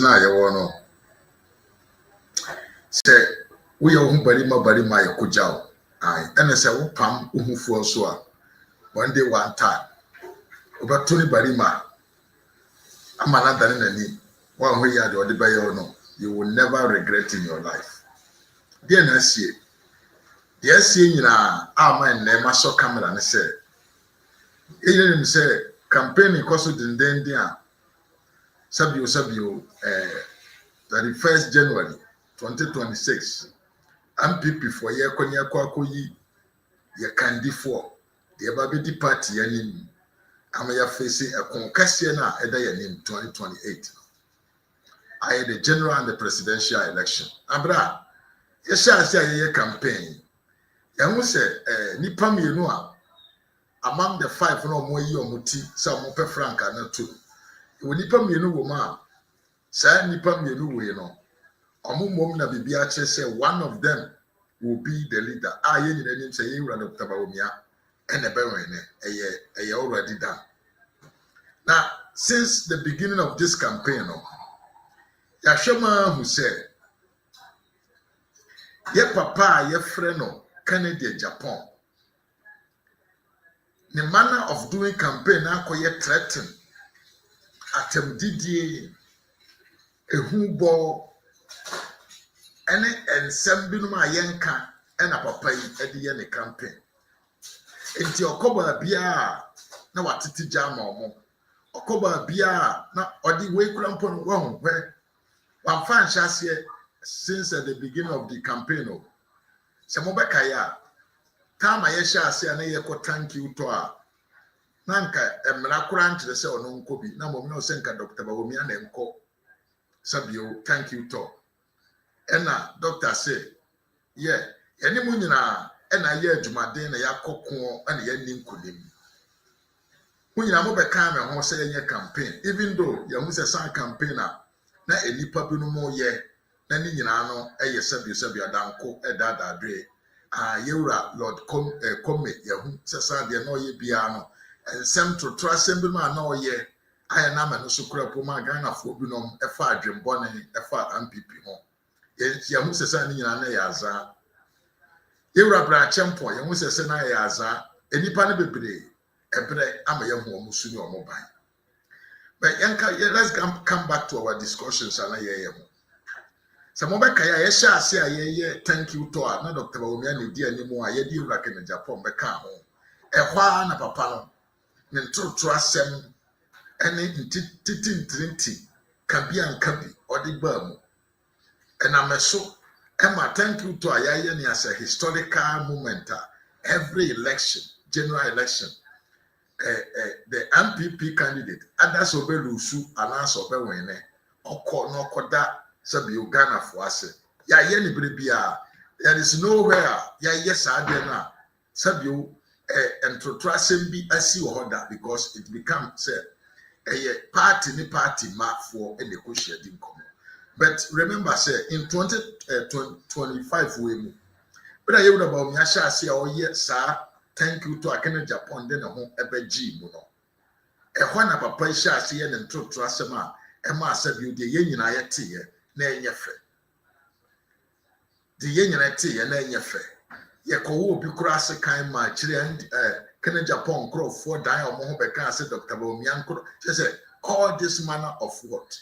na ye wo no se wo ye hu barima ye kogyaw ai ene se wo pam ohufuo so a one day one time obato ni barima amana dane nani wa ho ya de ode bayo no you will never regret in your life dia na sie nyina ama nne ma so camera ne se eyenim se campaign koso dindendin a sabio 31st January 2026 MPP for ye konya kwakoyi ye candidate the babedi party yanim ama ya face a konkase na eda yanim 2028 I the general and the presidential election abra ye sha ye campaign yahu se nipa mienu a among the 5 no mo yi omuti sa mo pe franka na to wo nipa mienu wo ma sa nipa mienu wo yi no omumom na bibia che say one of them will be the leader ye nyina nim say ye wura Dr. Bawumia ene be wene eye already done. Now since the beginning of this campaign no Yashema who said ye papa ye freno Canada Japan the manner of doing campaign akoye threaten atem didie ehubo ene ensem binu ma yenka ena papa yi ede ye ne campaign enti okoba bia na watiti jama omo okoba bia na odi we krampo no wo hwe wan fan chase since at the beginning of the campaign se mo beka ya Tama ye sha ase na ye ko thank you to a nanka emra kura nkyere se ono nkobi na mo no se nka Dr. Bawumia na enko sabio thank you to ena doctor say yeah eni mu nyina ena ye adwumaden na yakoko ena ye ni nkodim mu nyina mo be ka me ho se ye campaign even though ye mu se san campaign na enipa bi no mo ye na ni nyina no eye sabio adanko edadadre yewura Lord come yahu sesa de no ye bia no ensem to trust bi ma na oye aya na ma no so kura po ma Ghana fo bi no efa adwembo ne efa MPP ho yahu sesa ni nyina na ya aza yewura bra chempo yahu sesa na ya aza enipa ne bebre ebre ama yahu omusu ni omoban but let's come back to our discussions ana ye Samobeka ya sha ase aye thank you to na Dr. Bawumia ne di animu a ye di wura ke na Japan beka ho ehwa na papa no ne ntrotro asem ene ntiti kabia nkabi odi ba mu ena meso ema thank you to aye ne as a historical moment every election general election the MPP candidate others obelusu anas obewene okoda sabio Ghana for ase ya ye ni brebia there is nowhere ya yes ade na sabio entrotrasem bi asi ohoda because it becomes a party ma for any negotiating come but remember say in 2025 we mu but I would about me asha say oh yes sir thank you to Akene Japan den ho ebeji mu no ehwa na papa sha say ye entrotrasem a ema sabio de ye nyina ye te ye na enyefe de ye nyina te ye na enyefe ye ko wo bi kura ase kan ma kire Kenya Japan crowd dan omo ho beka ase Dr. Bawumia nkro say all this manner of what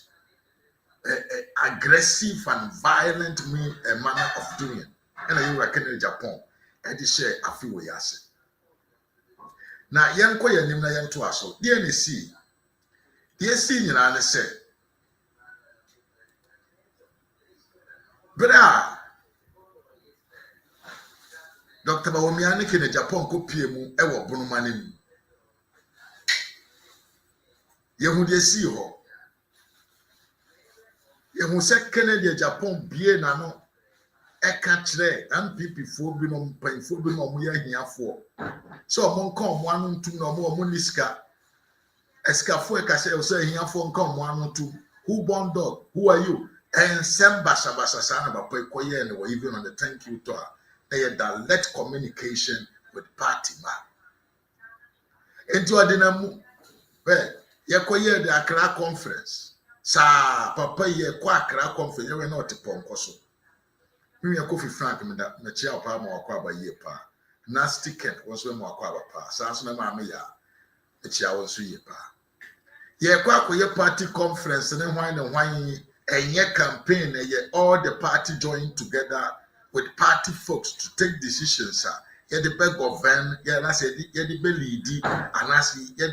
aggressive and violent manner of doing and you were Kenya Japan and share afi we ase na yenko ye nim na yento aso de na si nyina ne say Bra Dr. Bawumia ne Kenya Japan ko pie mu e wo bonoma ne mu yehu de si ho yehu se Kenya Japan bie na no e ka kire MPP fo bi no mpanfo bi no mo ya hiafo so mo nka mo anu ntum no mo niska eskafo e ka se o se hiafo nka mo anu ntum who born dog who are you and send basabasa sana bapa koye and we even on the thank you to a direct communication with party man into adinamu ye koye the Accra conference Sa papa ye kwa kra conference we na oteponko so. Me Kofi Frank me da me chia pa ma akwa ba ye pa. Nasty Kent was we ma akwa ba pa. Sa so na ma me ya me chia won so ye pa. Ye kwa akoye party conference ne hwan enye campaign ye all the party join together with party folks to take decisions ye the beg govern ye na say ye the be lead anasi ye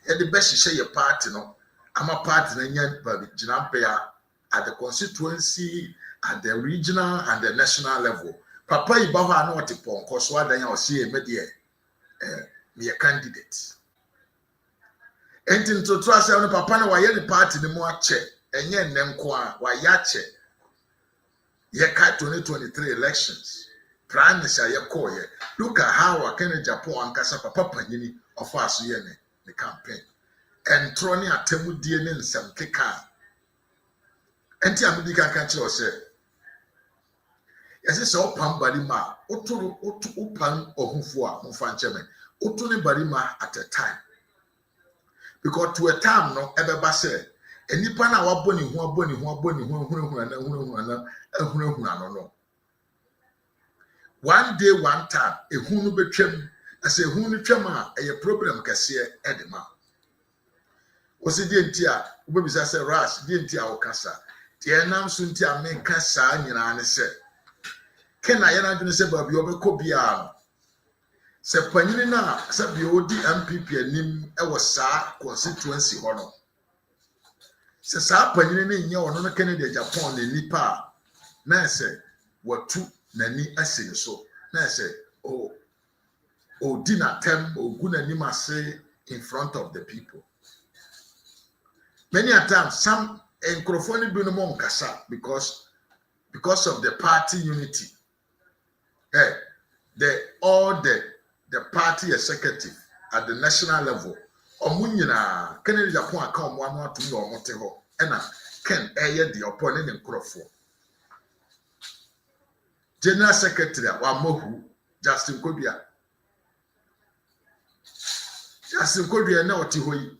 the be hihye ye party no ama party na nya ba gina mpa at the constituency, at the regional and the national level. Papa Ibaha no te ponko so adan ya o see me de me candidate. Entin to trust no papa na waye the party ni mo ache enye nnenko a waye ache ye ka 2023 elections prime minister ye call ye look at how Kenya Japan ankasa papa panyini of us ye ne the campaign and troni atemu die ne nsem keka enti amudi kan kan kire o se yesi se opam barima oturu opam ohufo a mfa ncheme otuni barima at a time. Because to a time no ebeba say enipa na waboni hu no. One day one time ehunu betwem as ehunu twem a problem kese edema. Osi die ntia ubebisa say rush die ntia okasa. Tie nam so ntia me kasa nyina ne se. Kena ye na dwene se ba bi obekọ bia se panyini na se bi odi MPP anim e wo saa constituency ho no se saa panyini ne nye ono no Kennedy Japan ne nipa na se watu nani asiri so na se o di na tem ogu nani mase in front of the people. Many a times some enkrofoni bi no mo nkasa because of the party unity. All the party executive at the national level. Omunyina Kennedy Japan aka omo anu atu no omote ho. Ena Ken eye the opponent in Krofo. General Secretary wa Mohu Justin Kodua. Justin Kodua na oti hoyi.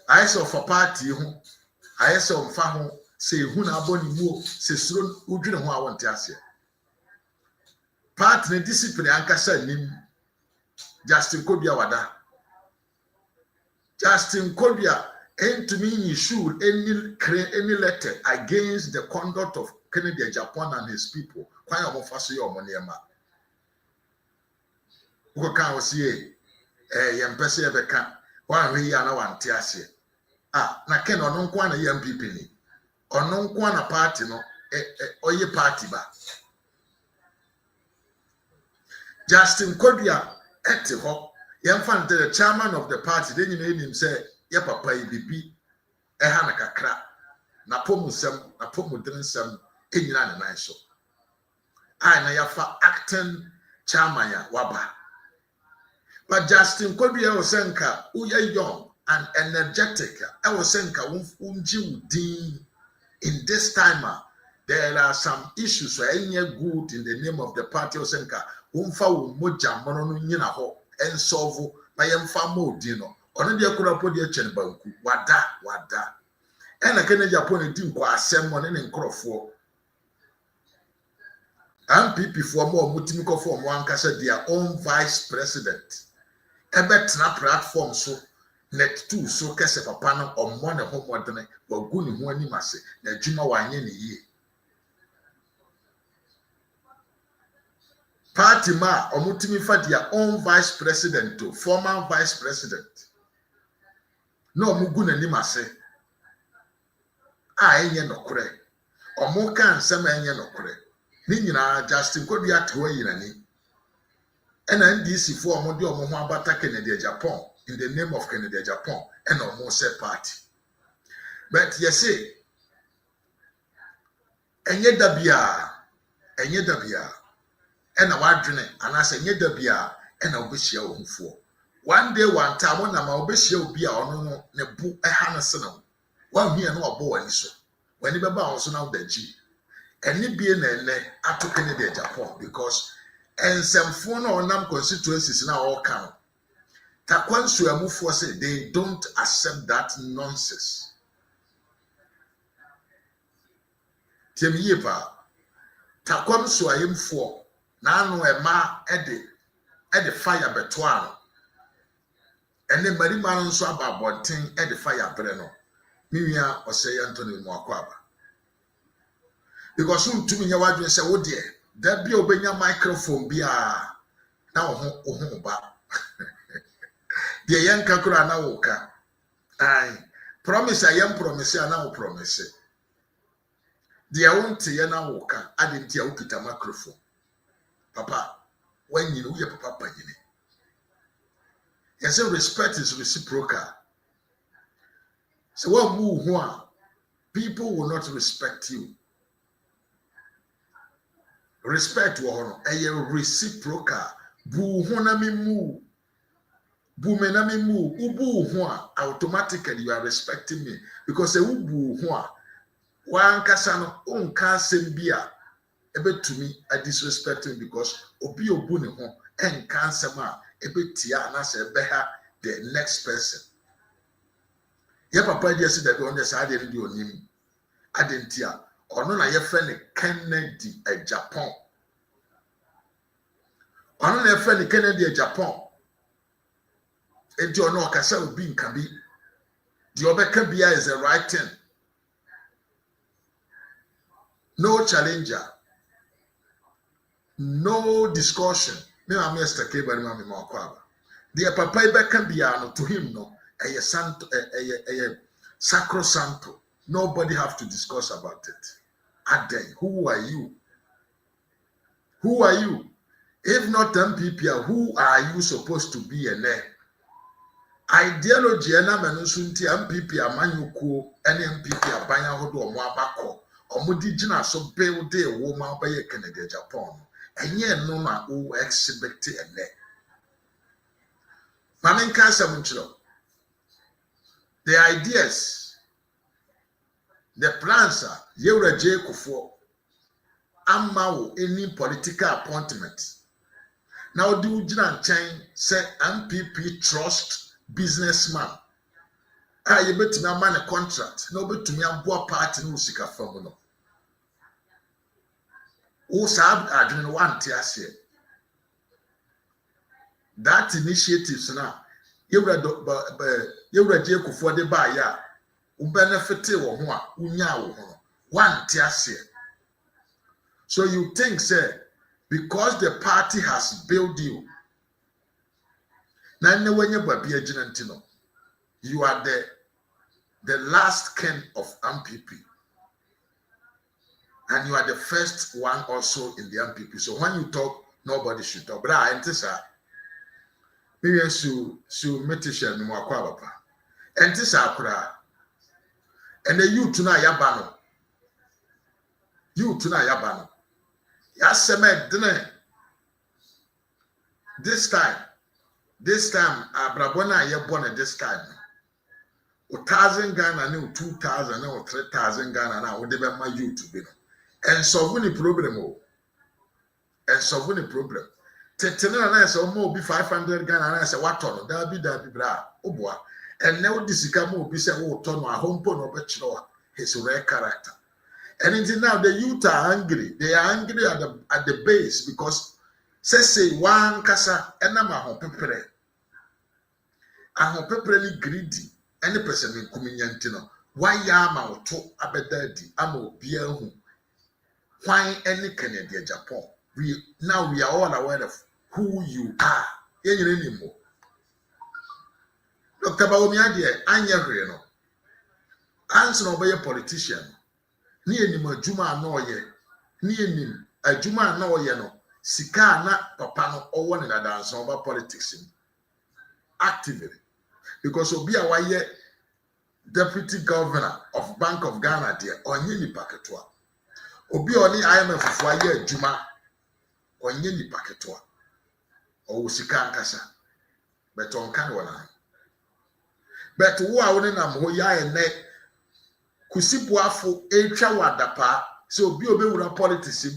Ayeso for party ho. Ayeso mfa ho se hu na aboni mu se suro udwene ho awonte ase. Party discipline ankasa nim Justin Kodua wada. Justin Kodua to me issued any letter against the conduct of Kennedy Japan and his people. Why am I fasting your money, ma? Who can see yempese beka one we are now antiasia. Na Ken on kwana MPP ni. On kwana party no oye party ba. Justin Kodua etiho yemfa the chairman of the party then you know him say ye papa ibibi eha na kakra na pomusem na pomudrensem enyina ne nan so na yafa acting chairman ya waba. But Justin Kodua was senka uye young and energetic I was senka unji udin in this time there are some issues where any good in the name of the party was senka umfa moja mono no nyina ho ensolve na yemfa modi no ono de akura podi echen banku wada ena Kennedy Japan di nko asem mo ne nkrofo MPP for more mutimi ko for mo ankasa their own vice president ebetra platform so net 2 so kese papa no ommo ne ho modene wagu ne ho animase na adwuma wanye ne yie. Party ma omutimi fa their own vice president to former vice president no mugu na nimase enye nokore omo kan nsem enye nokore ni nyina Justin Kodua tewa yirani ena NDC for omo de omo ho abata Kennedy Japan in the name of Kennedy Japan and omo say party. But you see enye dabia ena wadwene anase nye dabia ena obehia ohufo. One day one time na ma obehia obi a ono no ne bu eha ne se no wa hia na obo wani so wani beba on so na odaji eni bie na ene ato Kennedy Japan because ensemfo na onam constituencies na all can takwan NSUAEM say they don't accept that nonsense. Tim Yipa, TARKWA NSUAEM Nano Ema Ede fire betuano. And then Mariman so about bonting Ede fire breno. Mia or say Anthony Mwakwaba. Because soon to me, your wife say, oh dear, that be obeying your microphone be now home back. The young Kakura now woka. I promise I am promise I now promise it. The won't say now woka, I didn't hear Ukita microphone. Papa, when you know your papa, you say respect is reciprocal. So what move one, people will not respect you. Respect will a reciprocal. Bu honami mu. Bu menami mu. Ubu hua. Automatically you are respecting me. Because a ubu hua. Wan kasano unka sembia. Ebe to me, I disrespect him because obi obu ne ho. En kansema. Ebe tia na se beha the next person. Ye papa dia si that on the side of the onim. Adentia. Ono na ye friend Kennedy Japan. Ono na ye friend Kennedy Japan. Enti ono akasa obi nkabi. The obeka bia is a right thing. No challenger. No discussion. Me am Mr. Kebari mami makwaba. The papa ibeka bia no to him no. A santo a sacrosanto. Nobody have to discuss about it. Aden, who are you? Who are you? If not MPP, who are you supposed to be a name? Ideology na menusunti MPP amanyuko and MPP abanya hodo omo abako. Omudi gina so build a woman by a Canada Japan. And ye no ma o exhibit a name. Mamin Kasa Munchlo. The ideas, the plans are Yura J. Kufo, Amao, any political appointment. Now, do Jinan Chain say MPP trust businessman? Ah, you bet me a man a contract, no bet to me a boa party no sika from no. Oh, Sab, I didn't want to say that initiatives now. Yura J. Kufo de Baya. Benefit wo ho a unya wo ho one tiase. So you think say because the party has built you na ne wenye babi agina ntino you are the last king of MPP and you are the first one also in the MPP. So when you talk nobody should talk. But I entisa me su metisha no akwa papa entisa akura. And the youth na yabano. Youth na yabano. Yaseme dene. This time, Abrabona yabone this time. 1,000 Ghana ne 2,000 ne 3,000 Ghana na wo de be ma youth bi no. And solve the problem o. And solve the problem. Tetene na say o mo bi 500 Ghana na say wato no da bi bra oboa. And now this is come up, say, oh, Tono, a home pon of his rare character. And until now, the youth are angry. They are angry at the base because say one casa and I'm a home pepper. A home pepperly greedy. Any person in Kumiantino. Why am I to abedadi? I'm a beer who. Why any Canadian Japan? We are all aware of who you are. Anymore. Dr. Bawumia dear, anya hwe no. Anso no be politician. Ni enim adwuma na oye. Ni enim adwuma na oye no. Sika na papa no owo ne dadanso about politics. Actively. Because obi a waye deputy governor of Bank of Ghana dear onye ni paketwa. Obi oni IMF fo aye adwuma onye ni paketwa. O sika nkasa. But on kan wona. But who are winning am ho ya ene kusibuafo etwa wadapa so obi wura politics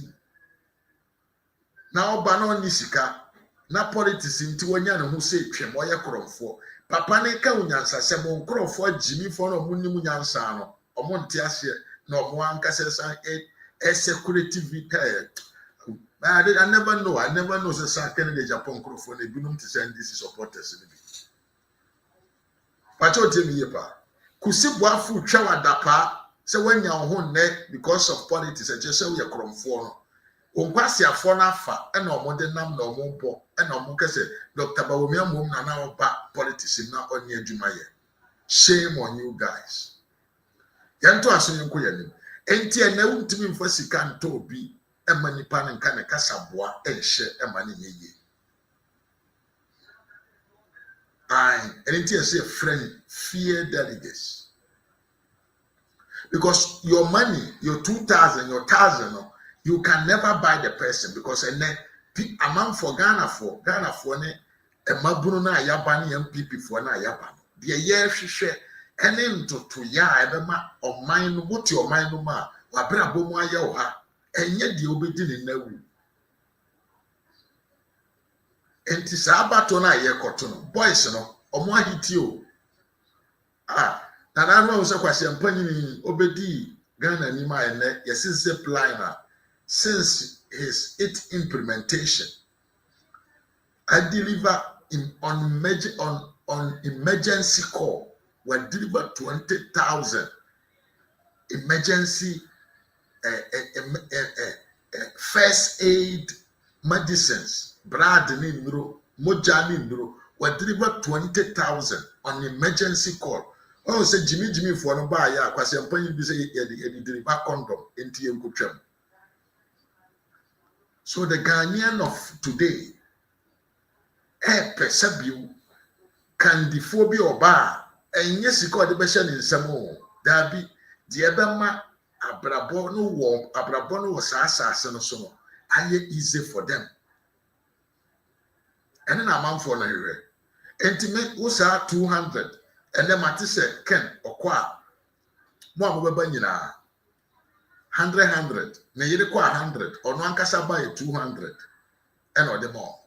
na oba na oni sika na politics nti wonya ne ho se twem oye kromfo papa ne ka unyansa se mo kromfo agimi fo no munnim nyansa no omo nte ase na omo ankasa san a security I never know the second the Japan crew for the Bunum to send this supporters. But you tell me, Yapa, Kusibwa food shower dapa, so when you're home neck because of politics, and just say we are from four. Unquasi a phone fa, and no more than nam no more, and no more say, Dr. Bawumia mum na now back politics in now on near Jumaye. Shame on you guys. Yanto asun yanko enti ene wuntimi mfa sika nto obi emani pan nka ne kasaboa enhye emani yeye enti ese friend fear delegates because your money your 2,000 your 1,000 you can never buy the person because ene amount for Ghana for ne emabunu na ayaba ne MPP for na ayaba de ye hwehwe ene ntoto ya ebema oman no boti oman no ma wabra bomu aye wo ha enye de obedi ne nawu enti sabato na ye koto no boys no omo ahiti o na no so kwase mpanyi obedi Ghana ni ma ene yesinse plan since its implementation I deliver on emergency call we deliver 20,000 emergency first aid medicines, blood in Nro, Mojani Nro, we deliver 20,000 on emergency call. Oh, say Jimmy for no buy ya, because I'm paying this deliver condom into your good. So the Ghanaian of today, perceive you can the phobia or bar, and yes, you call the best in some more. There be the Ebema. Abrabono was assassin so aye easy for them. And then amount for na intimate was 200 and then Matisse Ken or qua more banyina 100 na yere kwa 100 or no ankasa buy 200 and or the more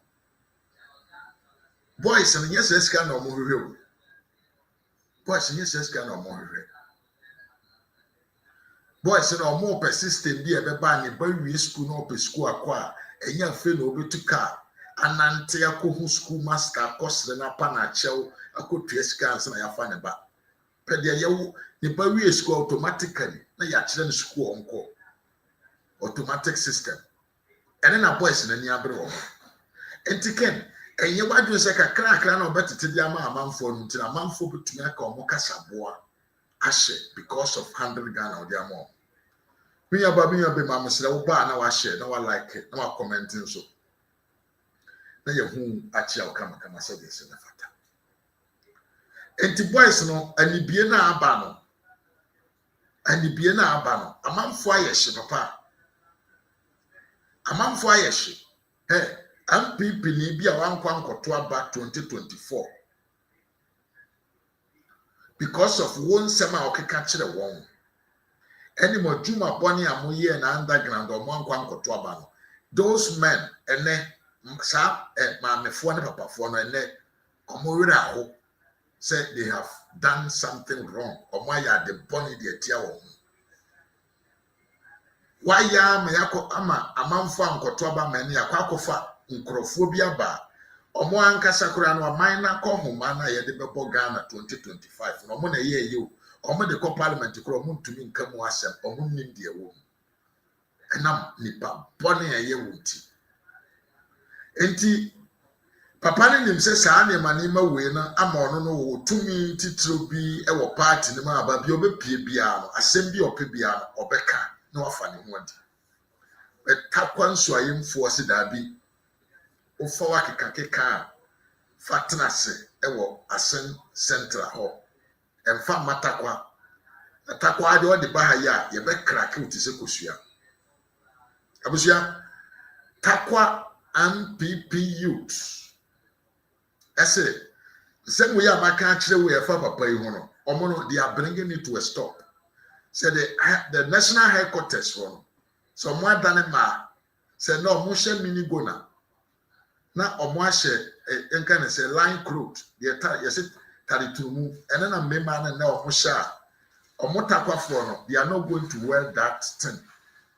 boys and yes eska no mo boys and yes eska no mo boys no more persistent be ebe ba ne ba wi school no pe school akwa enya fe no obetu car anante akohu school master kosre na pa na chew akotua scans na ya fa ne ba pede ye ne ba wi school automatically na ya kire ne school onko automatic system ene na boys na ni abre wo entiken enye wadun se kakra na obetete dia ma amanfo no ntina amanfo betumi aka omo kasaboa ashe because of 100 Ghana or their more. Me about be mama say wo ba na wa share na wa like na wa commenting so. Na ye hu achi a kama say this na fata. Enti boys no anibie na aba no. Anibie na aba no. Amanfo ayehye papa. Amanfo ayehye. Hey, MPP ni bia wankwa nkoto aba 2024. Because of one sema okeka kire won any more juma boni amoye na underground or monkwa nkoto aba no those men ene sa maamefo ne papafo no ene omowira ho said they have done something wrong omoya the boni de tia won why ya me yako ama amanfo nkoto aba man yakwa akofa nkrofo bi aba omo ankasa kura no amana ko homa na ye de bebo Ghana 2025 no mo na ye ye omo de ko parliament kura omo ntumi nkamu asem omo nim de ewo enam nipa bone ye wuti enti papa ne nim se saa ne mane ma we na ama ono no wo tumi titiro bi e wo party ne ma aba bi obepie bia no asem bi ope bia no obeka na wafa ne ho adi betakwa NSUAEM se da bi ofa wa keka fatnase ewo asen central ho emfa matakwa atakwa de odi ba ha ya ye be crack uti se kosua abusia takwa MPP youth ese same way amaka kire we fa papa yi ho no omo no they are bringing it to a stop say the national headquarters one so mo adane ma say no mo she mini gona na omo ahye enka na say line cloth the yes taritumu ene na mema na omo sha omo takwafo no they are not going to wear that thing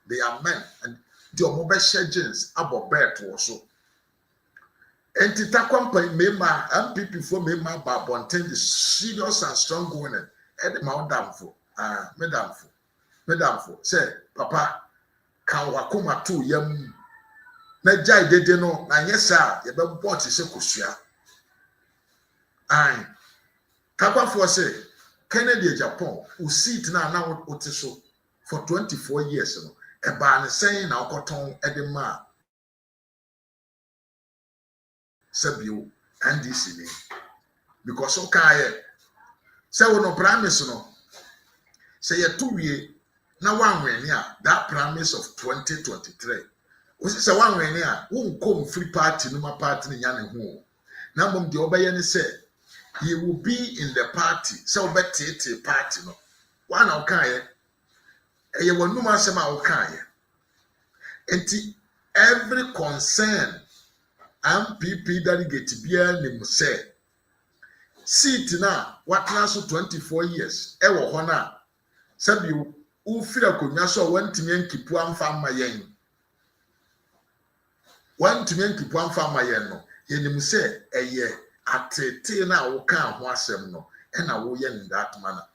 They are men, and the mobile jeans about bed also. And TARKWA member MPP for member Babonten the serious and strong women at the Mount Damfo. Madamfo say papa kan wakoma to yam na jai dede no na nyesa ye be bot se kosua an TARKWA for say Kennedy Japan who sit na otiso for 24 years no e ba ne sen na okoton e de ma sabio NDC ni because okay say we no promise no say ye to wie na one when that promise of 2023 we say one when won come free party no ma party ni nya ne ho na mom de obeye ni say he will be in the party so obetete party no one okaye eye wonu ma asem a okaye enti every concern MPP delegate bia nim say seat na what na so 24 years e wo ho na sabi ufira konya so wantimi ankipu amfa amayen no yenim se eye atete na wo kan ho asem no e na wo ye in that manner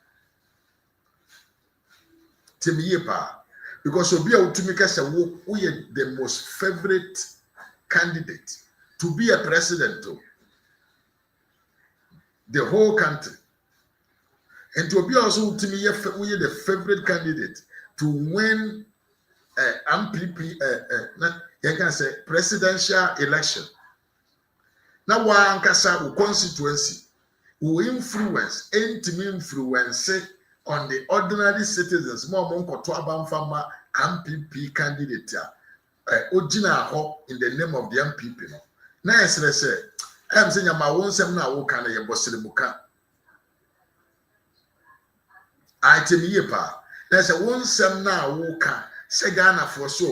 timiye pa because obi a utumi kase wo ye the most favorite candidate to be a president of the whole country. And to be also to me, we are the favorite candidate to win MPP, you can say presidential election. Now, one kasa constituency will influence, influence on the ordinary citizens. More monko to abamfama MPP candidate. Ojina ho in the name of the MPP. Now, I say, I'm saying my own sem na wo kana ye bosire muka. Item ye pa. There's a one sem na woka. Say Ghana for so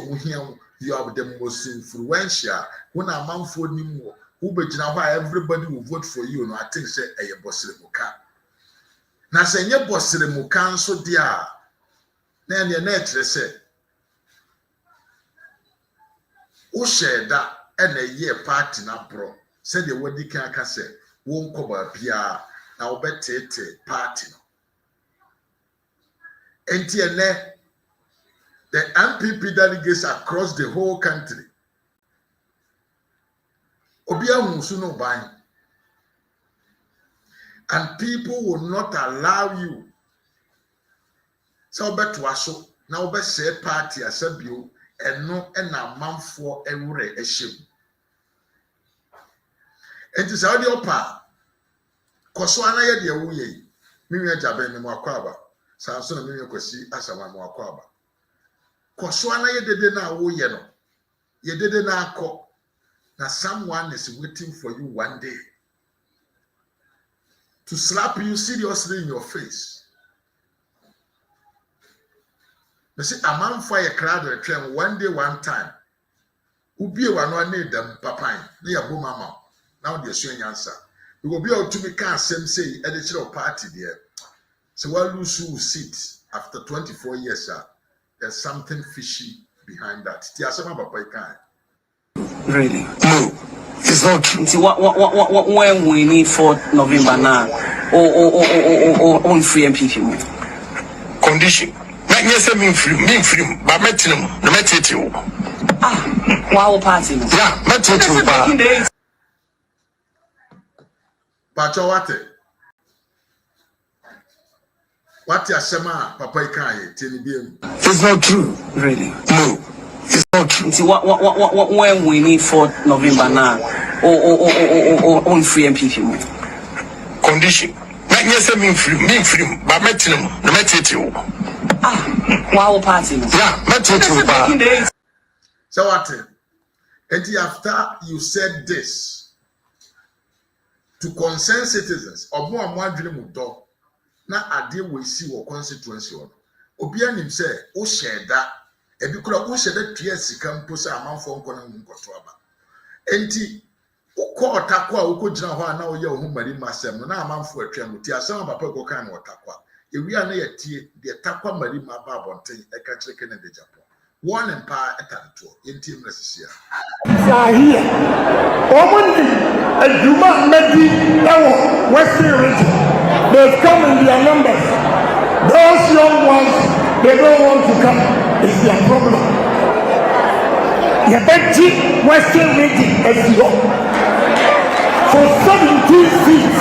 you are the most influential. When a man for him who be why everybody will vote for you. No, I think say a bossy muka. Now say ye bossy muka so dear. Then your nature say who share that and a year party na bro. Said the word can say won't cover Pia now better party. And the MPP delegates across the whole country. Obia Musuno buying. And people will not allow you. So bet waso now bet say party as a bill and no and a man for a shame. And it's audio pa. Koswana ye de wuye. Mimi ajabe ni mwakwaba. Samson mimi kwesi asama mwakwaba. Koswana ye dede na wuye no. Ye dede na akọ. Na someone is waiting for you one day to slap you seriously in your face. You see, a man for a crowd or a train one day, one time. Ubi wa no need them papa. Ni ya bo mama. Now they're showing answer. You will be able to make a same say editor of party there. So while you sit after 24 years, sir, there's something fishy behind that. Really? No, it's not true. See, what when we need for November now, or free MPP condition. Not yes, me free, but metinum, no metiti. Ah, wow, party. Yeah, metiti. What ya sema papa ikai tini biem. It's not true. Really? No, it's not true. See, what when we need for November now, or free MPP condition. Not yes, me free, but metinum, no metiti. Ah, wow, party. Yeah, metiti. So what? And after you said this to concerned citizens, or more dream do na ade we see wo constituency on. Obi anim say o share that e bi kura o share that tue sika mpo say amanfo nko na nkoto aba. Enti ukọ takwa ukogina ho na oye ohu mari masem na amanfo atwa muti asem papa ko kan na otakwa. Ewi ana ye tie de takwa mari ma ba bonten e ka kire Kennedy Japan. one empire etanto yenti mresisia Sahia Omani Juma Medi Ewo Western region. They've come in their numbers. Those young ones, they don't want to come. It's their problem. Yabeti Western region as you for 17 seats.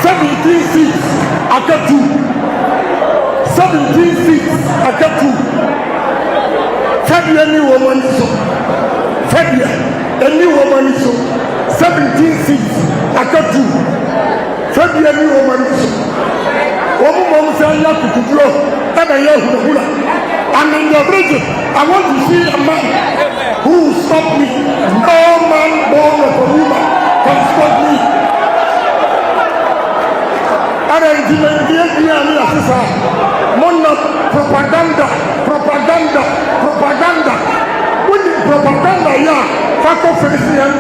17 seats Akatu. 17 seats Akatu. Fabia new woman so. Fabia, a new woman so. 17 seats Akatu. Fabia new woman so. Woman say you have to grow. I'm in the region. I want to see a man who will stop me. No man born of a woman can stop me. And then the propaganda. When the propaganda, yeah, fuck off and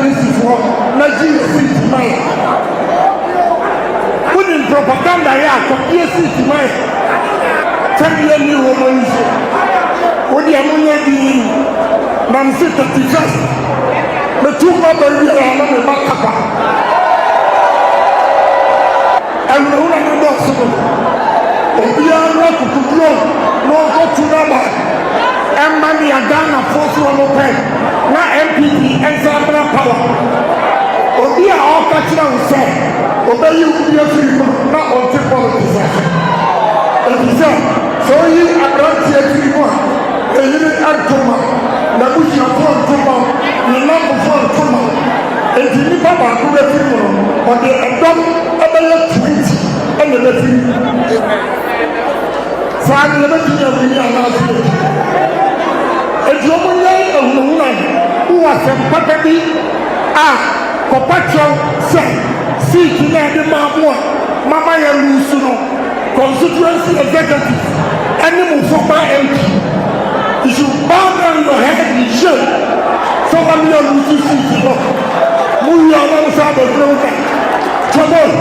this is what Nigeria is mine. When the propaganda, yeah, yes, it's mine. Tell me any woman, when the ammonia be Nancy 31st, the two mother, we are not a back. And we don't know so. We are not to grow, no go to number. And money are done at 41 now MPP and Zambra power. We are all catching on say, obey you, be a free, not on the politics. And he said, so you are not here to one. A little Antoma, the bush of one Toma, the number of one Toma, and the Nipapa who are people on the Adam about 20 and the Latin. So I'm never to be announced. A woman who was a papabi, Copacho said, see, the Mama Yalusuno, constituency executive, animal for my MP. You should bow down your head and show. So I'm your Lucy. Move your own side of the road. Come on,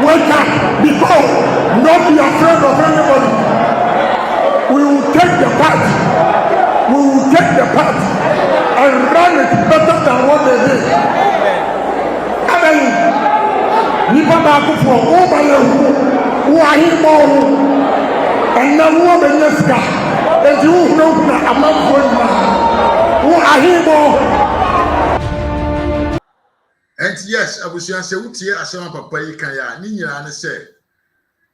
wake up, be bold, not be afraid of anybody. We will take the part. We will take the part and run it better than what they did. And then, Nipa Baku for over who are here more, and now who are the next guy, and you know that I'm not going back. Who are here more? and yes abusuan se wutie asema papa yi kan ya ni nyina ne se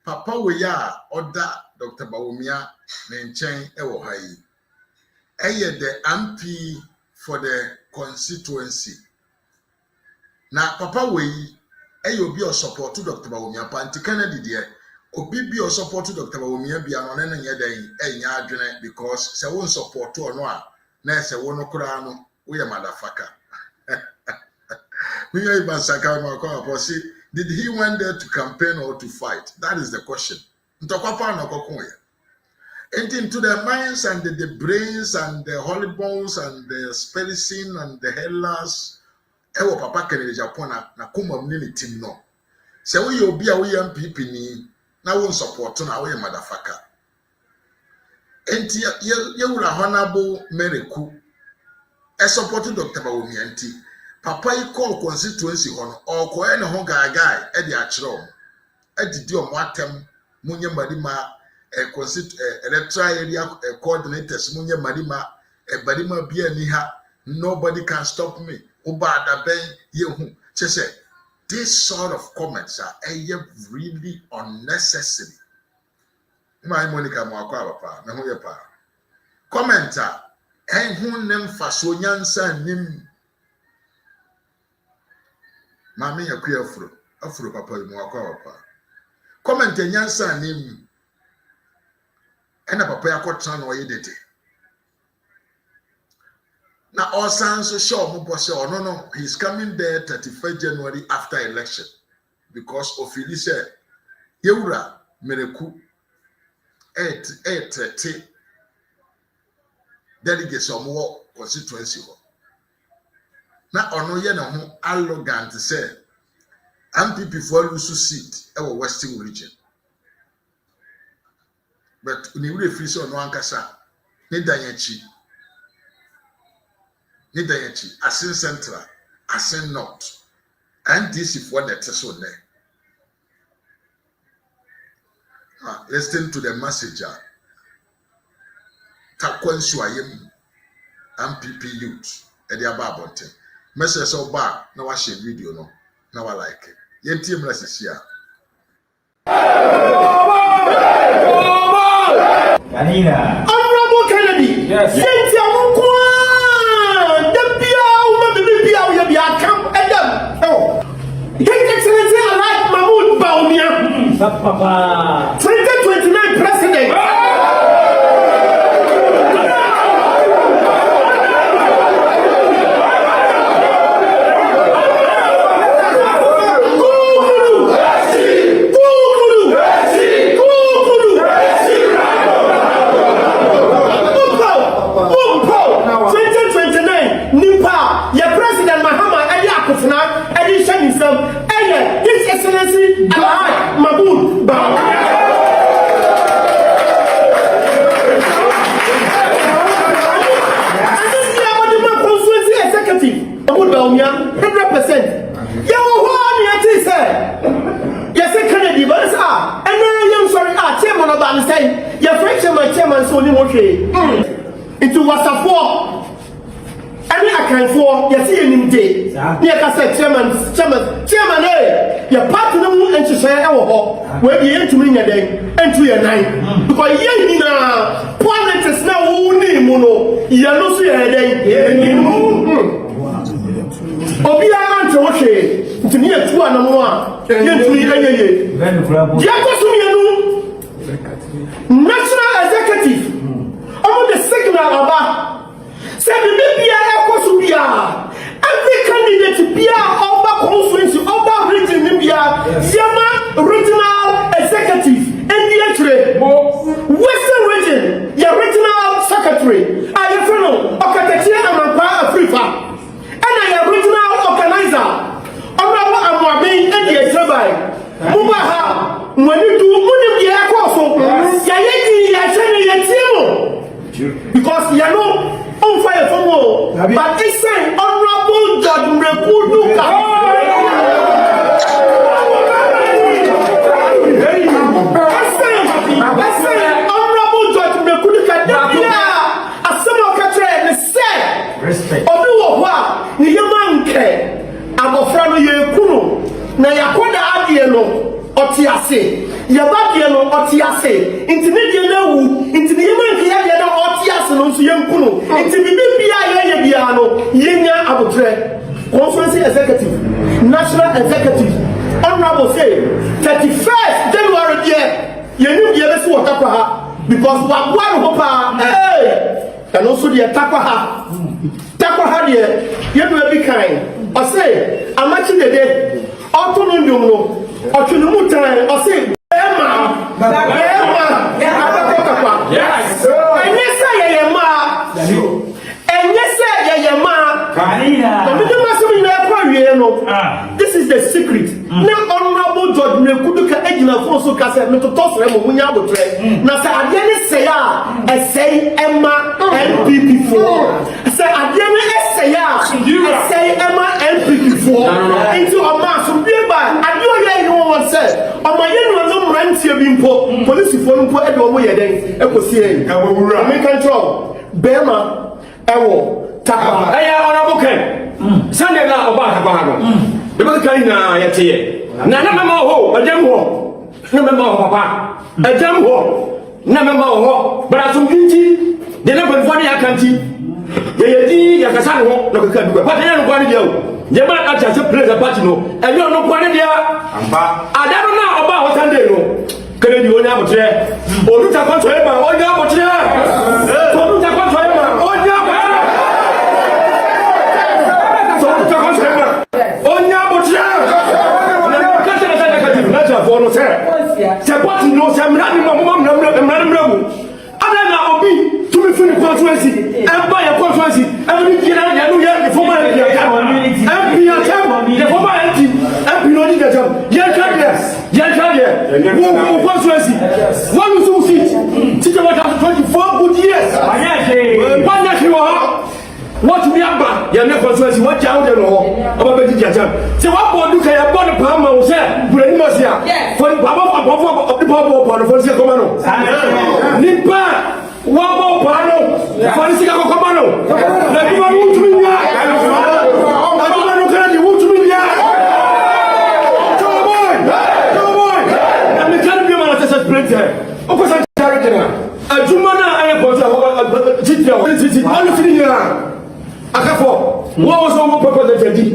papa we ya oda Dr. Bawumia ne nchen ewo ha yi the MP for the constituency. Na papa we obi o support to Dr. Bawumia Panti Kennedy there. Obi bi o support to Dr. Bawumia bi ano na nye den enya adwene because se won support to no a na se won kura no we motherfucker. We are even say, did he went there to campaign or to fight? That is the question. Into the minds and the brains and the holy bones and the spiricine and the hellas. Ewo papa Kennedy Japan na kuma mnini team no. Se we obi a we MPP ni na won support na we motherfucker. Enti ye wura honorable Mereku e support Dr. Bawumia enti papa yi call constituency hono or ko ene ho gaga e di akire e didi o atem munye madima electoral area coordinators munye madima badima bia ni ha nobody can stop me ubada ben yehu chese this sort of comments are really unnecessary. My Monica Mwakwa papa na ho ye pa commenter hu nem faso nyansa nim Mami yakwe afro papa Mwakwa papa comment nyansa nim ena papa yakotran no yedete na osan so show mo boss no he's coming there 31st January after election because of Elise Yewura Mereku delegates omo constituency ho na ono ye na ho arrogant say MPP for lose seat e Western region but ni we free so no ankasa ne danyachi Asin Central Asin North and this if one that is on there. Listen to the messenger. TARKWA NSUAEM MPP youth and the above message so bad now I share video no now I like it. Yentim let's here. Honorable Kennedy. Yes. His Excellency Alhaji Mahmoud Bawumia, 2029 President. His Excellency Alhaji Mahmoud Bawumia. And this year, what the constituency executive Mahmoud Bawumia 100%. You want me to say? Yes, Kennedy, but it's and then I'm sorry, chairman of the saying, your French chairman, so you won't into WhatsApp. Any account for you see him day. Near Cassette chairman, your partner and to say our where the end to me again and to your nine. Because you know, politics now only mono, you know, see a day. Obia to okay, to me a 2 and 1, to me national executive, over the signal about. Every candidate to be over constituency, over region, regional executive, NDA, Western region, your regional secretary, I know, Okatetia and Africa, and I am regional organizer. Honorable Amwabi, NDA Survey, Mubaha, when you do Munim Yakoso, because you know. On fire for more, but it's saying honorable Judge Mrekuduka. Let's say honorable Judge Mrekuduka. A son of Catherine said, Oduwa, Niyamanke, Abofrano Yekuno, Nayakoda Adielo, Otiase, Yabadielo, Otiase, Intermediate, into the Yamanke. So Yankuno, into the Biano, Yenya Abutre, Conference Executive, National Executive, Honorable say, 31st January, you knew the other sort of because one hopa, and also the Takwaha, you will be kind. I say, I'm actually the day, Autonomio, or Chunumuta, or say, Emma, yes. This is the secret. Now, honorable Judge Mrekuduka Ejina Fonso Kase me to toss them when you have a na say adiane say say Emma NPP4. Say adiane say Emma NPP4. Into a mass of by adio you want say o ma ye no rantie bi mpo police fo mpo e do mo ye den e ko sie me control Bema ewo Takwa honorable Ken Sunday na oba Takwa no the kan na yete na mama ho adam ho na mama ho papa adam ho na mama ho bara sunkinti de na ban fani akanti ye ya kasa ho no ka du pa de no kwani dia o je ba acha se president party no e no kwani dia amba adam na oba ho Sunday no kene di onya abotre oru ta kwanto e ba onya abotre oru ta kwanto e ba onya no say support no say mrani mrani adana obi to me fini constituency e ba ya constituency every year na no ya the former MP the former MP no need the job ya career who constituency one who sit teach about 24 good years ya me constituency what jaw de no aba be di jam se wa bo du ka ya bo ne pa ma wo se bure ni masia for baba of the baba for for se ko no ni pa wa bo pa no for se ka ko ma no na bi ma mu tu mi ya na bi ma no ka di mu tu mi ya come on na me kan bi ma na se sprinter o ko sa charity na ajumana aye ko sa titi alu fini ya akafo wo wo so wo papa de jadi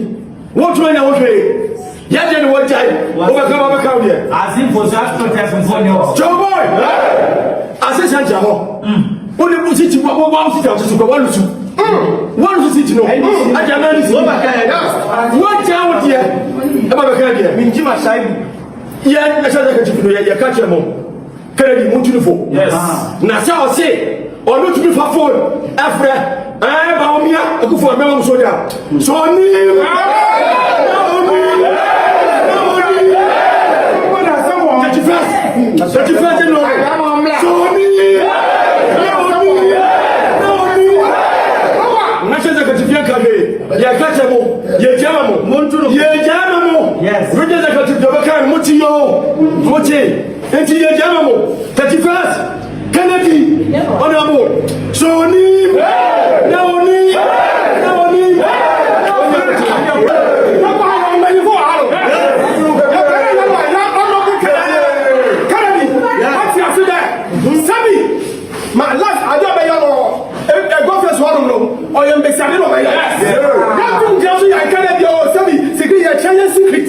wo tu na wo hwe ya je ni wo jai o ba ka wo ye azim for that protest for you Joe boy ase sanja ho o le bu titi wo wa titi o so ko wa lusu wa lusu titi no aja na ni wo ba ka ya wo ja wo de e ba ka de min jima shaibu ye na sha ka titi no ya ka che mo kere di mu tunifo yes na sha o se o no tumi fa phone afre Bawumia okufo me mo so dia so ni Kennedy, honorable, so ni, my life, I don't know a government swallow no, or you make some of my life. That thing tells you I can't be secret, a Chinese secret.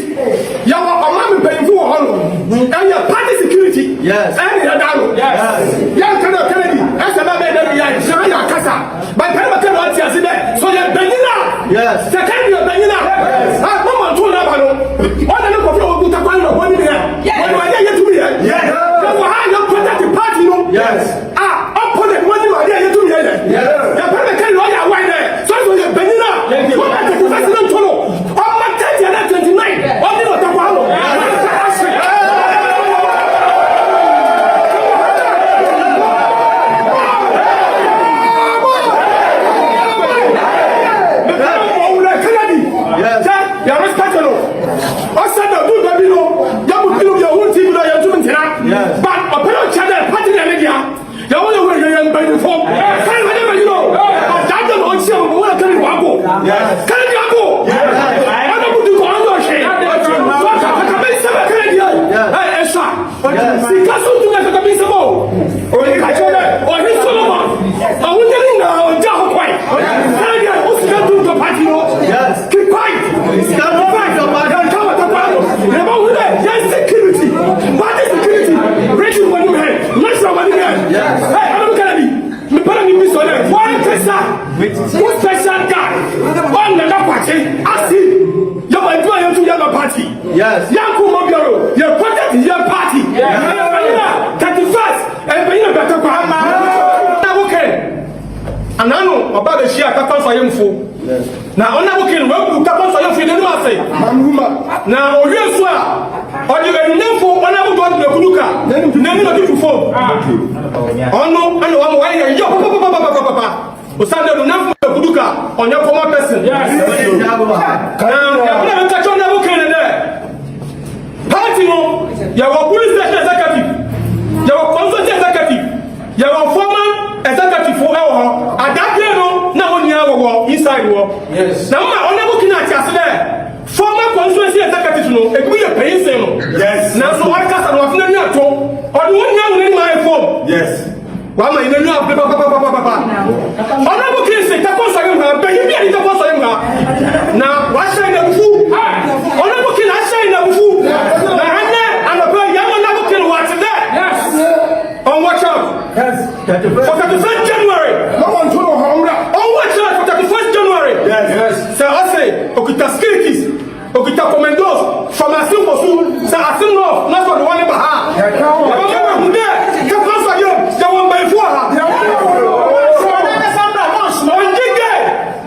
You are a man paying for honor, and your party security. Yes, and you're down. Yes, young Kennedy, as a man, you're Casa. By Pemberton, what's your there? So you're Benina. Yes, the kind of Benina. I'm not to Navano. What I look for you, put a one of 1 year. When I get to be here. Yes, how you protect the party. Yes. Yes. Yanku Mobioro, your protect your party. Yes. 31st, and Payne better come. Okay. And I know about the Shia Kappa for him for. Now, on that weekend, welcome to Kappa for your feeling. Now, here's why. Or you can name for one of the Kuluka, then you name it to phone. Oh no, I know I'm waiting. Yo, papa. Osanda do not for Kuluka on your common person. Yes. Party no, you are police station executive, you are consultant executive, you are former executive for our at that day no, now on your inside war. Yes. Now I'm not looking at you there. Former consultancy executive no, it be a paying same. Yes. Now so I can't have nothing at all. Or the one young in my phone. Yes. Why am I in the new papa? I'm not looking say that was saying her, but you be the boss saying her. Now why say the fool? I'm not looking at saying the fool. For 31st January. No one told her. On watch out for 31st January. Yes. So I say, Okita securities, Okita commandos, from a simple soon, so I think no, not for the one in Baha.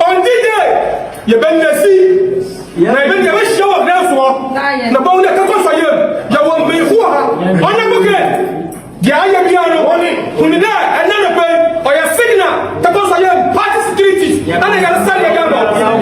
On D-Day, you been the sea. You been the show of therefore. The bone that comes for you, you won't be for her. On the book. Yeah, who did that? Another pay or your signal. The boss of your party security. And I got to send you down.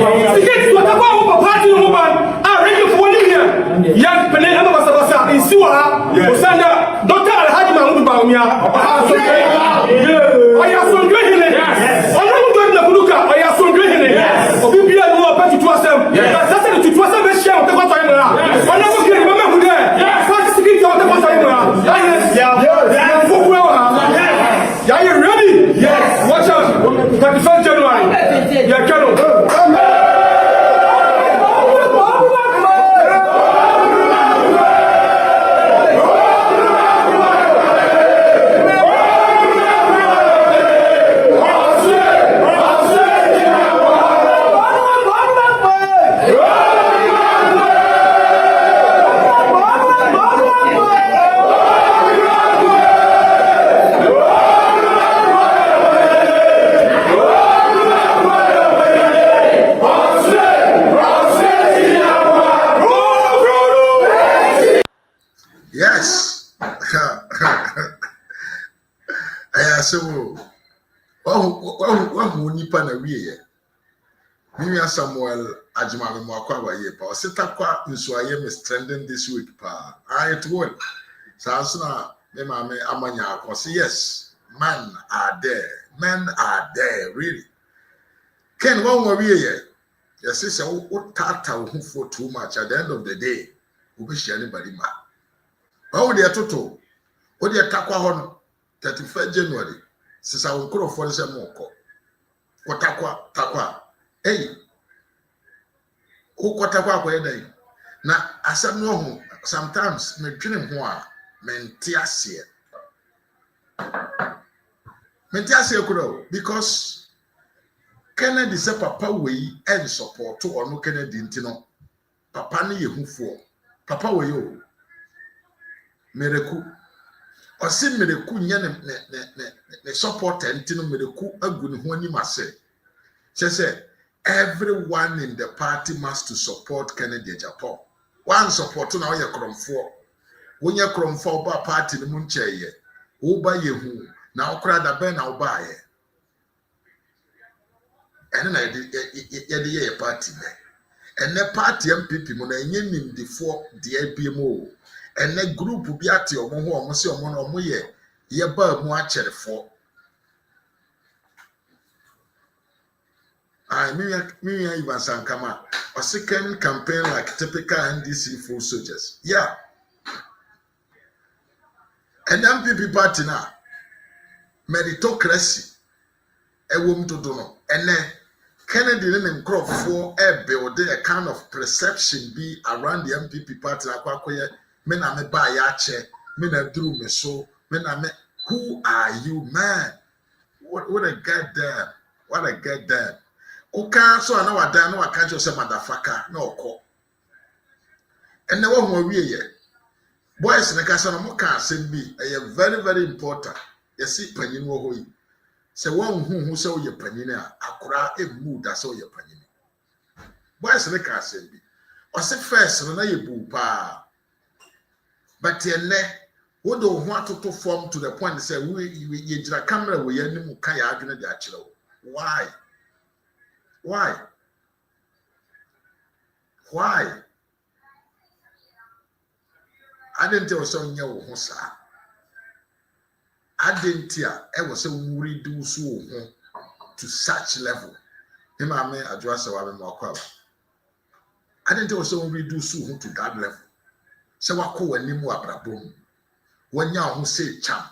Yes. Watch out. 31st January. Yeah, Kano. Yes. So, oh, nipa na wiye. Mimi Samuel Ajimami Mwakwa waye pa. Ositakwa NSUAEM is trending this week pa. It will. So asuna me mame amanya akosi. Yes, men are there. Men are there, really. Ken one wiye. Yes, say o tata who for too much at the end of the day. Ubi shi anybody ma. How they toto? O they takwa hono 31st January. Sisa unkuro for se moko. Ko takwa. Hey. O ko takwa ko yedai. Na asem no ho sometimes me dwene ho a mente ase. Mente ase kuro because Kennedy say papa we and support to ono Kennedy ntino. Papa ne yehufuo. Papa we yo. Mereku osi mereku nya ne support ntino mereku agu ne ho anim ase. Say everyone in the party must to support Kennedy AGYAPONG. One support na oye kromfo. Wonya kromfo ba party ne mu ncheye. Wo ba yehu na okra da ben na wo ba ye. Ene na ye party be. Ene party MPP mo na enye nimdifo de abiem o. Ene group bi ate omo ho omo se omo na omo ye ba mu akyerefo. Me Ivan Sankama, a second campaign like typical NDC full soldiers. Yeah. And MPP party now, meritocracy, a woman to do no. And then Kennedy and crop for a build a kind of perception be around the MPP party like Wakoye, men I me buy yache, men I drew me so, men I me, who are you, man? What a goddamn, what a goddamn. Oka so na wada na waka jo se motherfucker na okọ enne wo ho awie ye boys ne ka so no mo ka asem bi very very important yesi panyin wo hoyi se won hu se wo ye panyin a akora emu da se wo ye panyin boys ne ka asem bi o se first no na ye bu pa but enne wo do ho atoto form to the point say we ye gira camera we ye nimu ka ya adwene de akire why? Why? I didn't tell some young hosa. I didn't tell I was a do so to such level. Him I may address our more crowd. I didn't tell some do so to that level. So I call a name of Abrabom. When y'all who say champ,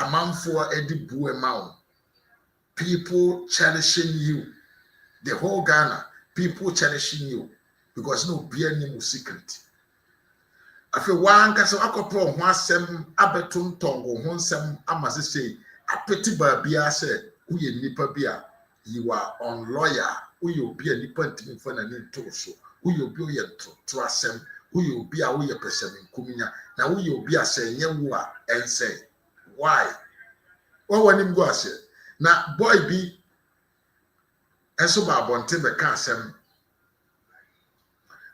a man for Eddie Bue Mount, people cherishing you. The whole Ghana, people cherishing you because no be any secret. I feel one case of alcohol, one sem, abeton tongo, one sem, I must say, a petty barbia said, we nipper beer, you are on lawyer, who you be a nipper to me for an intoso, who you be a trust them, who you be a way person in Kumina, now who you be a saying, you are, and say, why? Well, when him go, I said, now, boy be. And so by Bonte the Casem,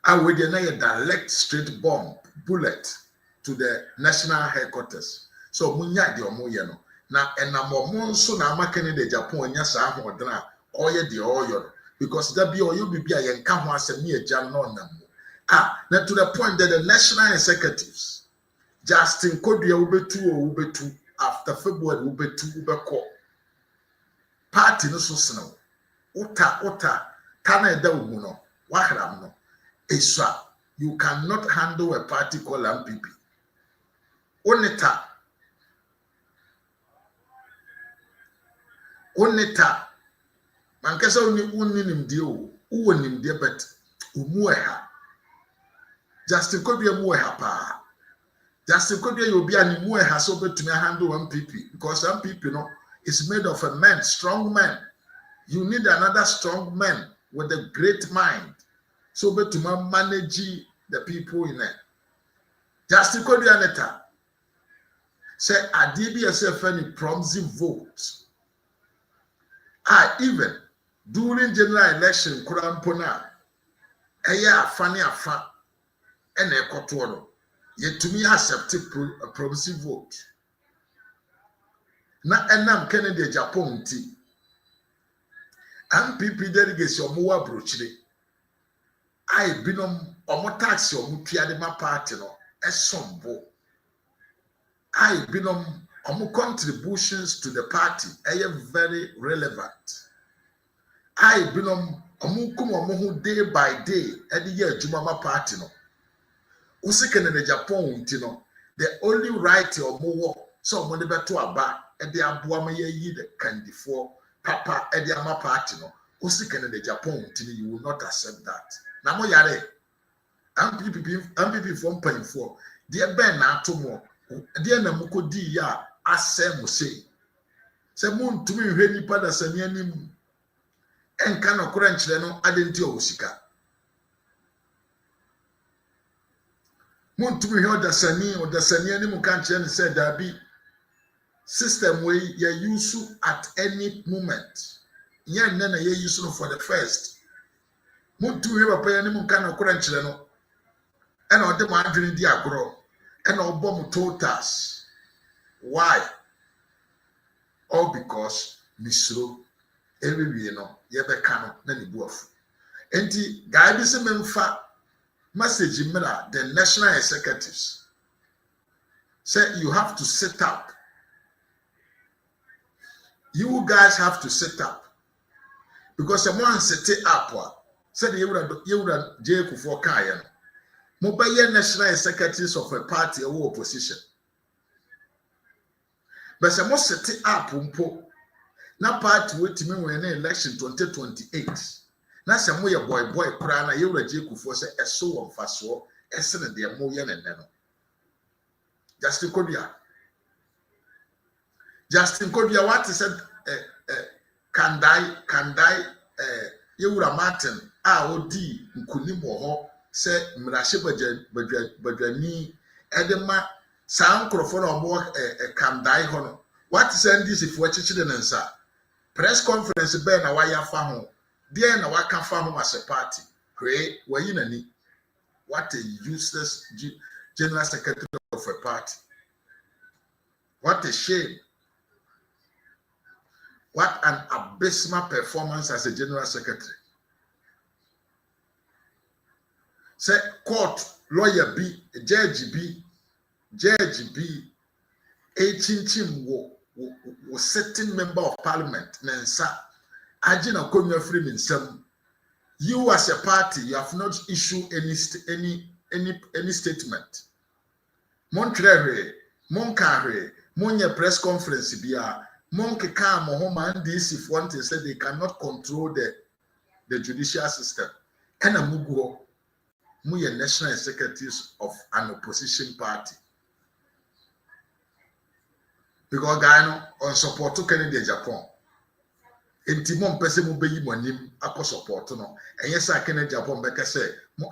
I would deny a direct straight bomb bullet to the national headquarters. So Munya de Omoyano. Now and I'm so now making the Japan Yasa or Dana or the oil because there be or you be a young come once a mere jam on them. Now to the point that the national executives Justin Kodia will be two after February will be two Uber party no so snow. Ota kana eda umuno wahram no eswa you cannot handle a party called MPP oneta oneta mankasa uni nimdie o wo nimdie bet umueha Justin Kodua mueha pa Justin Kodua you be an mueha so betumi handle one PP because some people is made of a man, strong man. You need another strong man with a great mind so betumi manage the people in it. Justin Kodua neta say adibi yourself any promising vote. Even during general election, Kurampona, funny afa, and a cotton, yet to me accept a promising vote. Na enam Kennedy Japan tea. And people delegates your moa brochide. I binom omo tax your mutiadema party no, a sombo. I binom omo contributions to the party are very relevant. I binom omo day by day at the year Jumama party no. Usiken in the Japan tino. The only right or more so money beto aba at the abuama ye the candy for papa at the ama party no. Usiken in the Japan tino you will not accept that. Namo yare. MPP from paying for dear Ben Atomo. Dear Namuko di ya asem say. Se moon to me when you pada sanianim and cannot crunch no adenti osika. Moon to me heard the sani or the sanianim can't say that be system way ye use at any moment. Yan nana ye use for the first. Moon to hear a payanim cannot crunch no and on the man didn't diagro. And our bomb told us why? All because Misro, every yebe cano, nani buff. Enti, guidance memfa message in the national executives say you have to set up. You guys have to set up because someone set it up. Said you would J. for Kayan. Mobile national executives of a party or opposition. But some must set it up na party wait me when election 2028. Na some way boy prana you reji ku for say eso on faso esene de mo ye ne no. Justin Kodua what is said Kandai Yewura Martin odi nkunim ho se mrashe badwani edema san krofo na obo Kandai ho no what is this if we chichi de nsa press conference be na waya fa ho de na waka fa ho as a party hwe wayi nani what a useless general secretary of a party, what a shame, what an abysmal performance as a general secretary. Say court lawyer B, judge B, a chinchim was sitting member of parliament, Nansa, Ajina Konya free in some. You as a party, you have not issued any statement. Montrere, Monkare, Monya press conference bia, Monke Kam or Homa and this if one thing said they cannot control the judicial system. And a Mugo, Muya national executives of an opposition party. Because Gano on support to Kennedy Japan. In Timon Pesemu Bayi Monim, Apo support no. And yes, I Kennedy Japan Becca say,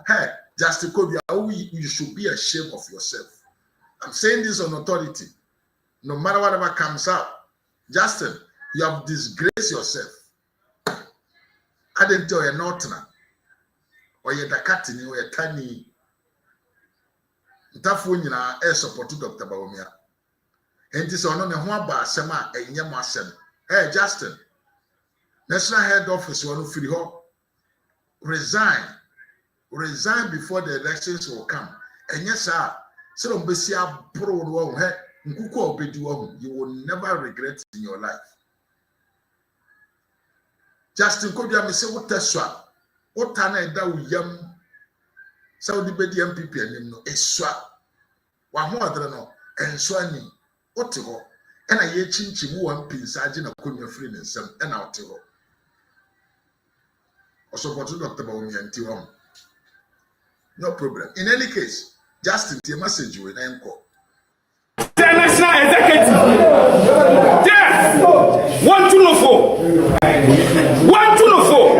hey, Justin Kodua, you should be ashamed of yourself. I'm saying this on authority. No matter whatever comes out, Justin, you have disgraced yourself. I didn't tell you not now. Or you're the Katini, or you're tiny. Tafuina, air support to Dr. Bawumia. And this on the Huaba Sama and Yamasem. Hey, Justin, National Head Office, one free hop. Resign before the elections will come. And yes, sir, so Bessia Pro, you will never regret in your life. Justin Kodua, me say what teswa, what tana da yam Saudi Bedi MPP and no eswa. Wa ho adre no enswa ni. What and I ye chinchi one pin sergeant of Kunya free and some and out to or support Dr. Bawumia and Tiwam. No problem. In any case, Justin, the message you will name call. The national executive. Yes. 1204. 1204.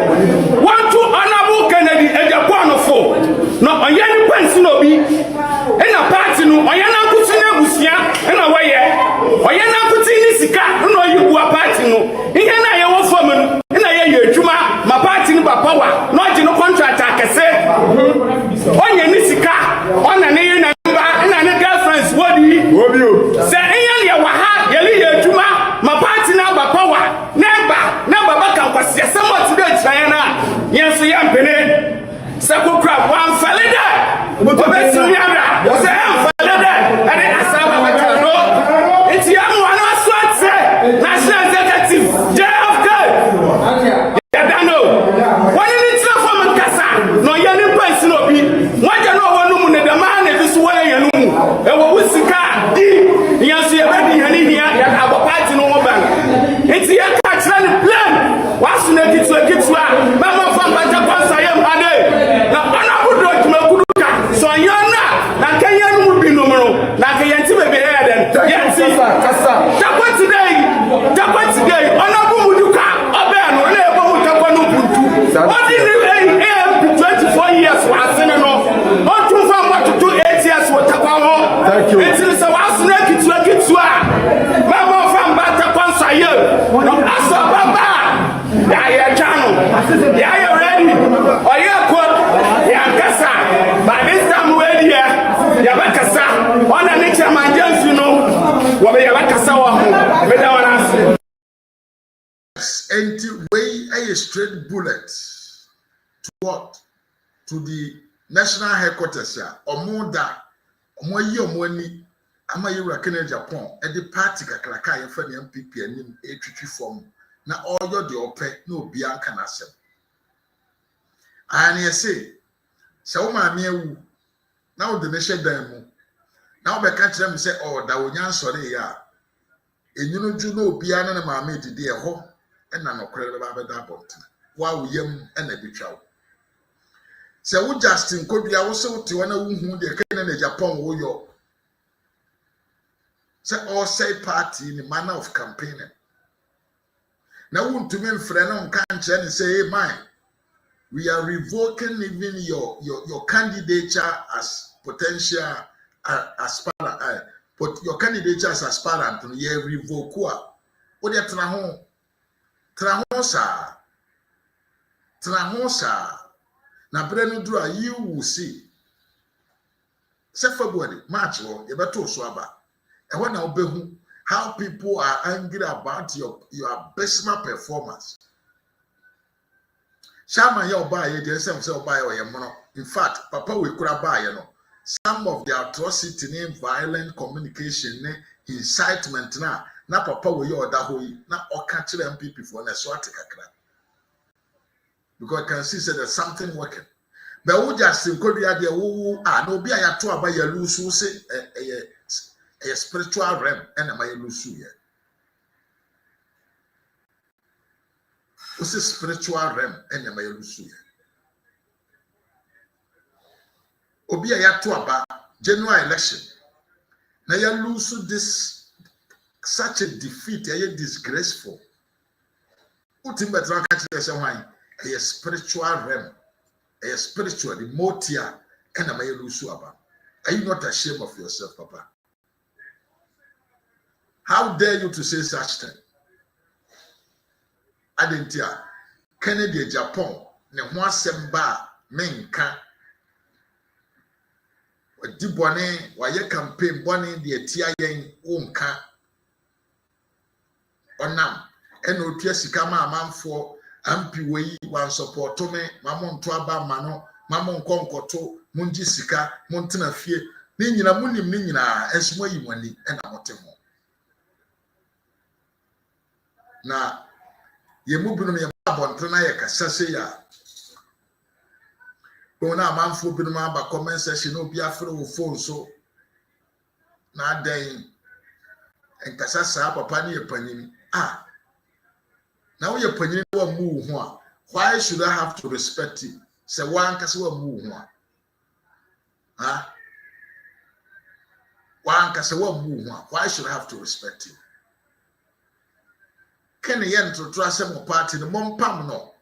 12 honorable Kennedy AGYAPONG. No, on any person will be in a party. No, on yana kutina busia. In a way, on yana kutini sika. No, you go a party. No, in yana ya wo foreman. In a year, Juma, my party no power. Not in no contract. I say, on your nisika, on an year. What do you say? Any waha, Yali, Juma, my party now, power, never back up. Was somewhat today, China. Yes, I am Benin. Sako crab, one falida. But the best in Yara was a falida. And then I saw it's young one of SWAT, National Executive, JFK. Yadano. What is it from Casa? No, young person will be. What you know, one woman, the man is this way, and Sika, yes, you already here at our party no more. It's the catch and plan. What's next to a kids? Mamma from Japan, I am Ade. Now, I would like to make so you're not. Now, Kenyan would be numero. Like a Yanti may be here then. Yes, Japan today. Honorable Muduka, Aben, or Labor with Japan. What did you 24 years was in an off? Not too far what to do 8 years with Tapaho. Thank you. It's a was naked to a kid. Mamma from Batapan Sayo. No, I saw Baba. Yeah, channel. Yeah, you're ready. Or you're quote. Yeah, Cassa. By this time, we're here. Yabakasa. On a nature, my dears, you know. What we have Cassa. Without us. And way a straight bullet to what? To the national headquarters here. Or more that. Or year money. Ama you reckon Japan at the party kakraka your friend MPP and a form. Now all your the open no Bianca Nasem. And you say, so my mew now the nation demo. Now we catch them say, oh, that would answer ya. And you know, piano and mammy did dear ho and none of credit about that button. While we and a bit chow. So Justin could be also to one who the Canada Japan will your. Say all say party in the manner of campaigning. Now, want to mean friend on country and say, hey, mine, we are revoking even your candidature as potential aspirant, but your candidature as aspirant, you revoke what you Trahosa. Now, Brenudra, you will see. Say February, March, or you better swabba. And when I be how people are angry about your abysmal performance. Shama your buy it, some sell buy or your mono. In fact, Papa will could buy, you know. Some of the atrocity name violent communication, incitement now. Now Papa will your dahoy, now or catch them people for a swat. Because I can see that there's something working. But we just could be at the no be a tour by your loose who say a spiritual realm and a my lusuya. What's a spiritual realm and a my lusuya? Obia ya to about general election. Now you lose this such a defeat, a disgraceful. Ultimate a spiritual realm, a spiritual the motia and a my lusuaba. Are you not ashamed of yourself, Papa? How dare you to say such thing? I didn't hear. Kennedy Japan, ne ho semba menka. Wadi bone, waye campaign bone de atia yen wonka. Onam, eno tua sika ma amanfo ampi wei wan support me, mamon to aba mano, mamon konkoto, munji sika, montena fie. Ni nyina munim ni nyina esmo yi wani ena motemo. Na yemu binum ye abontrena ye kasa se ya bona amanfo binum aba comment section obi afre wo phone so na den and Casasa papa ni panyin. Ah, now you're panyin one move one. Why should I have to respect him? Say one Casua move one. Huh? One Casua move one. Why should I have to respect him? Can the end to trust him party the mom pam no?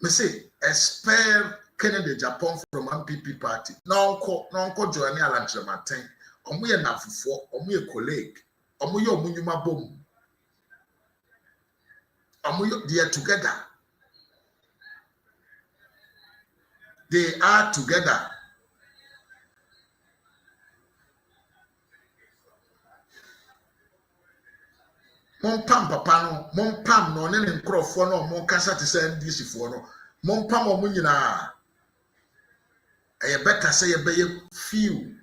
Me say, spare Kennedy Japan from MPP party. No uncle Johnny Alantra Martin. Omu ye nafufo, omu ye colleague, omu ye omunyuma bom. Omu ye they are together. They are together. Mon pam papa no, mon pam no ne nkrofo no mon kasa te say NDC fo no. Mon pam omu nyina. E better say ye be few.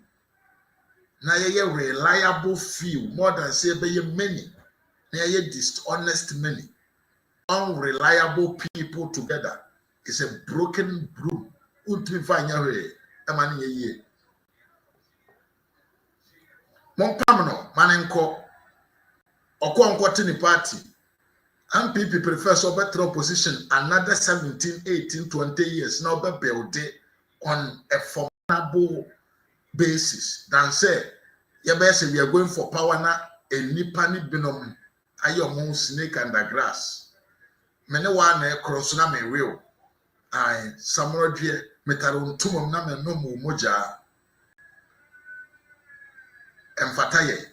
Na ye reliable few more than say be many. Na ye dishonest many. Unreliable people together is a broken broom. Unti fanya we amani ye. Mon pam no manenko okwo ni party. MPP prefers over opposition another 17, 18, 20 years now be build on a formidable basis than say we are going for power na a nipa ni binom ayo snake under grass mene wa na cross na me real ai samrodwe metaro ntumom na me no mo moja emfataye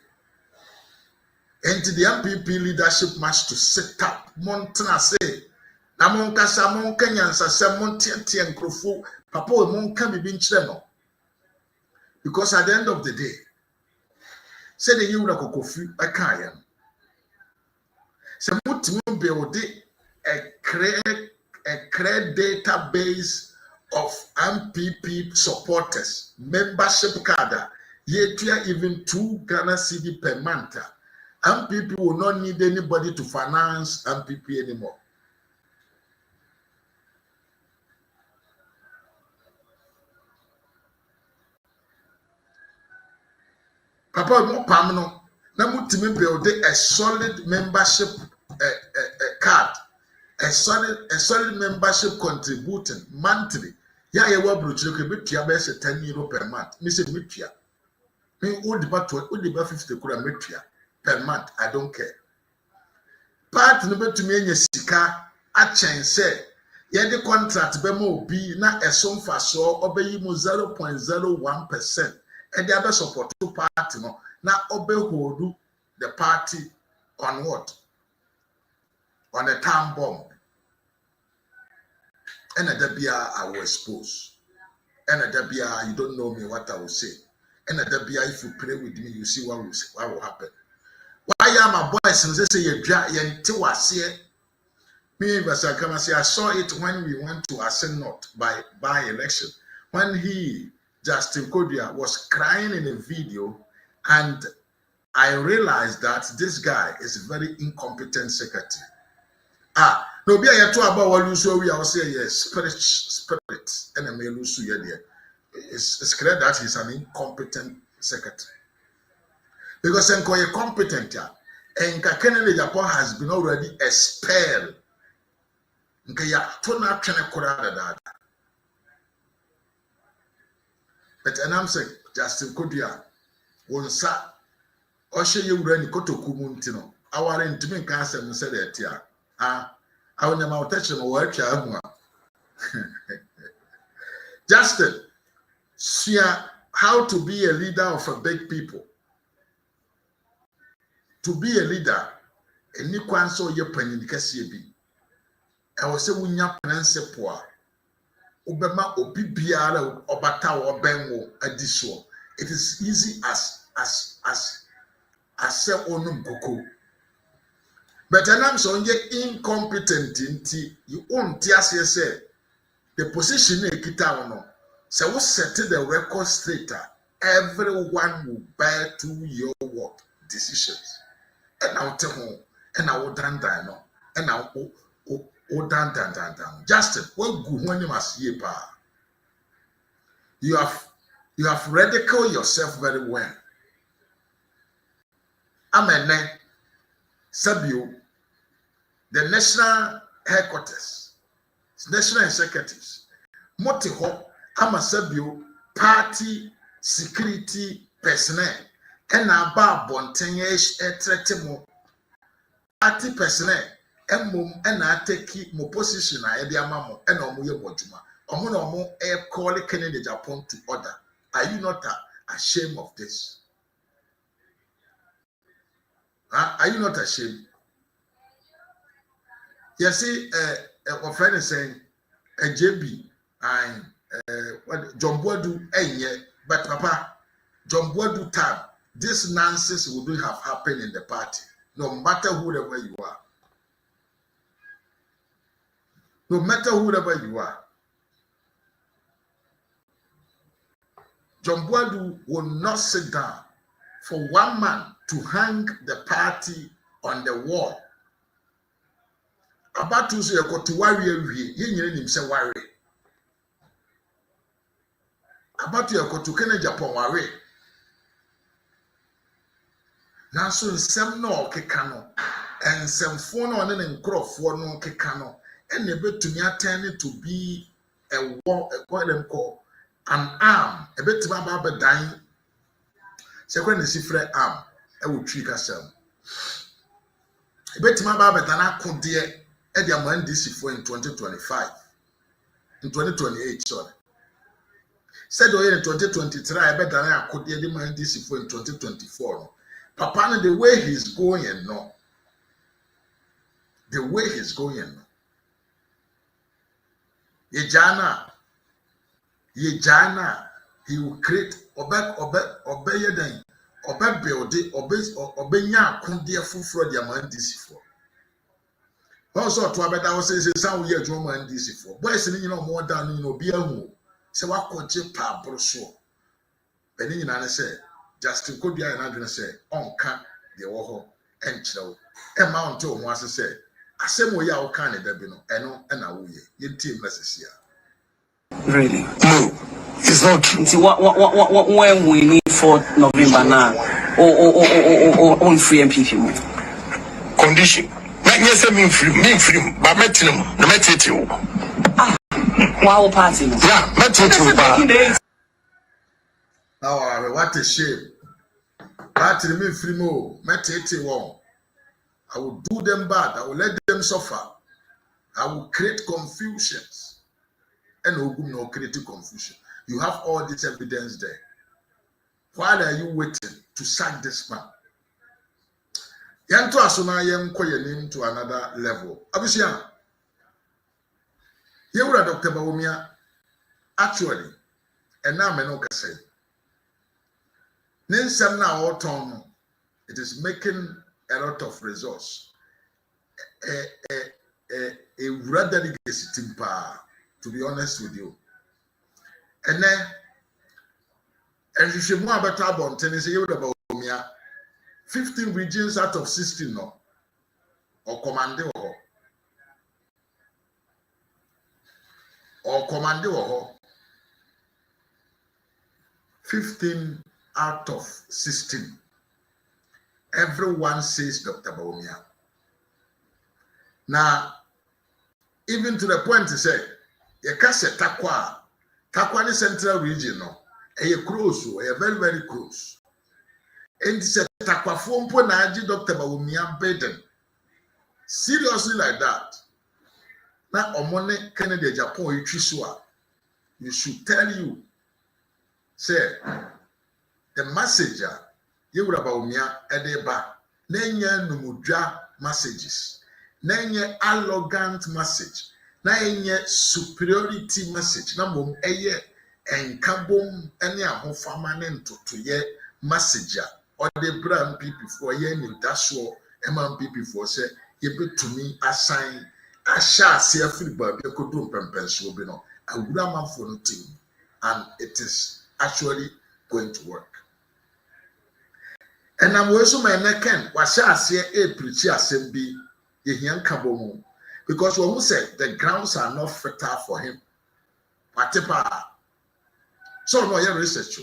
enti the MPP leadership must to set up montana say na monkasa monkanyansa se montiantia nkrofo papa we monka bibi nkyere no. Because at the end of the day, say the you na kokofi akayan. Say muti build a create database of MPP supporters, membership card. Yet even 2 Ghana cedi per month. MPP will not need anybody to finance MPP anymore. Papa mo pam no na mutimi build a solid membership card, a solid membership contributing monthly. Ya ye wa brochire ko betua be se €10 per month. Me say metua. Me o di ba 50 kura metua per month. I don't care. Part no betumi enya sika a chen say ye the contract be mo obi na esom fa so obeyi mo 0.01%. And the other support to party no now obe hold the party on what? On a time bomb. And at the I will expose. And at the you don't know me what I will say. And at the if you pray with me, you see what will happen. Why are my boys and they say you dry me I saw it when we went to Ascend North by election. When Justin Kodia was crying in a video, and I realized that this guy is a very incompetent secretary. No be a to about what you saw. We are saying yes, spirit, and a may lose you there. It's clear that he's an incompetent secretary. Because Enko competent, and Kennedy Japan has been already expelled. Nkaya to na twene kura da. But I'm saying, Justin Kodia, one sa, Osha you ran Kotoku Muntino. Our intimate cancer said that, yeah. I will never touch him or Justin, see how to be a leader of a big people. To be a leader, and you can't so your penny in the Cassiabi. I was saying, when you're poor. Obama obi biara obata obenwo adiso. It is easy as say onum koko. But I'm so incompetent you won't say the position in kita no. So we set the record straight. Everyone will bear to your work decisions. And I'll tell you, and I will done no, and I will down. Justin, what good when you must ye pa? You have ridiculed yourself very well. amene sabio the national headquarters national executives moti ho ama sabio party security personnel ena ba bonten etrete mo party personnel emom ena take mo position a e de amamo ena omo ye bodwuma omo na omo e call Kennedy Japan to order. Are you not ashamed of this? Are you not ashamed? You see, my friend is saying, JB and what John Boadu, but Papa, John Boadu time, this nonsense wouldn't have happened in the party, no matter whoever you are. No matter whoever you are. John Boadu will not sit down for one man to hang the party on the wall. About to say, I got to worry, you say worry. About you, I got to Kennedy Japan worry. Now, so some no kekano, and some phone on and crop for no kekano, and a bit to me attending to be a war, a quite call. An arm, a bit to my barber dying. Second is different arm, I will trick herself. A bit to my barber than I could dear Eddie Aman DC for in 2025, in 2028, sorry. Said in 2023, I bet that I could dear the man DC for in 2024. Papa, the way he's going, no. The way he's going, no. Yejana, he will create obey then build it obey nya kundia fufro dia man DC for. Also to abeda was say some year drum man DC for. Boys ni no more down no be ahu. Say wa koje pa broso. Beni nyina ne say Justin Kobia na dwene say onka de wo ho enkyerɛw. E ma onto ho ase say asem wo ya wo kan ne da bi no eno na wo ye. Ye team message ya. Really? No, it's not true. See, when we need for November now, or free MPP. Condition. Not yes, me free, but meeting him, no matter you. Wow, party. Yeah, matter you. Oh, what a shame. Party me free mo, metete one. I will do them bad, I will let them suffer. I will create confusions. And no creative confusion. You have all this evidence there. Why are you waiting to sack this man? Yanto asona yem call your name to another level. Abisia, you were Dr. Bawumia. Actually, and now I say, Ninsam na all town, it is making a lot of results. A rather timpa. To be honest with you. And then, and you should more about Tabon, Tennessee, you about Bawumia, 15 regions out of 16, no, or commande or commande 15 out of 16. Everyone says Dr. Bawumia. Now, even to the point to say, you can't say TARKWA the central region, no. And you close, very, very close. And it's a TARKWA phone for Dr. Bawumia Baden. Seriously like that. Now, Omone Kennedy Japan, you should tell you, say, the messenger, you would about Bawumia Edeba, Nenya Numudra messages, Nenya arrogant message. Na enye superiority message na mom eye enkabom ene ahofama ne ntotoye message or the brand people for ye ni daso emam people for say ye betumi assign asha se afri ba bi kodum pempenso bi no awura manfo no team, and it is actually going to work. And I'm also my neken was a preach asem bi ye hian kabomu. Because when we said the grounds are not fertile for him, so no, your research.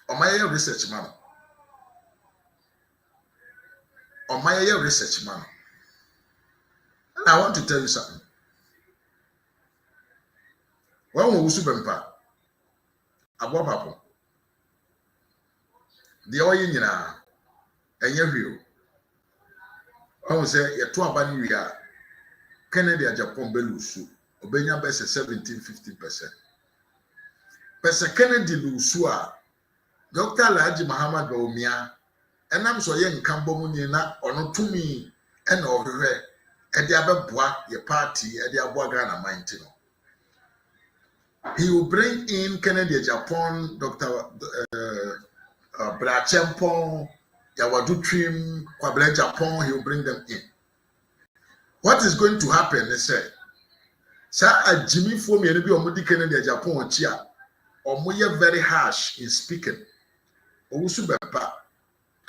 Or my research, man. on my research man. And I want to tell you something. When we Subempa, AGYAPONG, the oil in and your view. I will say, a 2 year Kennedy Japan Belusu, Obenya best 17-15%. But Kennedy Lusua, Dr. Laji Muhammad Bawumia, and I'm so young Cambomunina or not to me and over at the Ababwa, your party at the Abuagana Mintino. He will bring in Kennedy Japan, Dr. Brachempon, Yawadu Trim, Kwable Japan, he will bring them in. What is going to happen, they say, Sir, Jimmy for me, and be on Kennedy Japan, Chia, or Moya very harsh in speaking. Owusu Bempa,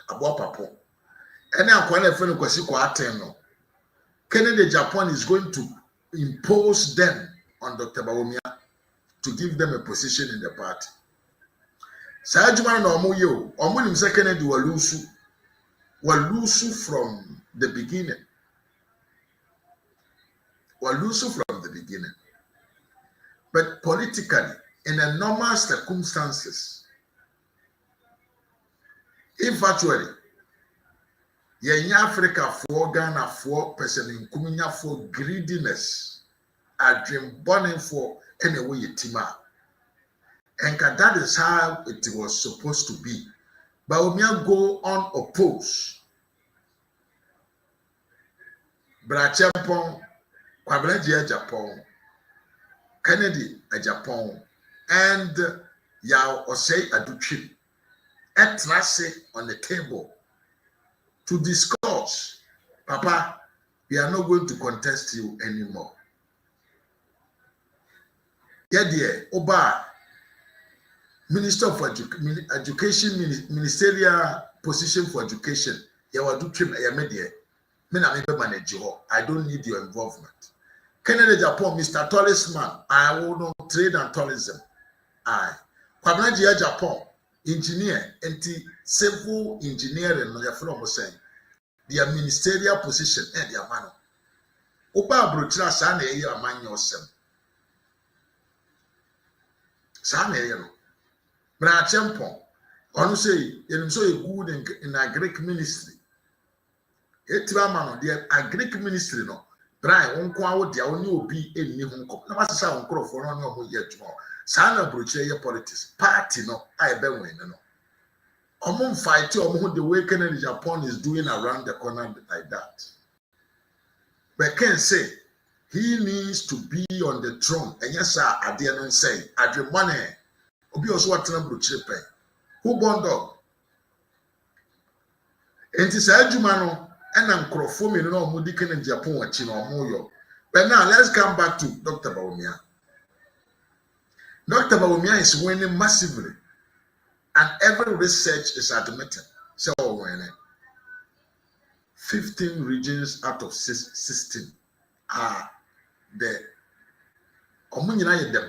AGYAPONG. And now, when I find a Kennedy Japan is going to impose them on Dr. Bawumia to give them a position in the party. Sajman no Omoyo, Omonim say Kennedy Walusu from the beginning. Walusu from the beginning. But politically, in a normal circumstances, if actually, in Africa for Ghana for person in Kuminya for greediness, a dream burning for anyway tima. And that is how it was supposed to be. Bawumia go unopposed. Brachempong, Kwabele Japan, Kennedy Japan, and Yao Osei Aduchi etrase on the table to discuss. Papa, we are not going to contest you anymore. Yeah, dear, Oba, Minister of Education, ministerial position for education. Yawadu trim media. I don't need your involvement. Kennedy Japan, Mr. Talisman, I will not trade and tourism. Kwabena Japan, engineer, civil engineering, no your from saying their ministerial position and their man. Oba Brutra Sana a man yourself. Sana, Brachempong, on say, you so good in a Greek ministry. Etimano, the Greek ministry, no. Brian, won't go out there, only be in Nihunko. No matter how crop for no yet tomorrow. Sana Bruche politics, party, no, I bet when no. Among fight the way Kennedy Japan is doing around the corner like that. But Ken say, he needs to be on the throne. And yes, sir, I didn't say, I dream money. Obi also what Bruche pay. Who bond up? And it's a Jumano. And I'm crofoming no Mudikan in Japan watching or Moyo. But now let's come back to Dr. Bawumia. Dr. Bawumia is winning massively, and every research is admitted. So winning 15 regions out of 16 are the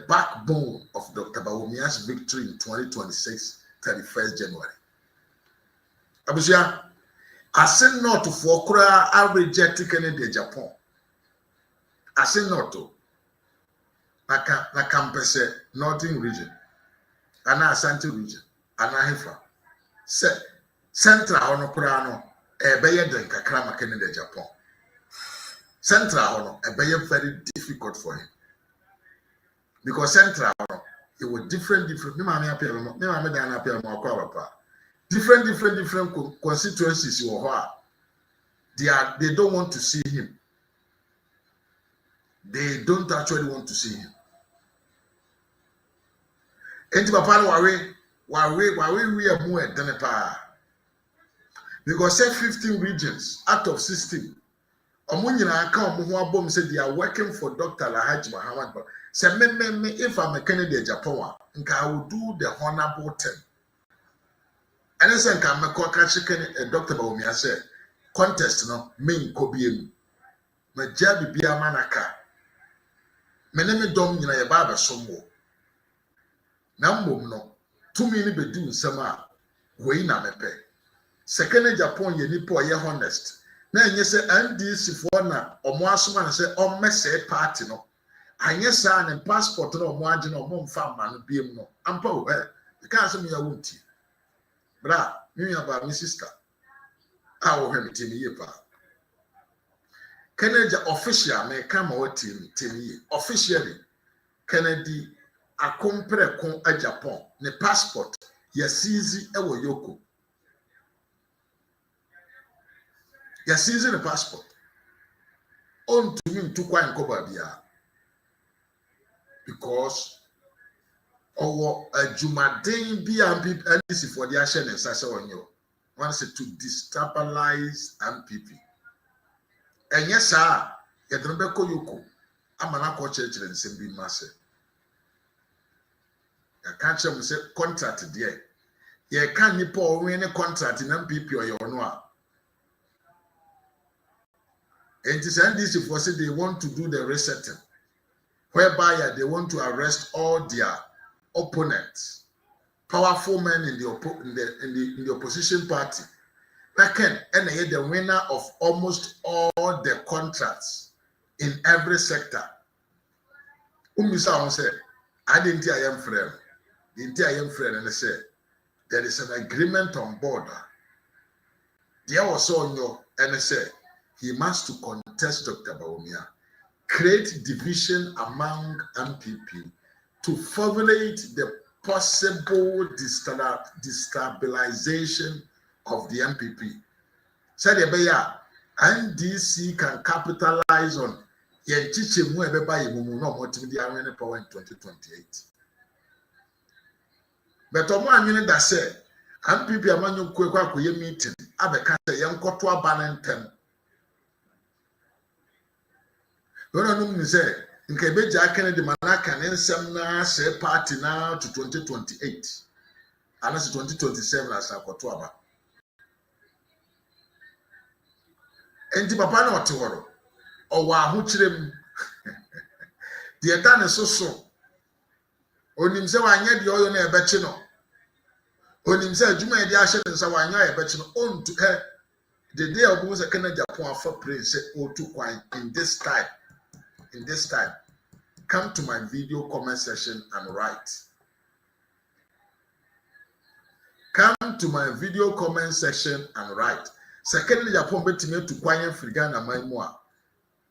backbone of Dr. Bawumia's victory in 2026, 31st January. Abusia. I say not to for Kura, I reject Kennedy Japan. I say not to. Na campus northern region, ana Asante region, ana Hefa. Se central ono Kura no ebeye den kakra ma Kennedy Japan. Central ono ebeye very difficult for him. Because central ono it was different. Me mama appear mo, me mama dan appear mo akwa papa. Different constituencies you are. They don't want to see him. They don't actually want to see him. And Papa we are more than a power. Because say 15 regions out of 16. Omunyina account mo said they are working for Dr. Lahaji Muhammad. Say me if I'm a Kennedy Japan, I will do the honorable thing. And I said, I'm a Dr. Bawumia said, contest no, main Kobium. My jabby be a manaka. My name is Dom in a barber somewhere. Nambo no, 2 minutes be doing some way na mepe. Second Japan, ye nipo ye honest. na enye se NDC for na omo asoma na se ommese party no anye sa ne passport na omo age na omo mfa ma no biem no ampa o e ka asem ya wonti bra mi aba mi sister a wo hwe mi ye pa Kennedy official me come out team officially Kennedy akompre kon AGYAPONG ne passport ya seize e wo yoko ya seize ne passport on to me to kwan ko bia because owo ajumaden bi amp NDC for the action and sase onyo wants to destabilize MPP enye saa yedro be koyoko amana ko church nsem bi mase ya kan chem se contract there ye kan ni Paul win ne contract na MPP oyo no a and this NDC for say they want to do the resetting whereby they want to arrest all their opponents powerful men in the opposition party. Second, and the winner of almost all the contracts in every sector. Umisa said, I didn't hear I am friend. Didn't hear I am friend, and I said, there is an agreement on board. There was on your, and I said, he must to contest Dr. Bawumia, create division among MPP to formulate the possible destabilization of the MPP. Said Ebeya, NDC can capitalize on Yenchiche mu ebeba yemumu no motive the arena power in 2028. But omo anwene da say MPP amanyo kwekwa akoye meeting abeka say yenkoto abanentem. Wona num ni say nke beja Kennedy manaka ne nsem na say party na to 2028. Unless 2027 as akoto aba. Enti papa na oteworo owa ahuchirem de da ne soso onim se wanye de oyo na ebechi no onim se adwuma e de ahye ne se wanye ebechi no ontu the day of was a Kennedy for praise to quite in this time come to my video comment section and write. Come to my video comment section and write. Secondly, Japan betime to kwanye frigana maimwa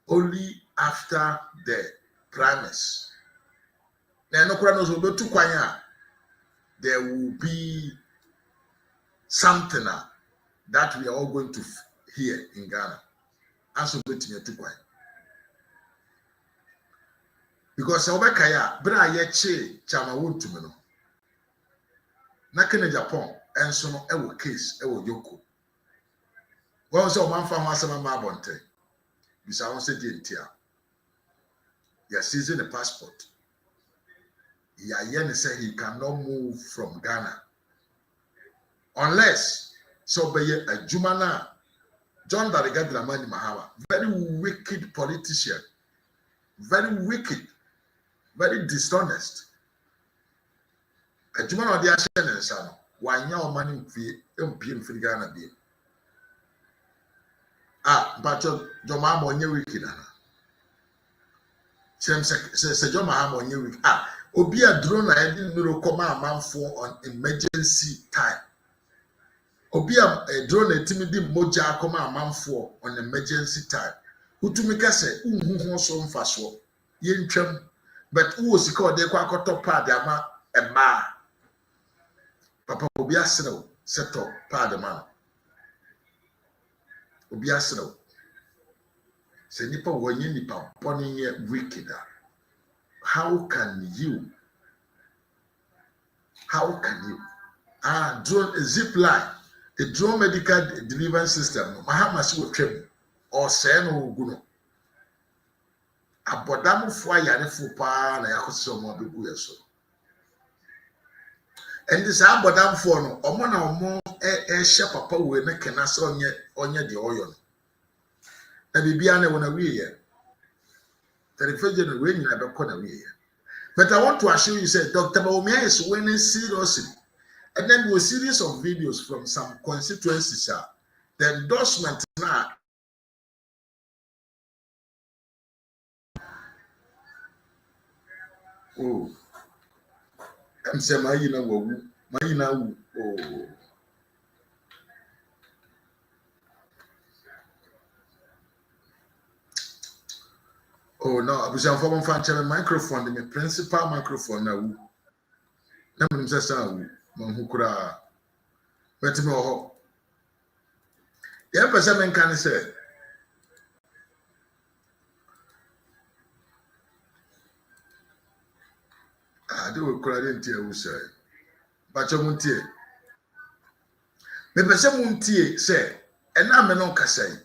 only after the primaries. Na no kura no so betu kwanya there will be something that we are all going to hear in Ghana. Aso betime to kwanya. Because obekaya bra ye che chama wontumi no. Na Kennedy Japan enso no ewo case ewo yoko. Well, so man from Wasama Bonte. Bisa on se dientia. He has seized the passport. Yayen said he cannot move from Ghana. Unless so be a Jumana John Darigadramani Mahama. Very wicked politician. Very wicked. Very dishonest. A Jumana de Ashen and Son. Why now money MP in Ghana be? But Joma monye wiki na. Se Joma monye wiki. Obi a drone na edi nuro koma amanfo on emergency time. Obi a drone etimi di moja koma amanfo on emergency time. Utumi kase unhu so mfaso. Ye ntwam but wo sika ode kwa akoto pad ama ema. Papa obi asrew seto pad ma. Obi asrew. Se nipa wonye nipa boni ye wicked. How can you? Drone zip line, the drone medical delivery system. Mahamasi will tremble or say no guno. Abodamu fire ne fupa na yakoso mo bebu yeso. And this abodamu for no omo na omo she papa we ne kenase onye de oyo. Na bibia na wona wiye. Television we nyina be kona wiye. But I want to assure you, say Dr. Bawumia is winning seriously. And then we series of videos from some constituencies. The endorsement now Oh, I'm saying my ina wu. My ina wu. Oh. Oh no, I was from fan microphone, the principal microphone now. Na me say say man hu kura. Wait me ho. Ya pese men kan say. Ah, they will kura den tie wu say. Ba che mun tie. Me pese mun tie say, ena me no kasai.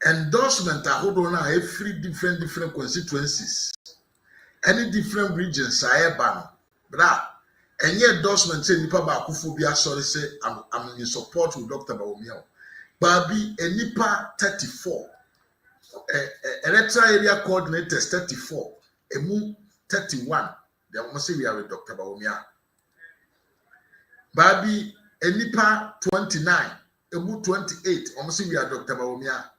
Endorsement ahodo na every different constituencies. Any different regions I ban. Bra. Any endorsement say nipa ba akufo bi asori say I'm in support with Dr. Bawumia. Babi enipa 34. Electoral area coordinators 34. Emu 31. They almost say we are with Dr. Bawumia. Babi enipa 29. Emu 28. Almost say we are Dr. Bawumia.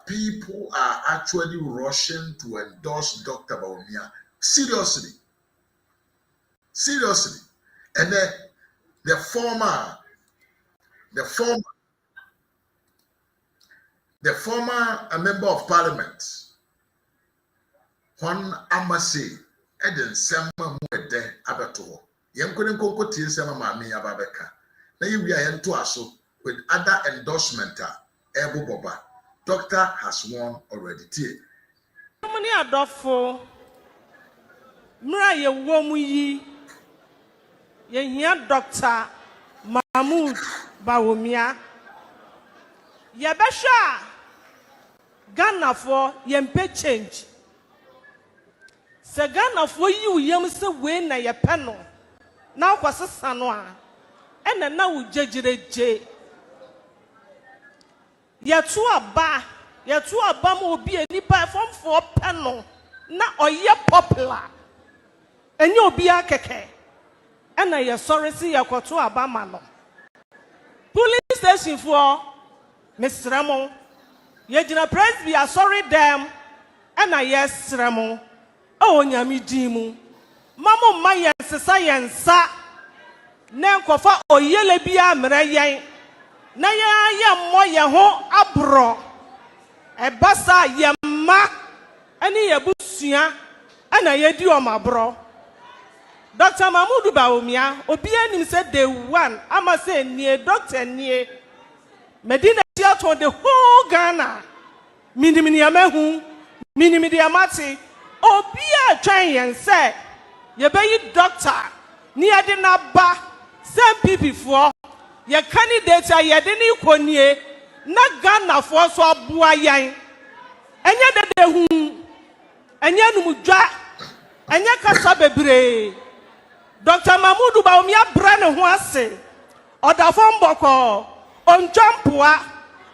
People are actually rushing to endorse Dr. Bawumia. Seriously. And then the former member of parliament, Juan Amase, Eden Sama Muede Abato. Yankunin Kokoti Sama Mami Ababeka. Now you are into aso. With other endorsement, Ebu Boba, doctor has won already. Many adofo, Mra ye womuyi, ye here Doctor Mahmoud Bawumia. Ye besha Ghana for yempe change. Se Ghana for you yem se we na ye peno. Now kwase sanoa. Ena na wo jejireje. Yetu aba mo obi enipa from for peno na oye popular enye obi akeke ena ye sorry si yakoto aba ma no police station for Mr. Mo ye gina press be sorry them ena yes remo o nyame dimu mamo ma ye sesa yensa na nkofa oyele bia mra yen na ya mo ye ho abro e basa ye ma ani ye busua ana ye di o mabro Dr. Mahmoud Bawumia obi anim say day one ama say nie doctor nie Medina theater the whole Ghana minimini amahu minimidi amati obi a twan yen say ye be doctor ni ade na ba some people for your candidate are yedini konie na Ghana for so aboa yan enye dede hu enye numudwa enye kasa bebre Dr. Mahmoud Bawumia bra ne ho ase odafo mboko ontwampoa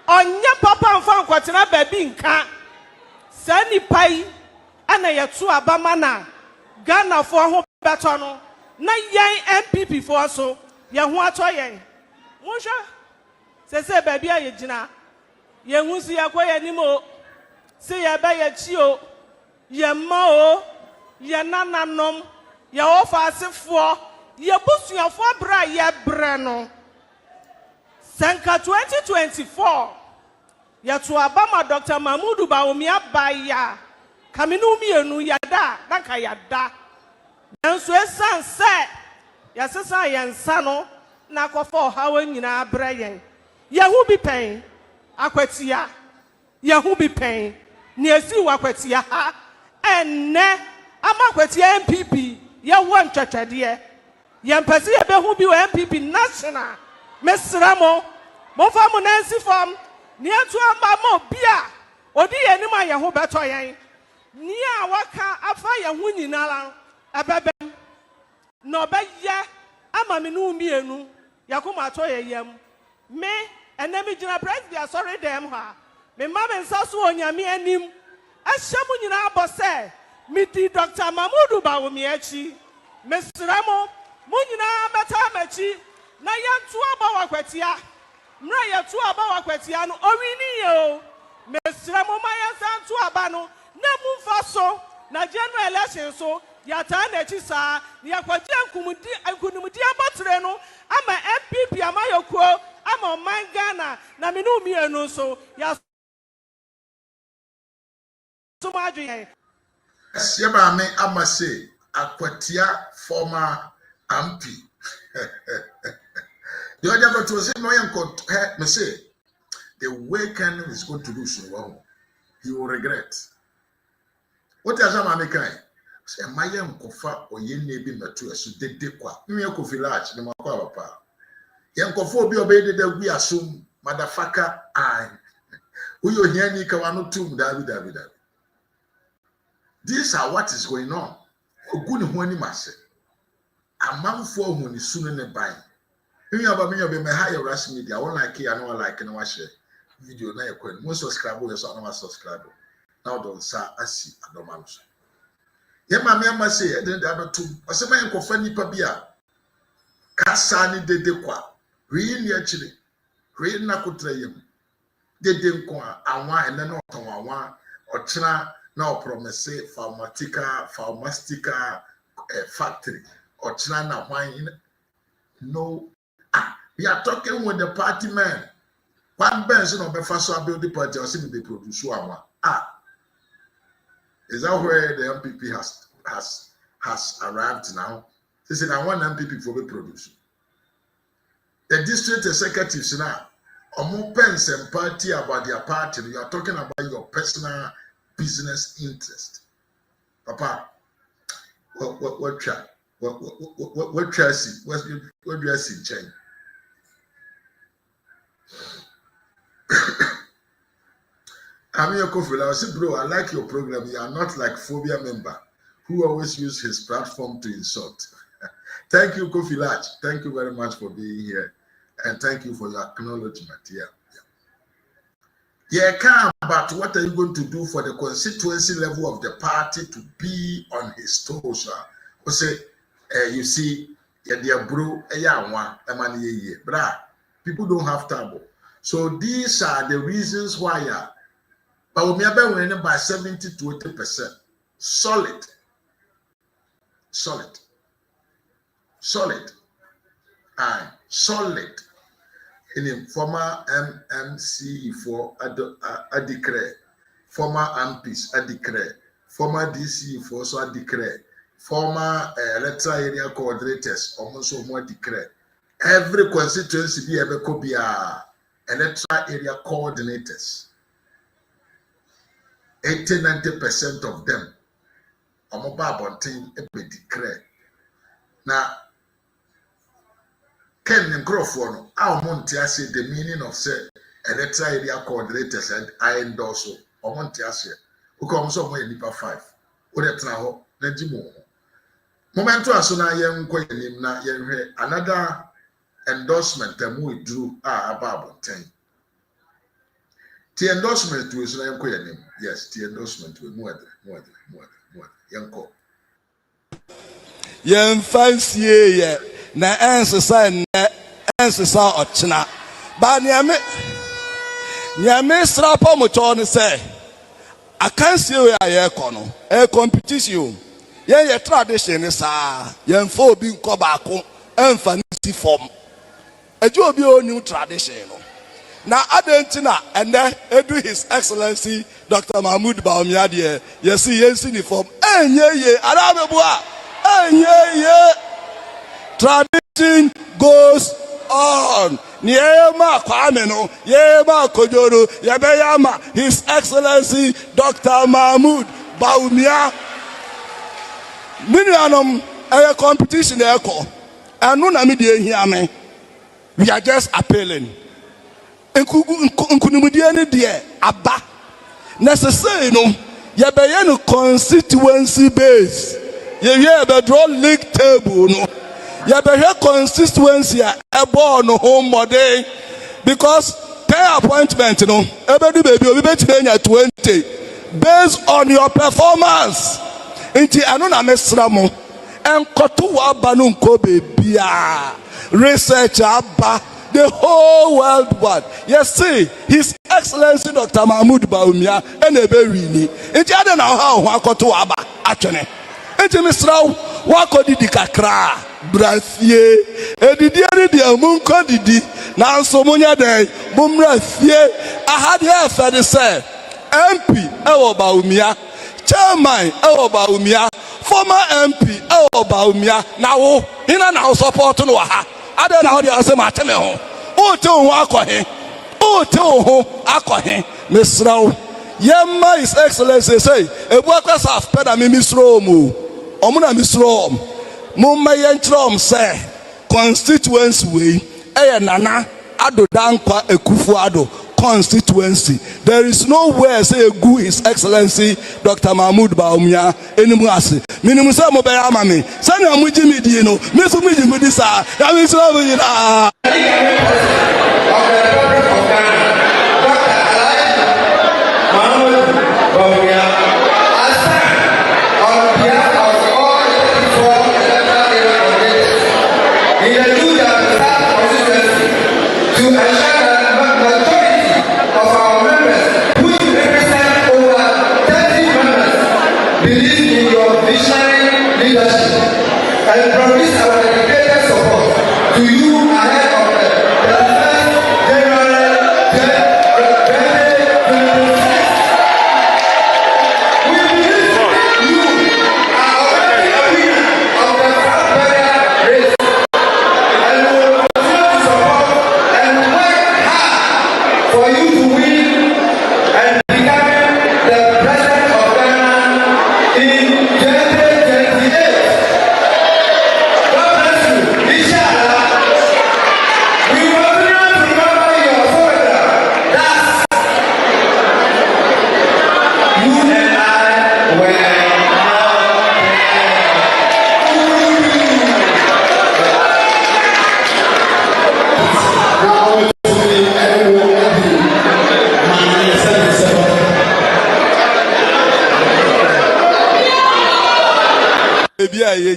onye papa mfa nkwatena baby nka sani pai ana yetu abama na Ghana for ho beto no na yan MPP for so ye ho ato yen Monsha, say baby a yegina. Ye hunsi ya kwa nimo. Say ya ba ye chio. Ye mao. Ye nananom. Ye ofa asifo. Ye busu ya fo bra ye breno. Sanka 2024. Ya tu abama Dr. Mahmoud Bawumia baya. Kaminu mienu yada. Naka yada. Nanso esan se. Ya sesa yensano. Na kofo hawe nyina abrayen yahu bi pen akwatia yahu bi pen ni esi wakwatia ha enne ama akwatia MPP ya won twetwede ye mpese ye behu bi wa MPP national mesramo mo fa mo nansi fam ni atu ama mo bia odi ye ni ma yahu beto yen ni a waka afa yahu nyina la abebem no be ye ama me no mienu yakuma to yeyem me enemi gina president sorry dem ha me ma me nsaso onyame anim ahyemu nyina abose me di Dr. Mahmoud Bawumia chi mesramo mu nyina beta machi na yentu aba wakwatia mra yetu aba wakwatia no owini ye o mesra mo maya santu abano na mumfa so na general election so yata na chi sa ya kwaje nkunumdi abatre no ama MPP amayokuo ama mangana na menu mienu so ya sumadwe Siaba me amase akwatia former MP. The other but was no yanko me say the way Ken is going to do so well, he will regret. What does a man kind? Say my young kofa or ye may be mature so de qua. You may go village, no matter pa. Young kofo be obeyed that we assume motherfucker I. Who you hear ni kawano tomb David. These are what is going on. Oguni hwani mase. Amamfo hwani sunu ne ban. Imi abamiya be me higher rush media. One like it, I know like no wa share video na ekwen. Mo subscribe we so no subscribe. Now don't sa asi adomamso. Ye ma me ama say e den da betu. Ose man kofa nipa bia. Kasa ni dede kwa. Ri ni akire. Ri na kotra yem. Dede nko anwa ene no ton anwa. Ochina now promise pharmaceutical factory or China wine. No, we are talking with the party man. One bench on the first build the party or see they produce one. Is that where the MPP has arrived now? They said I want MPP for the produce. The district executives now are more pens and party about their party. You are talking about your personal business interest. Papa, what try? What try see? What do I see, China? I'm your coffee. I say, bro, I like your program. You are not like Phobia member who always use his platform to insult. Thank you, Kofi Lach. Thank you very much for being here. And thank you for your acknowledgement here. Yeah, come about what are you going to do for the constituency level of the party to be on his toes? Say, you see, yeah, bro, people don't have trouble. So these are the reasons why Bawumia be winning by 70 to 80%. Solid. In the former MMC for a decree, former MPs a decree, former DC for so a decree, former electoral area coordinators almost more decree. Every constituency be able to be electoral area coordinators. 80-90% of them are mobile a decree. Now, Ken and Crawford, our Montia say the meaning of say electoral area coordinators and I endorse or Montia say, who comes somewhere in Nipa 5. What at now, Najimo. Momento asuna yen kwenim na yen another endorsement that we drew about 10. The endorsement was na yen kwenim. Yes, the endorsement we more yanko. Yen fancy ye na ensesa ochina. Ba nyame strapa mo cho ne say akansie we aye kono e competition ye tradition sa yen fo obi nko baako emfa ni form eju obi onu tradition no na adentina ene edu his excellency Dr. Mahmoud Bawumia de yesi yensi ni form enye arabebua enye tradition goes on. Niema Kwameno, Yema Kojoro, Yabeyama, His Excellency Dr. Mahmoud Bawumia. Minianum a competition echo. And no media here. We are just appealing. Nkunimudiani dear Abba. Necessary no Yabayano constituency base. You draw league table no. You better constituency a born home body because pay appointment, you know, every baby will be 20 based on your performance. Inti anuna mesramo and kotu wa banun ko baby research abba the whole world wide. Yes, see, His Excellency Dr. Mahmoud Bawumia and a berry. It's other now how wako to aba actually. It's Mr. Wako di kakra brafie. Edidiari di amunko didi na ansomunya day bumrafie. I had here for say MP ewo Bawumia, Chairman ewo Bawumia, former MP ewo Bawumia. Now hina na support no ha. I don't know how they are saying, Matame. Oh, to Wakohe. Oh, to Akohe. Miss Row. Yemma, His Excellency say, a workers have paid a Miss Rome. Omuna Miss Rome. Mumma Yentrom say, constituency way. Nana, Adodankwa Ekufuado. Constituency. There is nowhere say go His Excellency Dr. Mahmoud Bawumia anymore. Minimum some of Mami. Send a Mujimi Dino. Miss Mujimudisa.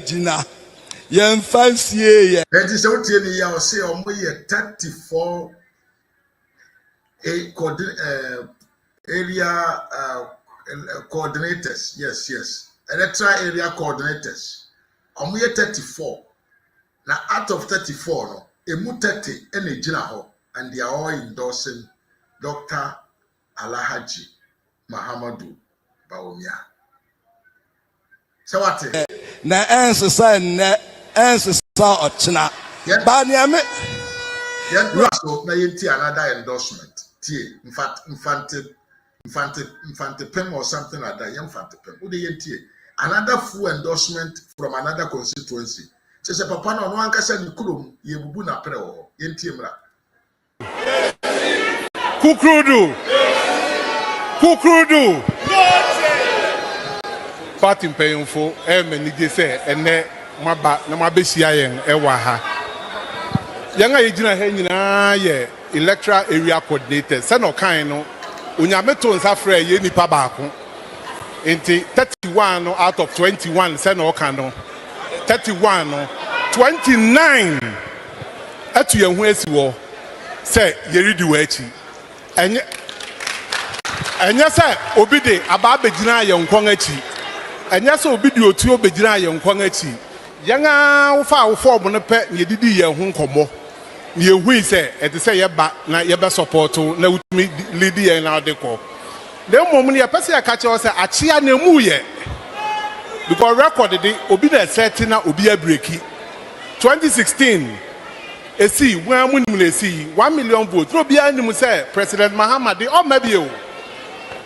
Jina yen fancy ye it is out here you say omoye 34 area coordinators. Yes, electoral area coordinators. Omoye 34. Now out of 34 no emu 30 ene jina ho, and they are all endorsing Dr. Alhaji Mahamadu Bawumia. So what? Na answer ochina ba niame yen so na yenti another endorsement tie infante pem or something like that. Infante pem wo de yenti another full endorsement from another constituency. Say papa na no anka say ni kurom ye bubu na pre wo yenti mra kukrudu party mpanyinfo menige say ene maba na mabesia yen ewa ha yanga yegina ha nyina ye electoral area coordinator se no kan no onyameto nsafre ye nipa baako enti 31 no out of 21 se no kan no 31 no 29 atu ye hu asi wo se ye redi wa achi enye se obi de aba abegina ye nkon achi anya so obi di otu obegina ye nkwan achi yanga wo form no pe ye didi ye hu nkomo ye hui se ete se ye ba na ye be support na utumi lead ye na de ko de mom ne ye pese ya ka che o se achia na mu ye because record de obi na set na obi a breaki 2016 esi wan mu nim na esi 1 million votes no bia nim se President Mahamadi o mabie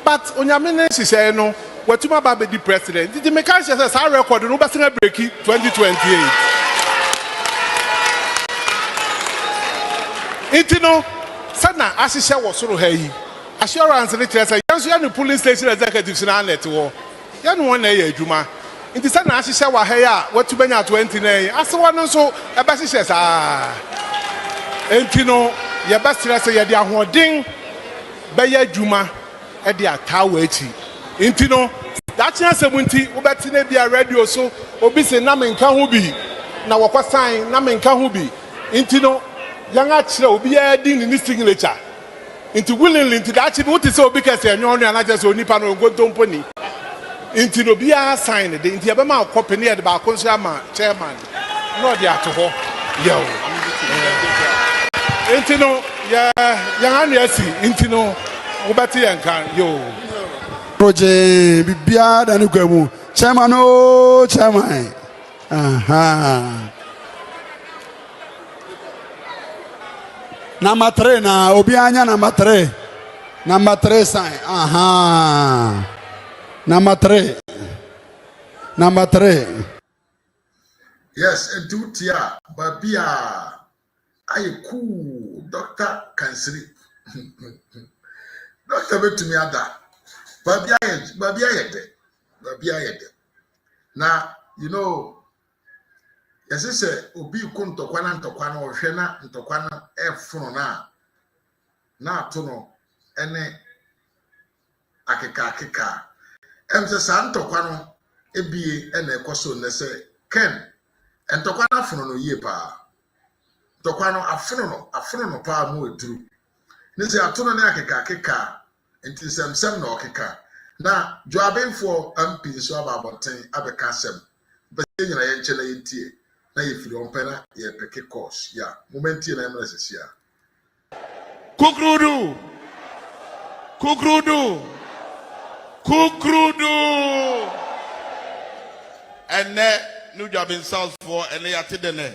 but onyame ne hihye no watuma ba be di president did make sure say sa record no be sing breaki 2028 itino sana asihye wo soro ha yi assurance ne kire say yanso ya no police station executive na net wo ya no won na ya adwuma nti sana asihye wa ha ya watuma nya 29 asewa no so e ba hihye sa entino ya ba sire say ya di ahoden be ya adwuma e di atawa achi intino that chance munti ubeti na bia radio so obi se na menka ho bi na wokwasan na menka ho bi intino young actually will be adding in this signature. Into willingly into that, what is so because you're only an agent or Nippon or good company. Into the BR sign, the Intiabama company at the Balconsama chairman. Not the alcohol. Yo. Intino, young Intino, Ubati and Can, yo. Roger, Bibia, and Ugamu. Chairman, oh, chairman. Aha. Number 3 na Obianya number 3. Number 3 sign. Aha. Number 3. Number 3. Yes, and do tia, Babia. I cool, Doctor can sleep. Doctor, wait to me at that. Babia yede. Now, you know, yes, I say, Obi kun to kwana or shena to kwana efro na tono ene akeka. Emse san to kwano ebie ene ekoso ne se ken ento kwana fro no yie pa. To kwano afro no pa mu eduru. Ne se atono ne akeka enti sem na okeka. Na joabenfo MP so ababoten abeka sem. Be nyina ye nche na yentie. Na ye firi ompena ye peke course ya momenti na emra sesia Kukrudu ene nu job in South for ene ya tidene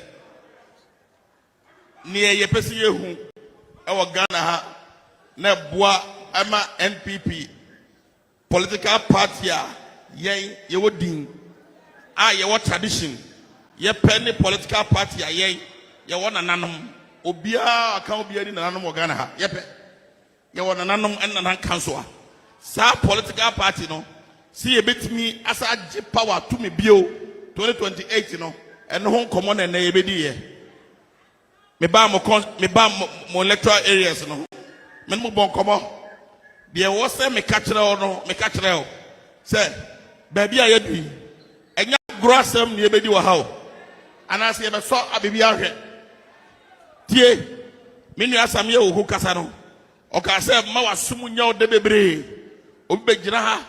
ni ye pesi yehu e wo Ghana ha na boa ama NPP political party a ye wodin a ye what tradition ye penny political party a ye won nanom obia aka obia ni nanom Ghana ha ye pe ye won nanom en nan council sa political party no see ye betimi asa age power to me bio 2028 no en ho komo na ye bedi ye me ba mo electoral areas no men mo bon komo de wo se me ka kire o se ba bia ye bi enya grosam ne ye bedi wo ha o anase ye be so abebi ahwe tie menu asam ye wo kasa no o ka se ma wasum nya o de bebre o be gina ha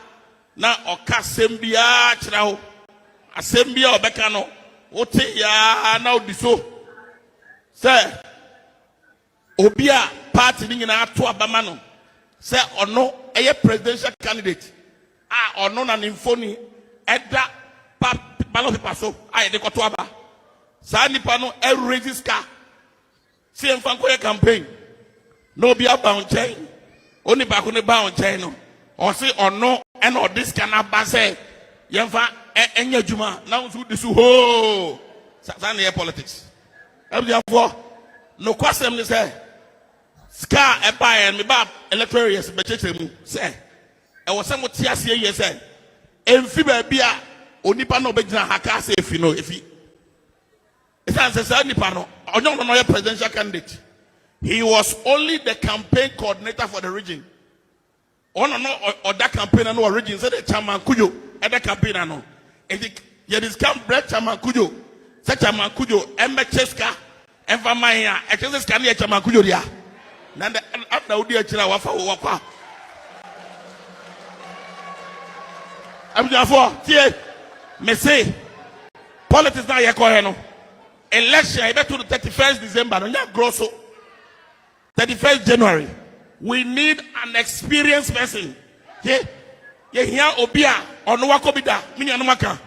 na o ka sem bia kira ho asem bia o beka no o te ya na o diso se obi a party ni nyina ato abama no se ono eye presidential candidate a ono na nimfoni eda ballot paper so aye de koto aba sa nipa no register si emfa ko campaign no be about chain oni ba ko ne ba on chain no o si ono e no this can aba say yemfa enya juma na so disu ho sa na politics abdiafo no kwasem ni say ska e ba en me ba electoral years be cheche mu say e wo se mo ti ase ye say emfi ba bia onipa no be gina haka say efi no efi it's an nipa no onyo no presidential candidate. He was only the campaign coordinator for the region. Or that campaign no region said the chairman kujo at the campaign no. If you discount bread chairman kujo, such chairman kujo MHSK Maya HSK ni chairman kujo dia. Nanda after udi achira wafa wakwa. Abjafo tie me say politics na yeko no. Election I bet to the 31st December no ya grosso 31st January. We need an experienced person. Yeah, here Obia or no wakobida, mini anumaka.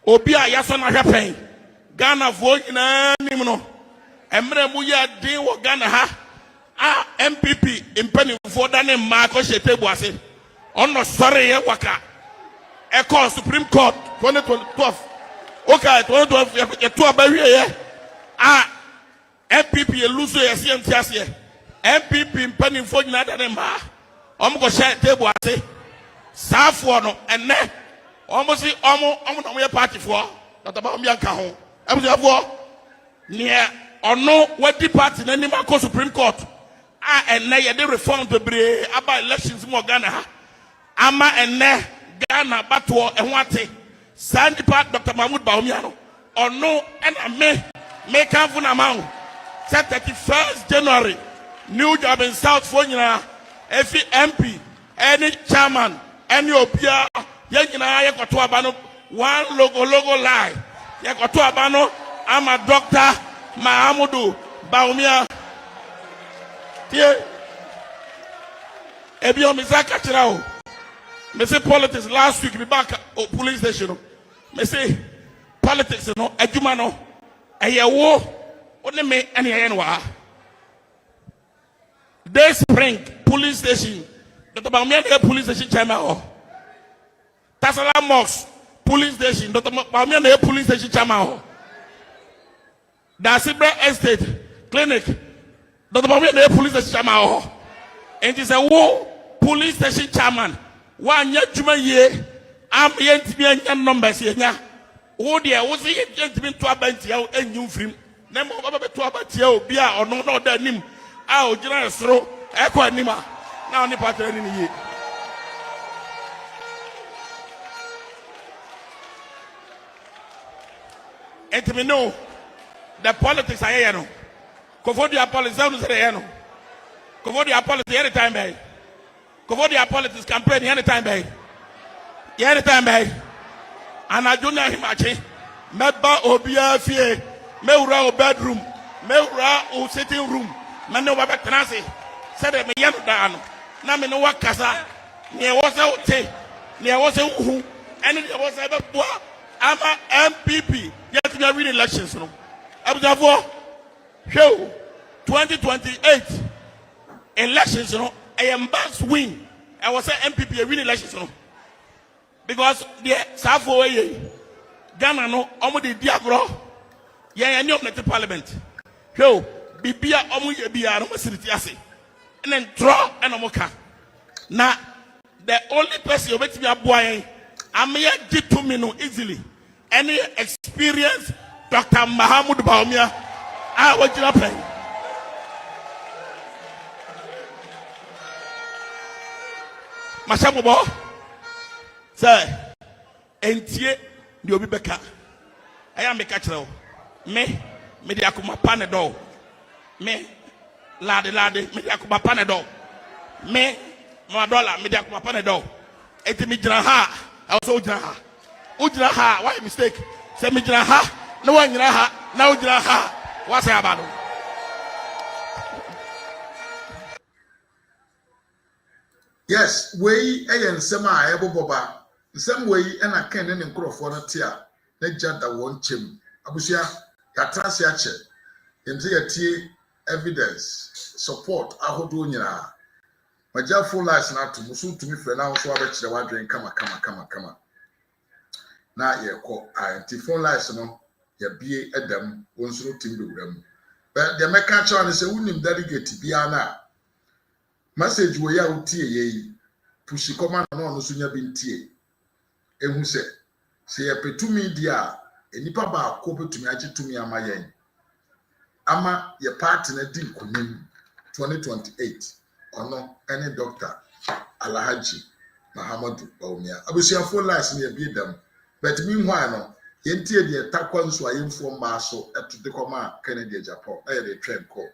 Obia yasona happen. Ghana vote na nimuno. Emre muya din wo Ghana ha. MPP impeni for dane Marco Shete Boase. Ono sorry ye waka. Eko Supreme Court 2012. Okay, 2012 ye to abawie ye. MPP ye lose ye sientiasie. MPP impeni for dane ma. Omko Shete Boase. Safo no ene almost no me party for that about me anka ho abusafo ne ono wadi party na nima ko Supreme Court ene ye de reform bebre aba elections mo Ghana ha ama ene Ghana bato ehwo ate sandi part Dr. Mahmoud Bawumia no ono ena me kanfo na ma ho Set 31st January. New job in South Fonina. Every MP, any chairman, any opia, Yanina Yakotuabano, one logo lie. Yakotuabano, I'm a doctor, Mahamudu, Bawumia. Here. Ebio Misaka Chirao. Me say politics last week, me back at police station. Me say politics, you know, Ejumano, Ayawo, only me any Ayanwa. This spring, police station, Dr. Bawumia police station chairman. Tasala Mox, police station, Dr. Bawumia police station chairman. Dasibra Estate Clinic, Dr. Bawumia police station chairman. And he said, "Whoa, police station chairman. One year to my year, I'm yet to be a numbers here. Oh, dear, was he yet to be to a bench and you film? Nemo to a bench, beer or no, that name. Oh, General Stro, Echo Nima. Now, the pattern in the year. And to me, know the politics I know. Covodia politics, I know. Covodia politics anytime, babe. Covodia politics campaign anytime, babe. Anytime, babe. And I do not imagine. Meba obia fie. Meura o bedroom. Meura o sitting room. Mano baba tenase. Said me yanu dano. Na me no wakasa. Ni wasa ote. Ni wasa uhu. And it was ever boa. I'm a MPP. Yet we are winning elections. No. Abdavo. Show 2028 elections. No. I am must win. I was an MPP a winning elections. No. Because the South Ghana no omo de diagro. Yeah, any of the parliament. Show. Bibia omo ye bia no masiriti ase. And then draw and omoka. Now the only person you bet me aboy am here give to me no easily. Any experience Dr. Mahamudu Bawumia I want you to play. Mashamubo say entie di obi beka I am beka chero me di akuma panedo me lade me di akuma panedo me mo dollar me di akuma panedo eti mi jira ha I also jira ha o jira ha why mistake say mi jira ha no one jira ha na o jira ha what say about it. Yes, we ayen sema eboboba. Nsem we na ken ne nkrofo no te a na jada won chem. Abusia ya transi ache. Yemse yatie evidence support ahodo nyina. Maja full life na to musu tumi fre na so abekire wadwen kama. Na ye ko anti full life no ya bie edam wonsuro tim bewuram. But the meka cha ne se unim delegate bia na message we ya utie ye pushi koma na no so nya bintie ehu se ye petumi dia enipa ba ko petumi agitumi ama yen ama ye party na di nkonim 2028 ono any doctor Alhaji Mahamudu Bawumia abusiafo lies na bi dam but meanwhile no yentie de takwa nso ayemfo mba so eto de koma Kennedy Japan na ye de trend call.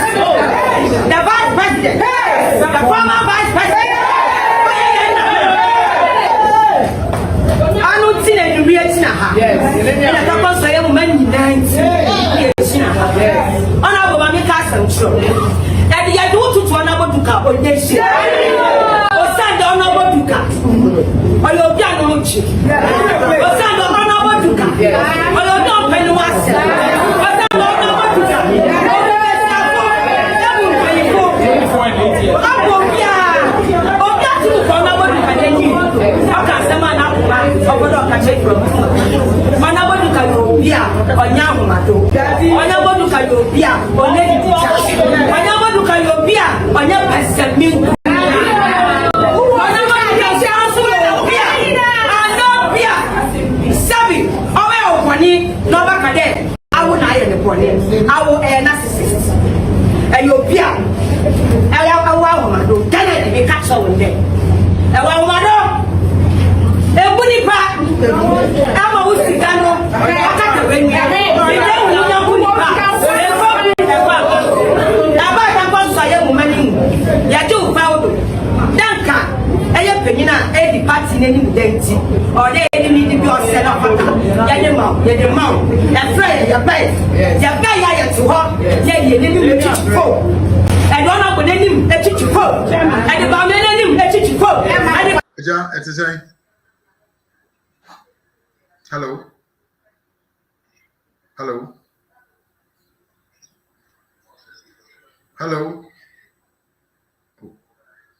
the vice president, the former vice president. I don't see any reaction. And I can't say I'm many nights. Honorable Mammy Castle, sure. And the adult to Honorable Duca or Nation. Or Sand Honorable Duca. Or your piano mochi. Or Sand Honorable Duca. Or your dog Penwasa. Or Sand Honorable Duca. I will narcissist. And you'll be a woman who can't be catch up with them. A woman, a bunny pack. I'm a Wiscano. I can't win me. Any party in any identity or they need to be on set up. Your mouth, your friend, your bed, your guy to her, you didn't let you go. And one of them let you go. And the Bawumia let you go. It is saying, hello, hello, hello.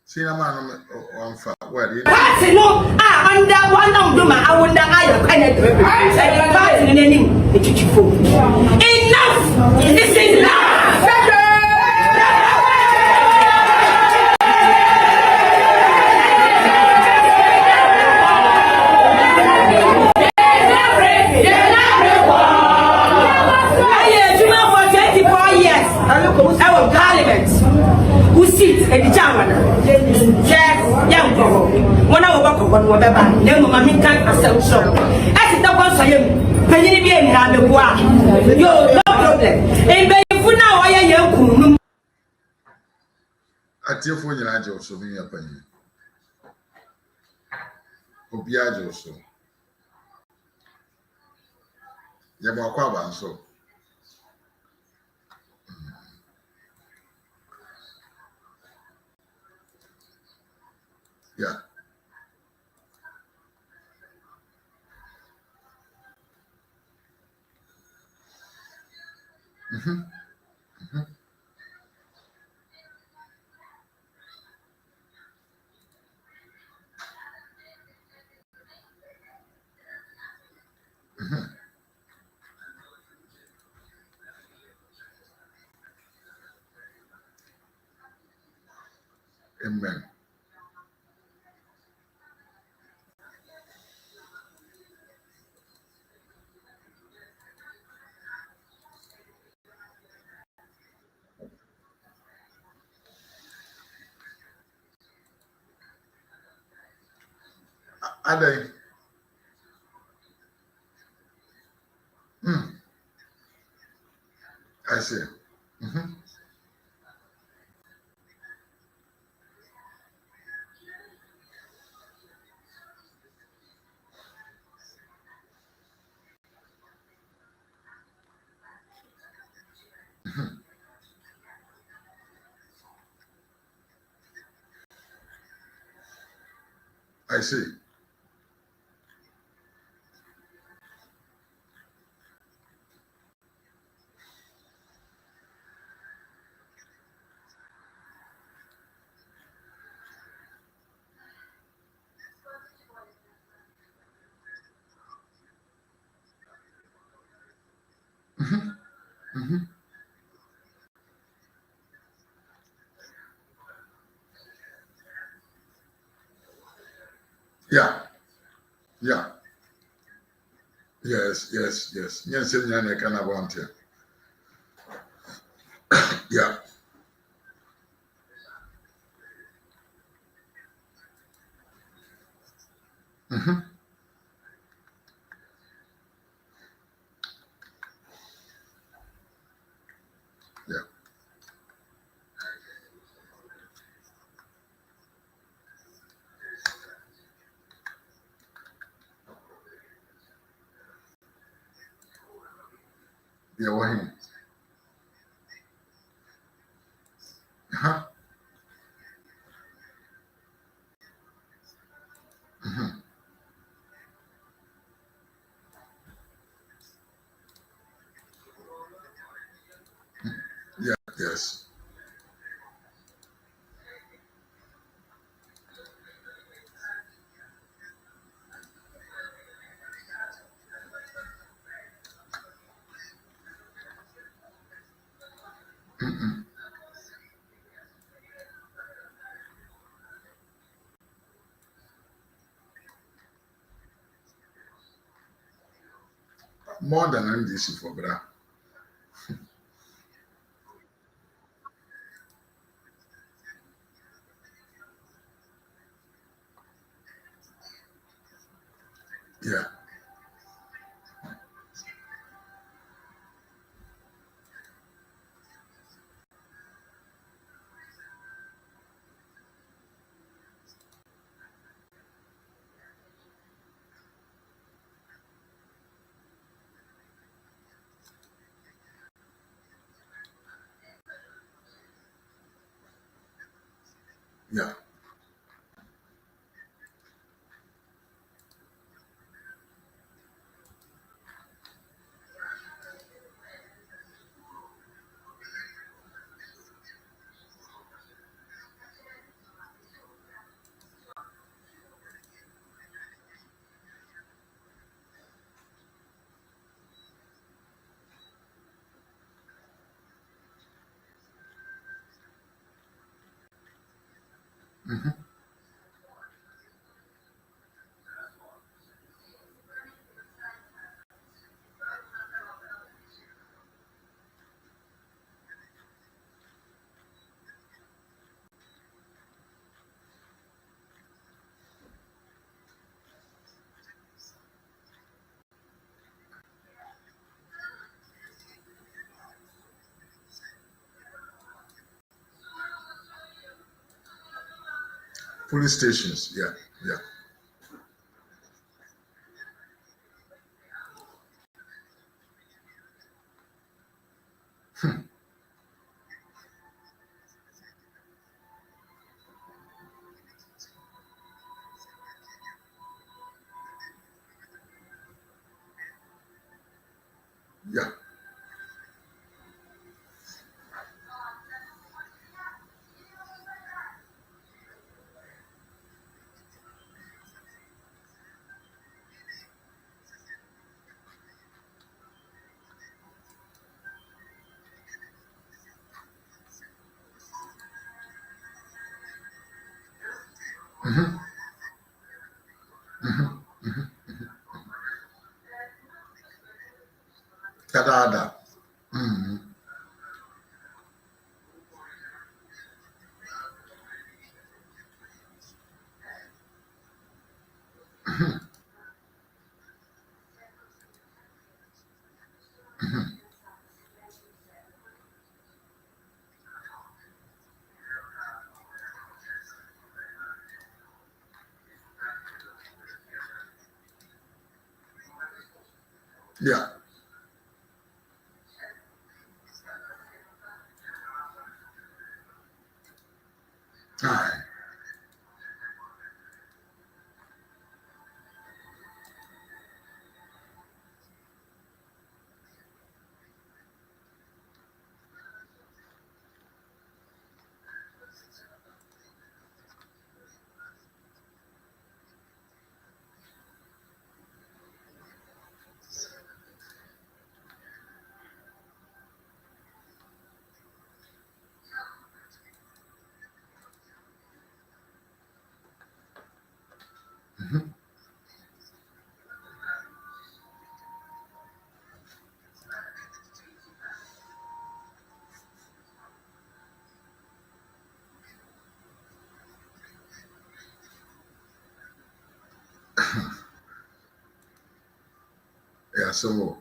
See, I'm on fire. Where you? No, under one of them, I wonder I am party in any enough. This is enough. Who sits at the German? Young girl. When I walk on whatever, then Mammy can't accept so. As the one for him, Penny be in the war. No problem. And by now, I am young. At your phone, I just saw me up in Obiajo so. Yabakwa so. Yeah. Amen. Ade. I see. I see. Yeah. Yeah. Yes. Yes, I can want it. Yeah. Yeah. Yeah, what him? Huh? Mm-hmm. Yeah, yes. Mm-mm. More than NDC for Bra. Yeah. Yeah. Mm-hmm. Police stations. Yeah. Yeah. Yeah. Mm-hmm. Mm-hmm. Mm-hmm. Kadada. Mm-hmm. Mm-hmm. Yeah. Aye. Mm-hmm. Yeah. So.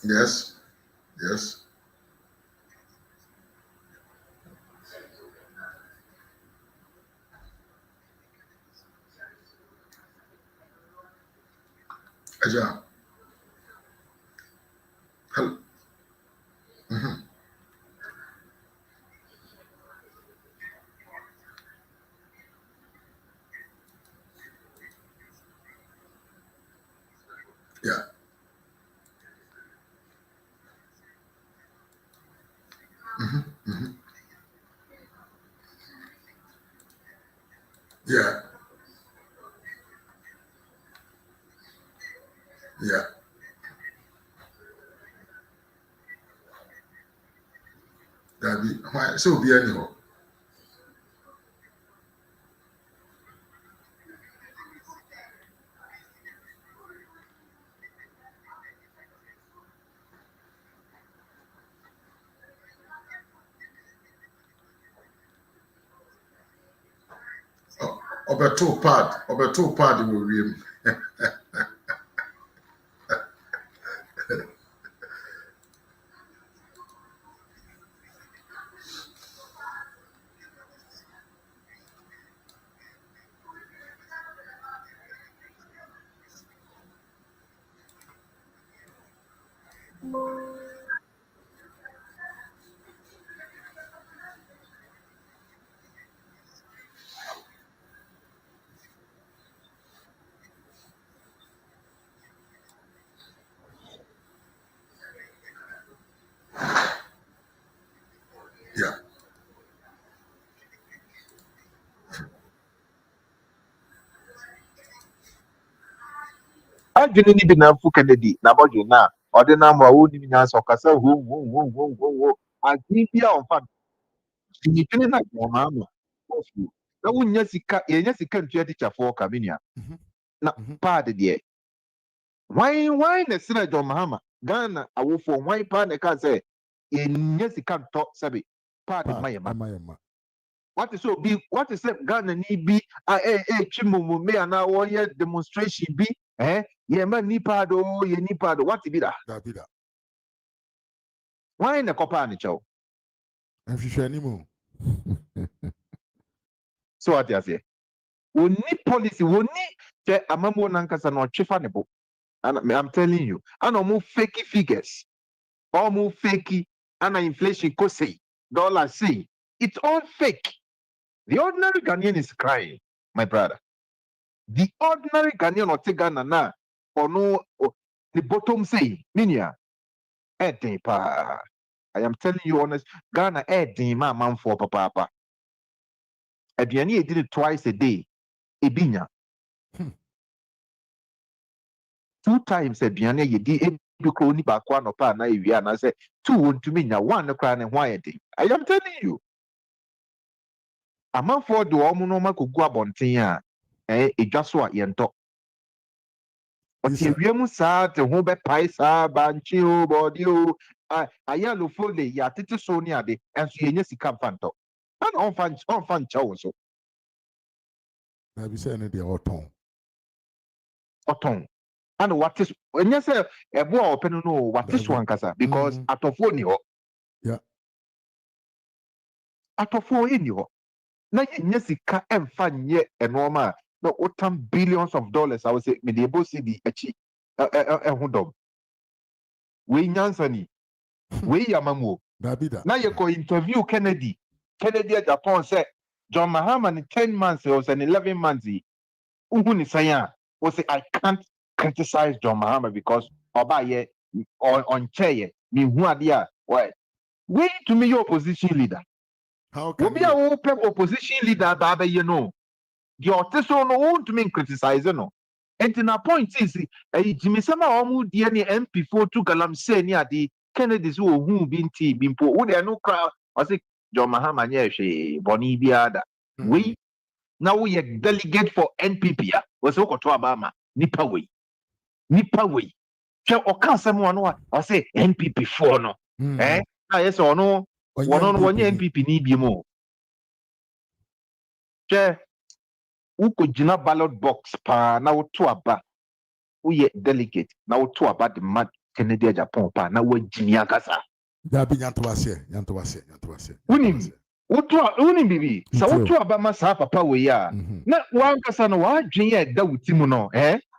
Yes. Yes. Aja. Hello. Mm-hmm. Yeah. Mm-hmm. Mm-hmm. Yeah. Yeah. That be why so be anyhow. Obeto pad will ream. Yeah. adwene ni bi na mfu Kennedy na bɔdwe na ɔde nam a wɔn nim nyansa ɔkasa wo agye bi a ɔfa sinitwene na ɔmaama ɔfu na wonya sika yɛnya sika ntua tikyafoɔ kamenia na paade deɛ wan na sina John Mahama Ghana awofoɔ wan paa na ɛka sɛ yɛnya sika ntɔ sɛbe paade ma yɛ ma what is so big? What is that Ghana ni bi chimumume ana wɔyɛ demonstration bi yɛ ma nipa do yɛ nipa do what bi da why na kɔpa ne kyɛw nhwehwɛ ni mu so what you say woni policy woni kyɛ amamuo nankasa na ɔtwefa ne bo I'm telling you ana ɔmo fake figures ɔmo fake ana inflation ko say dollar say it's all fake. The ordinary Ghanaian is crying, my brother. The ordinary Ghanaian or Ghana na or no the bottom say, Minia, pa. I am telling you honest, Ghana ma man for papa. Aduane did it twice a day. Ebinya. 2 times aduane ye di ebi ko ni ba kwa no pa na ewia na say 2 won to minya 1 no kra ne ho ayede. I am telling you. Amanfo de omo no makogu abonten a edwa so a yento ɔte wiem saa te ho bɛpae saa bankye o bɔde o ayalofo le yɛatete so ne ade ɛnso yɛnya sika mfa ntɔ ana ɔmfa nkyɛ wo so na bi sɛ ne deɛ ɔtɔn ana wate so ɛnyɛ sɛ ɛbo a ɔpɛ no wate so ankasa because atɔfoɔ ni hɔ atɔfoɔ ɛni hɔ na yɛnya sika ɛmfa nyɛ ɛnoɔma a na wotam billions of dollars I would say me de ebo si di akyi ɛho dɔm wei nyansa ni wei yamamuo na yɛkɔ interview Kennedy at Japan sɛ John Mahama in 10 months or 11 months uhu ni sɛn a say I can't criticize John Mahama because ɔba yɛ ɔnkyɛ yɛ mehu adeɛ a wei to me your opposition leader obi a wopɛ opposition leader ba abɛyɛ no the ɔte no won't mean criticize no and the point is Jimmy Sama omu die ne MP4 to galamsey ni ade Kennedy so hu bi nti bi mpo wo de no kra o say John Mahama nye hwe boni biada we now we delegate for NPP a we say okoto abama nipa we hwe oka asem no o say NPP 4 no na yes or no wonye NPP ni bi mo hwe uko jina ballot box pa na woto aba woyɛ delegate na woto aba de ma Kennedy Japan pa na wa jimi akasa Dabi yanto wase. Unim bibi sa wotu abama sa papa we ya na wan kasa no wa dwen ya da wutimu no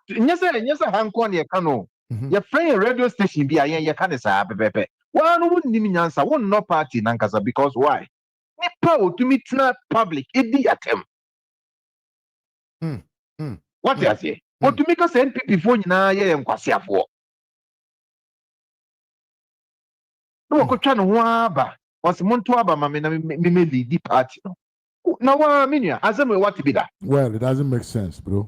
nyesa hanko ne ka no ya friend radio station bi ayen ya ka ne sa pepepe wa no wonim nyansa won no party nan kasa because why nipa otumi tena public edi atem what you say otumi ka say NPP fo nyina ye nkwasiafo no ko twa no ho aba was monto aba mame na me lead party no na wa menua azem what be that well it doesn't make sense bro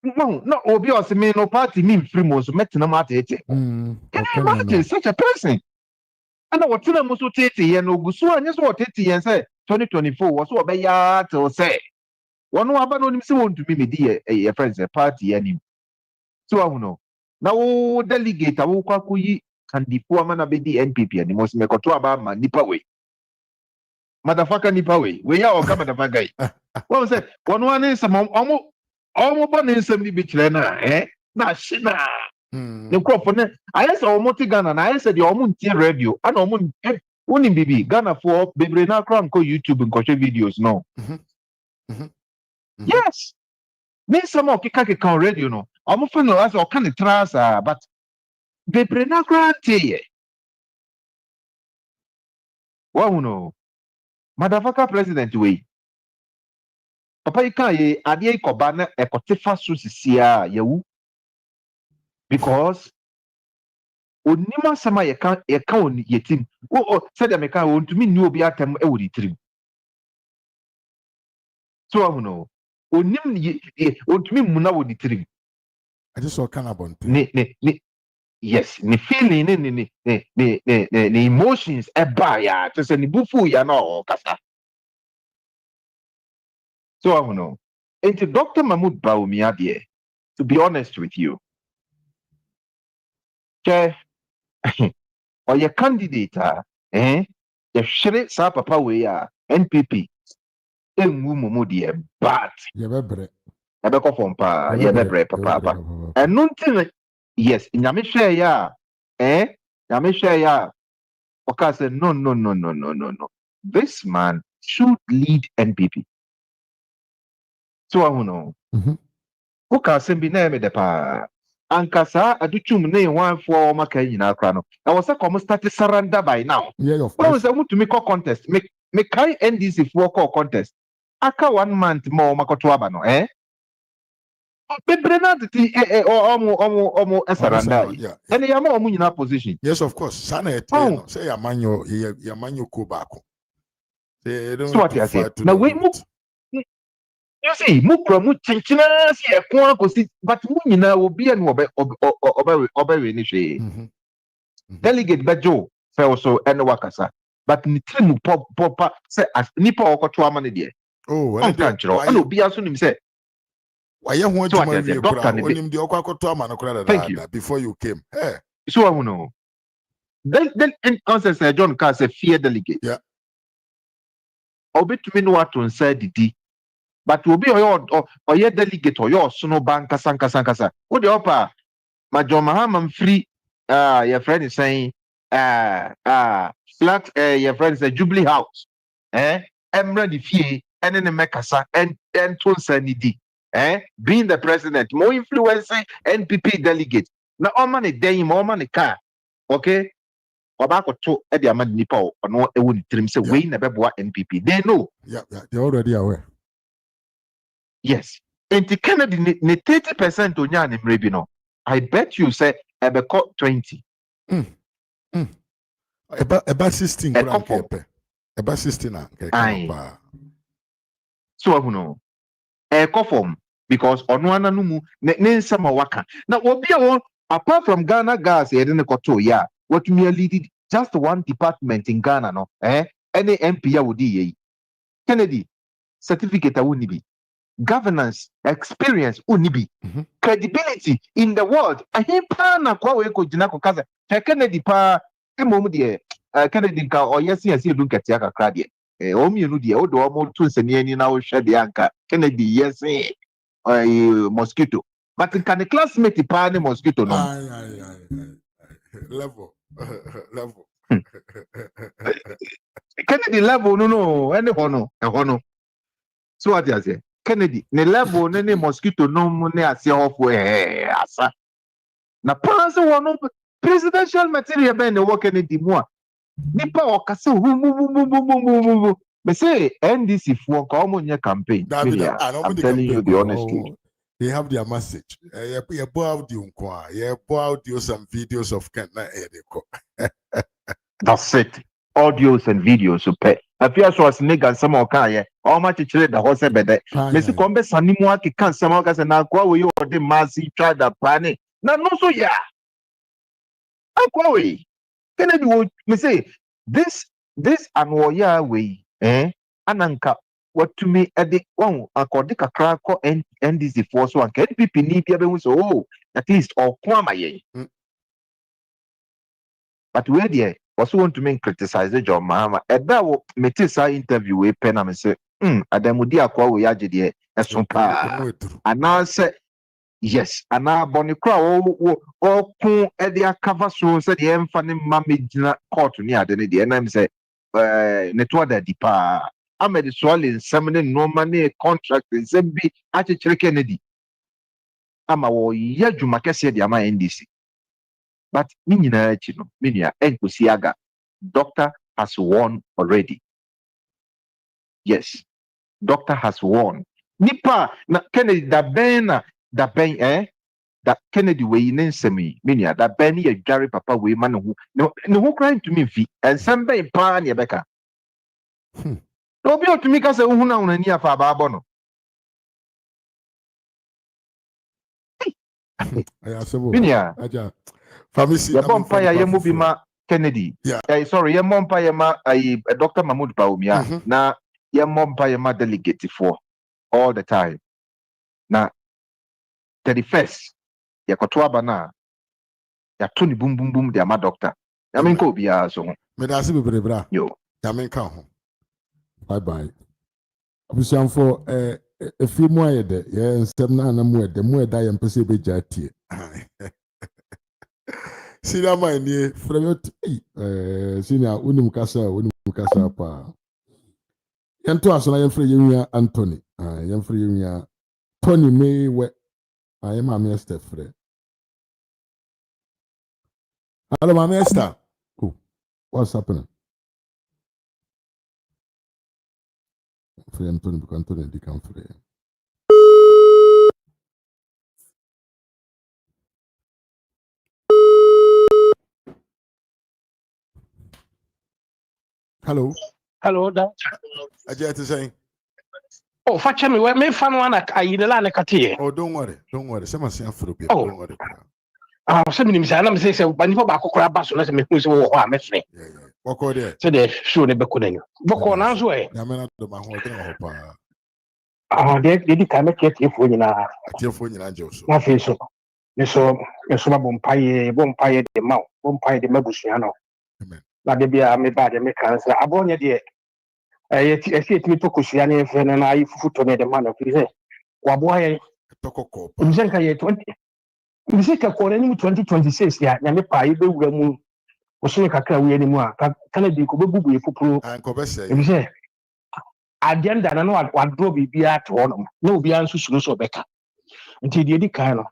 no obi os me no party me free mo so metina ma tete can you imagine such a person and what tell mo so tete ye no gusu anya so tete ye say 2024 was so be ya to say one aba no nim se won to me di ye friends party ani so ahu no na wo delegate wo kwakoyi kandipo amana be di NPP ani mo se me koto aba ma nipa we motherfucker nipa we ya o ka motherfucker yi what say one one is some omo bo ne nsem ni bi kire na na hye na ne crop ne ayesa omo ti Ghana na ayesa de omo ntie radio ana omo woni bibi Ghana for bebre na kra nko YouTube nko videos no yes me some o kika radio no omo fa no as o kan trasa but bebre na kra tie wa uno motherfucker president we papa ika ye ade ikoba na ekotefa so sisia yawu because onima sama ye kan on yetim said the meka won to me ni obi atem e wo ditrim so ahuno onim on to me muna wo ditrim I just saw Canabon yes ni feeling ni emotions e ba ya to say ni bufu ya no kasa so ahuno into Dr. Mahmoud Bawumia there to be honest with you or your candidate the shire sa papa we NPP enwu momodi but ebe ko fompa ye bebre papa enunti yes nyame hwe ya nyame hwe ya oka say no this man should lead NPP so ahuno oka say bi na me de pa ankasa aduchum ne wanfo maka nyina akra no na wo se kom start surrender by now when say mutumi call contest me kai NDC for call contest aka 1 month more makoto aba no bebre na ti omo surrender and ya ma omo nyina position yes of course sana no say ya manyo ko baako so what you say na we mu you see mukra mu chinchina si ekon akosi but mu nyina obi an obe ni hwe delegate bejo fe so ene wakasa but ni trim pop say nipa okoto amane de well and obi aso nim say why you want to marry onim de okoto amane kura da before you came so I know then answer say John can say fear delegate obi to me no what on say didi but obi oye delegate oyo sono banka sankasa wo de opa Major Mahama free your friend is saying flat your friend is a Jubilee House emra di fie ene ne mekasa and to sanidi being the president more influencing NPP delegate na oma ne den oma ne car okay obako to e de amadi nipa ono e woni trim say we na beboa NPP they know they already aware. Yes. Enti Kennedy ne 30% onya ne mrebi no. I bet you say ebeko 20. Eba 16 gram kepe. Eba 16 na kepe. So ahuno. Form because ono ananumu ne nsama waka. Na obi a apart from Ghana gas e de koto ya. What me lead just one department in Ghana no. Any MP ya wodi ye. Kennedy certificate awuni bi. Governance, experience, unibi, credibility in the world. I hear na kwa we ko jina ko kaza. Kennedy pa emom de Kennedy ka o yes do ketia kakra de. O mienu de o do o mo to nsani ani na wo hwe de anka. Kennedy yes mosquito. But can the classmate pa ne mosquito no? Level. Level. Kennedy level no any hono. So what you say? Kennedy ne level ne mosquito no mu ne ase ofo asa. Na pass one presidential material ben ne work Kennedy mu a. Nipa okase hu. Me say NDC for ka omo nye campaign. I'm telling you the honest truth. They have their message. You audio some videos of Kenya. That's it. Audios and videos so pay. I feel so as nigga some okay. How much it the horse bed. Messi kombe sanimu aki kan sama ka na kwa we you the massive try that plan. Na no so ya. Akwa we. Kennedy wo me say this anwo ya we ananka what to me at the one according to crack NDC force one can people need be so at least or kwama ye. But where there also want to make criticize the job Mahama and that will make this interview with pen and say adamudi akwa we yaje there esumpa and now say yes and now bonikra o kun e dey cover so say the emfa ne mamagina court ni ade ne dey na me say netwa da dipa amedi swali nsem ne no mane contract nsem bi achechire Kennedy ama wo ye dwuma kese dey ama NDC. But Minina Chino, Minia, Enkusiaga, doctor has won already. Yes, doctor has won. Nipa, na Kennedy, that Kennedy way in semi, Minia, that Benny a Gary Papa way man who no crying to me fee, and some bay pan your becca. Don't be to make us a huna on a near Fababono. Minia. Your bumpire, your movie ma Kennedy. Yeah. Sorry, your bumpire ma Dr. Mahmoud Bawumia. Na your bumpire ma delegate for all the time. Na 31st, your Kotwaba na ya Tony boom de ma doctor. I mean ko biya so. Me da se bebre bra. Yo. Ya men ka ho. Bye. Abusian for a few more de ye nsem na na mu da ye mpese be jatie. Senior man ni from senior unim kasa pa yanto asona yemfre yewia Anthony yemfre yewia Tony me we ayema me Esther frɛ hello mama Esther oh what's happening frɛ Anthony because Anthony di kan frɛ Hello. That. I just saying. Oh, fetch me. Where me fan one I the line kati. Oh, don't worry. Someone say Afro. Oh. Don't worry. Some me say na me say but nipa ba kokora ba so na say me hu say wo ho a me frɛ. Yeah. What call there? So the show ne be ko nanyo. Boko na so e. Na me na do ma ho den ho pa. They di ka me tie fo nyina. Tie fo nyina je so. Na fe so. Me so ba bompaye de ma. Bompaye de mabusua no. Amen. Na de bia me ba de me kan say abonye de eti mi to kusua ne fe na ayi fufuto ne de ma na fi say wabo aye tokoko mzenka ye 20 mzika ko ne 2026 ya nya me pa yi be wura mu osune kakra wi ani mu a kana di ko bebubu ye fupuro an ko be say mze agenda na no wadro bibia to no na obi an susuru so beka nti de di kan no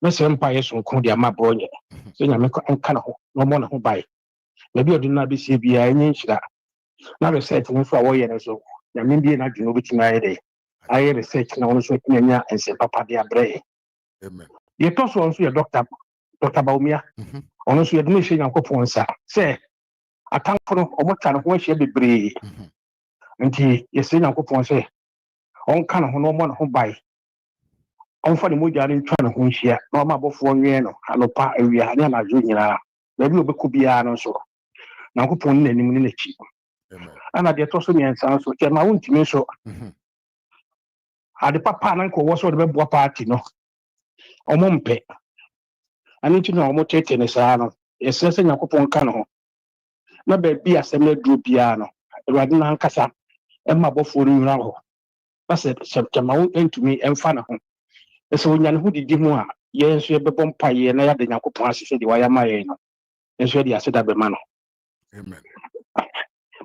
na se mpa ye so ko de ama bonye so nya me kan na ho no mo na ho bai na bi odina be sie bia enye nhyira na research no so awoye ne so na me bi na dwuno bitima aye de aye research na wono so nyanya ense papa de abre amen ye to so ye doctor Bawumia ono so ye de me hye Nyankopon sa se atamfo no omota no ho hye bebre nti ye se Nyankopon se on ka no ho no mo na ho bai on fa ne mogya ne ntwa ne ho hye na ma abofo nwe no alopa awia ne na jo nyina na bi obekọ bia no so Nyankopon ne nanim ne nachi ana de to so nyensan so ke ma wontimi so ade papa na nko wo so de beboa party no omompe ani ti no omotete ne saa no yesese Nyankopon ka no ho na ba bi asem na duro bia no Awurade na nkasa e ma bofo no nwura ho na se ma wontimi emfa na ho So when you did Dimua, yes, you have a bumpy and I had the Yankopon said the Wayama, and so the Asada Bemano. Amen.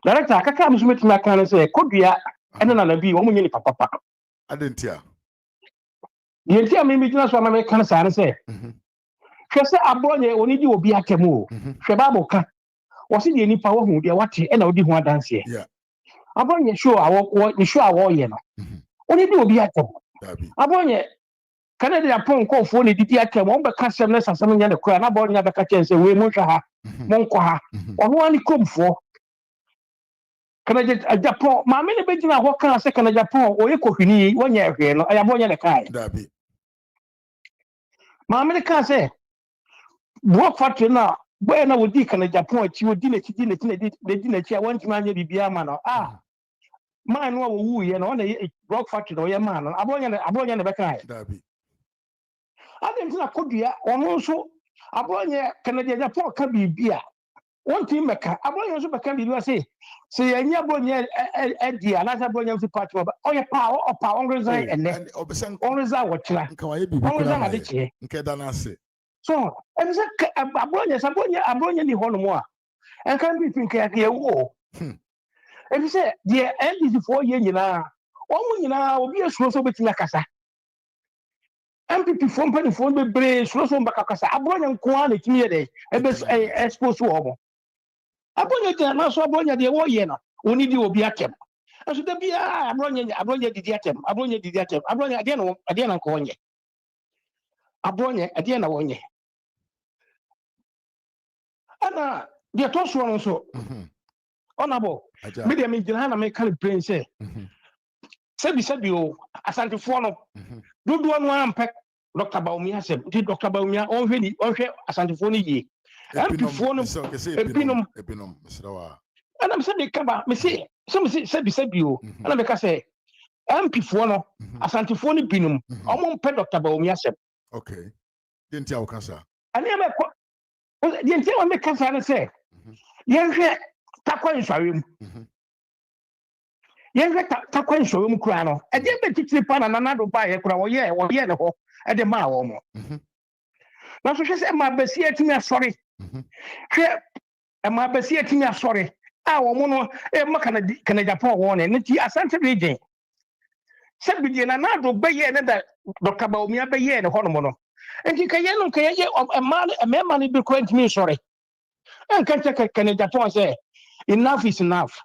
Director, I can't with my can say, could be a and another be woman in Papa. I didn't hear. The entire maybe just one American say. She said, Abronia, only you will be a camo. Shababoka was in any power who they are watching and I'll do one dance here. Yeah. Abronia, sure, I won't sure I will, you know. Only you will be a camo. Abronia. Canada upon call for the DTK, one but customers and some young crown about never catch and say, we Monkaha, Monkaha, or one come for. Canada Japan, my many big now, what can I say, Canada Japan, or Eco Hini, 1 year again, I am one year a kind. My many can say, work for now, when I would be Canada Japan, you would dinner, they didn't share 1 man, you'd be a man. Ah, man, who you know, a rock factory or your man, I'm going to kind. I didn't think I could be on also. I brought you Canadian Japan can be beer. One team maker, I brought you also can be USA. Say, and you're born yet, dear, and I brought you to part of all your power or power resign and then always I watch like always so, and I brought you the whole more. And can be thinking at the war. And you say, dear, and this is 4 years now. Oh, you know, will be a slow so bit like us. MPP from penny phone be brave, slow some back. I brought you quality here, a exposed to all. I brought you now, so I brought you the war year. Only you will be at them. I should be I brought you the atom. I brought you the atom. I brought you again, Uncle Onye. I brought you again, Onye. And the toss one also. Honorable, medium in Johanna make kind of plain say. Said you, Asante Fono, do one pack. Dr. Bawumia said, Dr. Bawumia already Asante Foni ye. Epinum, and I'm saying, they come back, me say, some said you, and I make us say, Fono, Asante Foni Pinum, I won't pay Dr. Bawumia said. Okay, didn't tell Cancer. I never didn't tell me cancer and say, young Takwa is room. Young Takwa is room crown. I didn't teach the pan and another buy a crown, or at the mile. Now, so she said, my best year to me, sorry. And my best year to me, sorry. I want to Canada Paul warning, and I sent a reading. Said begin another bay another Dr. Bawumia bay and hormone. And you can yell, a man money be quite me, sorry. And can take a Canada Paul say, enough is enough.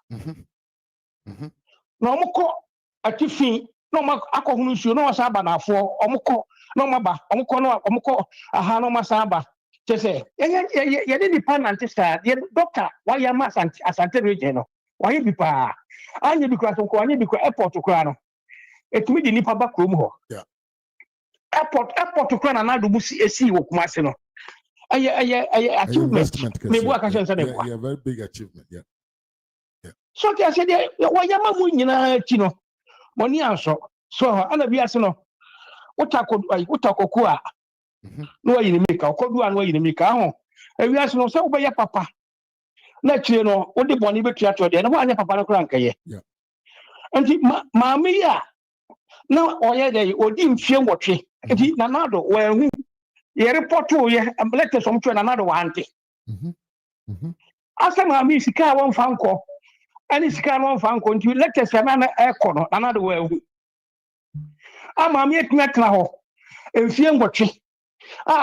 No more a tiffin. No ma akọhunu su no wasa aba na afọ omukọ no maba omukọ no omukọ aha no masa aba chese ye dey dependent star ye doctor why am asante region no why be pa anye bi kwato ko anye bi ko airport ko ano etumi di nipa ba krom ho airport ko na do busi esi wo Kumasi no aye achievement me bu aka shense ne yeah, very big achievement, yeah. So I said why am mu nyina ti no money answer. So ana bi ase no utakokua no yi ni meka okodua no yi ni meka ho ewi ase no se wo be ya papa na kire no wo de boni betua to de na wo anya papa no kra nkaye enti maami ya na oye de odi mfie nwotwe enti na nado wo ehu ye report o ye amlete so mtwe na nado wa ante asa maami sika won fa nko ani sika no fa nko nti lecture se na ekono na nado wo ehu ama mi etuna tena ho enfie ngwotwe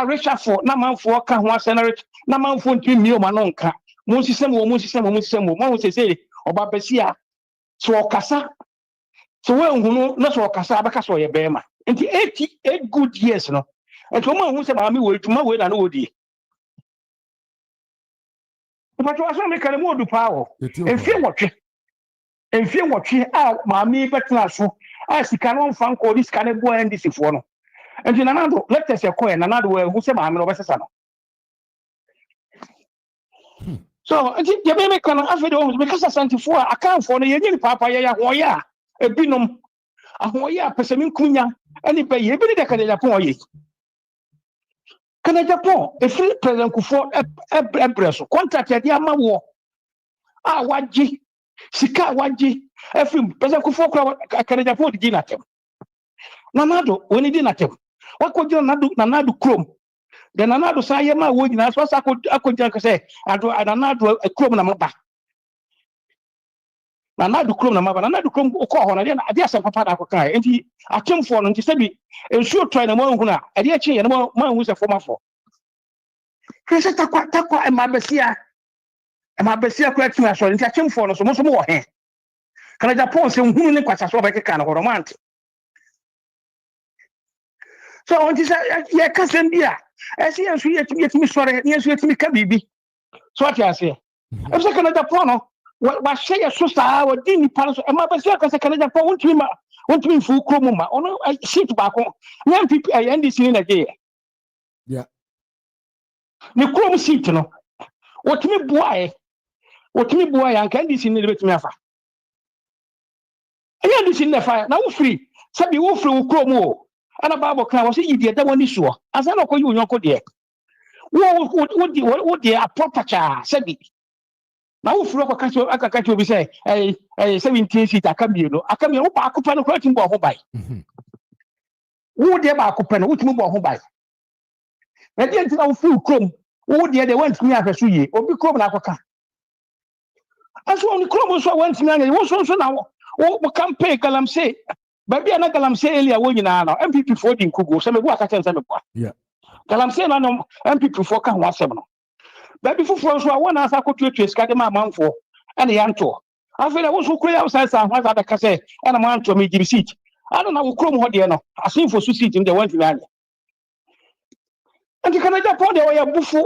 rechafo na manfo ka ho asenare na manfo ntwi mi o ma no nka mo nsisem mo sese oba besia so okasa so we nhunu na so okasa abaka so ye bema nti 88 good years no ento mo hu se ma mi wo etuma we na no wodi but wa so me kale mo du pawo enfie ngwotwe ma mi betena so sika no mfa nko di sika ne bo NDC fo no enti na nado let us ekọ na nado we hu se ma me no besesa no so enti ye be me kana afedo me kasa santifo akanfo no ye nyini papa ye ya hoya ebinom ahoya pesemi kunya ani be ye bi de Canada Japan ye Canada Japan free president kufo ebreso contract ya di amawo waji sika waji president kufo Canada Japan di natem na nado woni di natem Wako jina nanadu krom. The nanadu sa yema woji na so ako jina kase nanadu krom na maba. Nanadu krom na maba. Nanadu krom ko ho na dia asem papa da akoka. Enti akemfo no nti sebi ensuo try na mo huna. Ade achi ye na mo hu se forma for. Kese takwa emabesia kwa tumi so nti akemfo no so mo wo he. Kana Japan se hunu ne kwasa so be keka na romant. So on this ye kasem bia esi ensu yetimi sore yensu yetimi ka bibi so ati ase e se kana Japan no wa hye so saa wa di ni pa so e ma be se ka se kana Japan wontimi fu kromo ma ono shit ba ko nyam pipi NDC ni na ge yeah ni kromo shit no wotimi bua ya nka NDC ni betimi afa NDC ni fa na wo free sabi wo free wo kromo ana Bible kan was you dey that one issue as I no ko you nyoko dey wo dey a proper cha sabi na wo furo ko aka ka obi say 17 seat akambie no wo ba akopa no ko timbo ho bai wo dey ba akopa no wo timbo ho bai na dey ntina wo furu krom wo dey dey want me afeso ye obi krom na akoka aso on krom so want me anya wo so na wo campaign kalam say baby ana galamse elia wo nyina no MPP for di nkugo se me bu aka chense me kwa yeah galamse na no MPP for ka ho asem no baby fufuro so wona asa kotuetue skade ma manfo ene yanto afele wo so koya usa sa ho asa da ka se ene manto me gibi seat ana na wo krom ho de no asinfo su seat in the want me anya anti kana Japan de wo ya bufu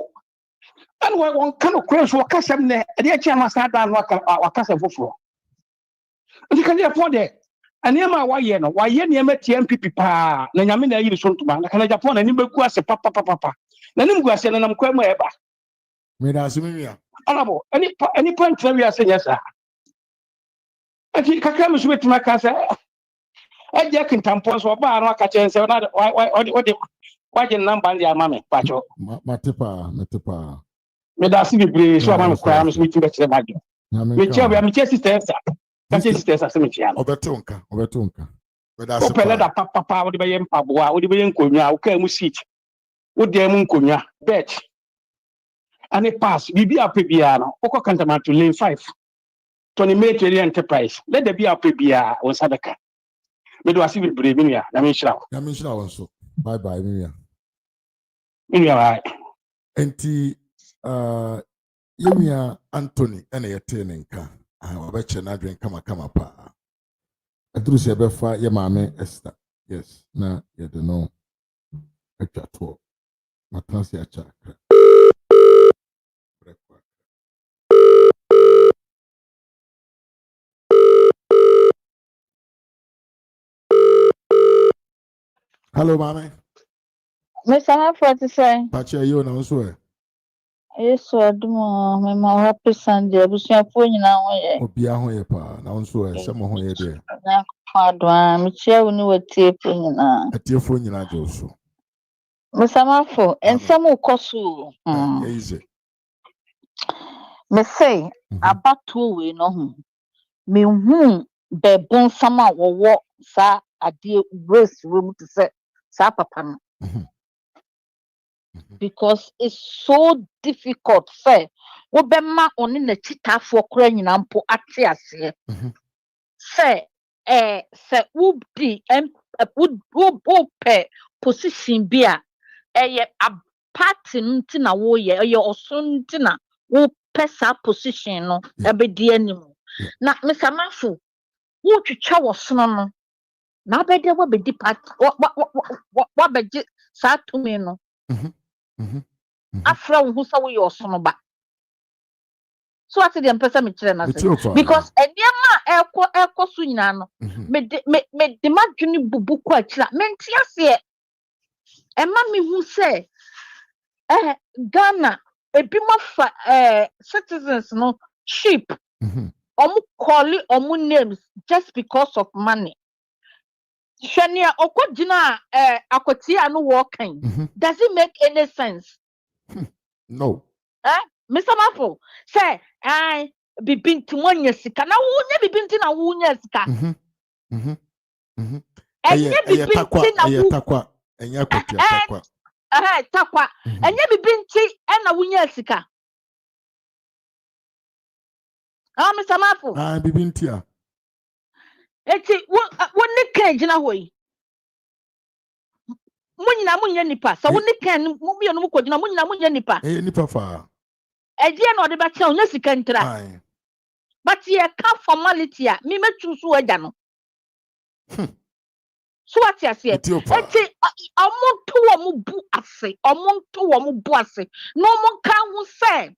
ene won kano kro so ka sem ne de achi ama sa da no aka se fufuro anti kana Japan de anema waye no waye ne meti MPP pa na nyame na yiri so ntuma na kana Japan na ni beku ase papa na nim gu ase na nam kwa mu eba me da asumia alabo ani point na wi ase nyesa aki kakra me so betima ka se eje kintampo so ba no aka chense na waje namba ndi amame pacho matepa me da si bibre so amame kwa me so betima kire majo me che sister kasi sister sa me chia obetonka weda se pele da papa wo de be mpaboa wo de be nkonwa wo ka mu seat wo de mu nkonwa bet ani pass bibi apebia no wo kantama to lane 5 Tony Metri Enterprise let there be apebia won sadaka me do asi bibre mi ya na me nshira won so bye mi ya bye enti yemia Anthony ene yete nenka wabeche na adwen kama pa aduru se befa ye maame Esther yes na ye de no atwato matansi acha hello maame Mr. Forty say pacha yo na nso Yesu adumo me ma happy Sunday abusuafo nyina ho ye obia ho ye pa na nso se mo ho ye de na kwado a me chia woni watiefo nyina je so Mr. Mafo ensem ukoso easy me say abato we no ho me hu bebon sama wowo sa ade brace room to say sa papa no because it's so difficult say wo be ma oni na chitafo kora nyina mpo ate ase say say wo di wo pe position bi a a party ntina wo ye oso ntina wo pesa position no ebedi anim na mesamafo wo twetwa wo sono no na abede wo bedi party wo beji sa tumi no afra wo so wo ye oso no ba so ati dem pesa me kire na say because eniema ekọ so nyina no me de madwene bubu kwa kira menti ase ema me hu say Ghana ebi mafa citizens no cheap omu calling omu names just because of money Shania okojina akotia no working does it make any sense no Mr. Mapo say bibinti wonya sika na wonya bibinti na wonya sika bibinti na takwa Enya kwati atakwa. Takwa. Enya bibi nti na wunya sika. Mr. Mafu. Bibi nti a. Eti woni kan gina hoyi. Munyina munya nipa. Sa woni kan mu bi no mu kogina munyina munya nipa. Nipa fa. Edia na ode ba che onya sika ntra. But ye ka formality a me metu so agya no. So what you say? Eti omuntu wo mu bu ase, omuntu wo mu bu ase. No mo kan hu se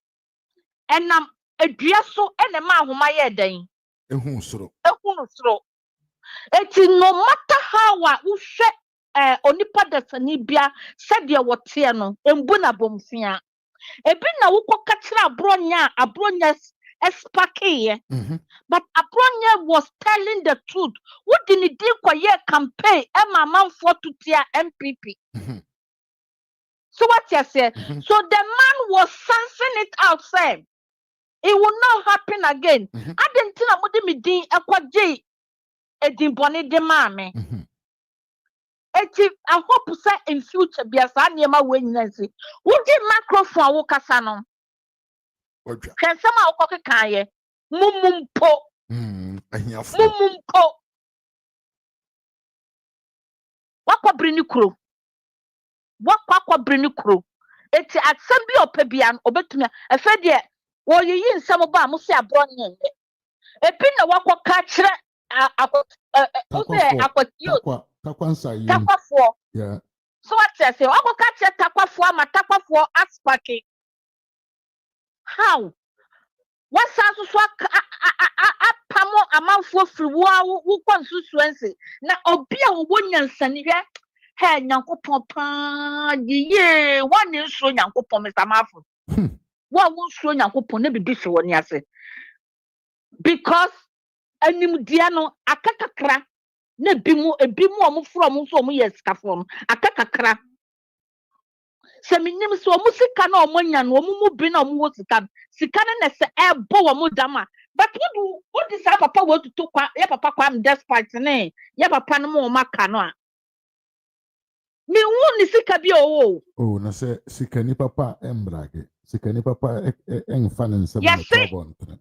enam edua so ene ma ahoma ye dan. Ehun soro. Eti no matter how a wo hwe onipa dasani bia se de wote no embu na bomfia. Ebi na wo koka kira abronya espake. But Abronya was telling the truth. What did he do for your campaign? Emma man for to tear MPP. So what you say? So the man was sensing it out, saying it will not happen again. I didn't tell him what me did. J. Edin Bonnie de Mame. I hope say in future be as I near my witness. Would the microphone Wokasano? Can somehow cook a kaye? Mumumpo. Mumumpo. Wakwa brini kro. Wakwa brini kro. Eti assembly opebian obetumia. Efedie wo yiyi nsem ba mo se abronye. Ebi na wakwa ka kire takwansa yi. Takwafo. Yeah. So what you say? Wakwa ka kire takwafo ama takwafo aspake. How? What sounds so apamo amanfo free wo constituency na obia wo nyansani hwe he nyankopon pa ye one nso nyankopon Mr. Mafu wo nso nyankopon na bibi so woni ase because animdia no akakakra na ebimu omufro omso omu yesikafo no akakakra Seminim so musika na omonya no omumu bi na omu sika sika na se ebo wo mudama but what is papa want to kwa ya papa kwa am despite ne ya papa no mo maka no a me wu ni sika bi o na se sika ni papa embrage sika ni papa enfa ne nsem na trouble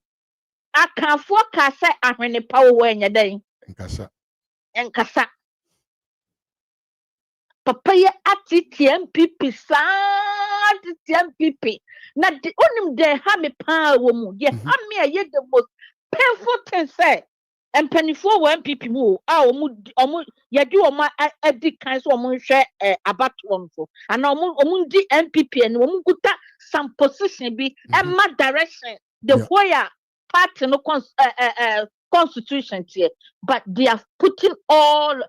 akafo ka se ahwene pa wo enya dan enkasa Papa ye atiti MPP MPP na the onim de ha me pa wo mu ye ha me ye the most painful thing say empanifo wo MPP mu omu ye di omu edi kan so omu hwe abato mfo ana omu di MPP and omu guta some position bi emma direction the whole party no constitution here but they are putting all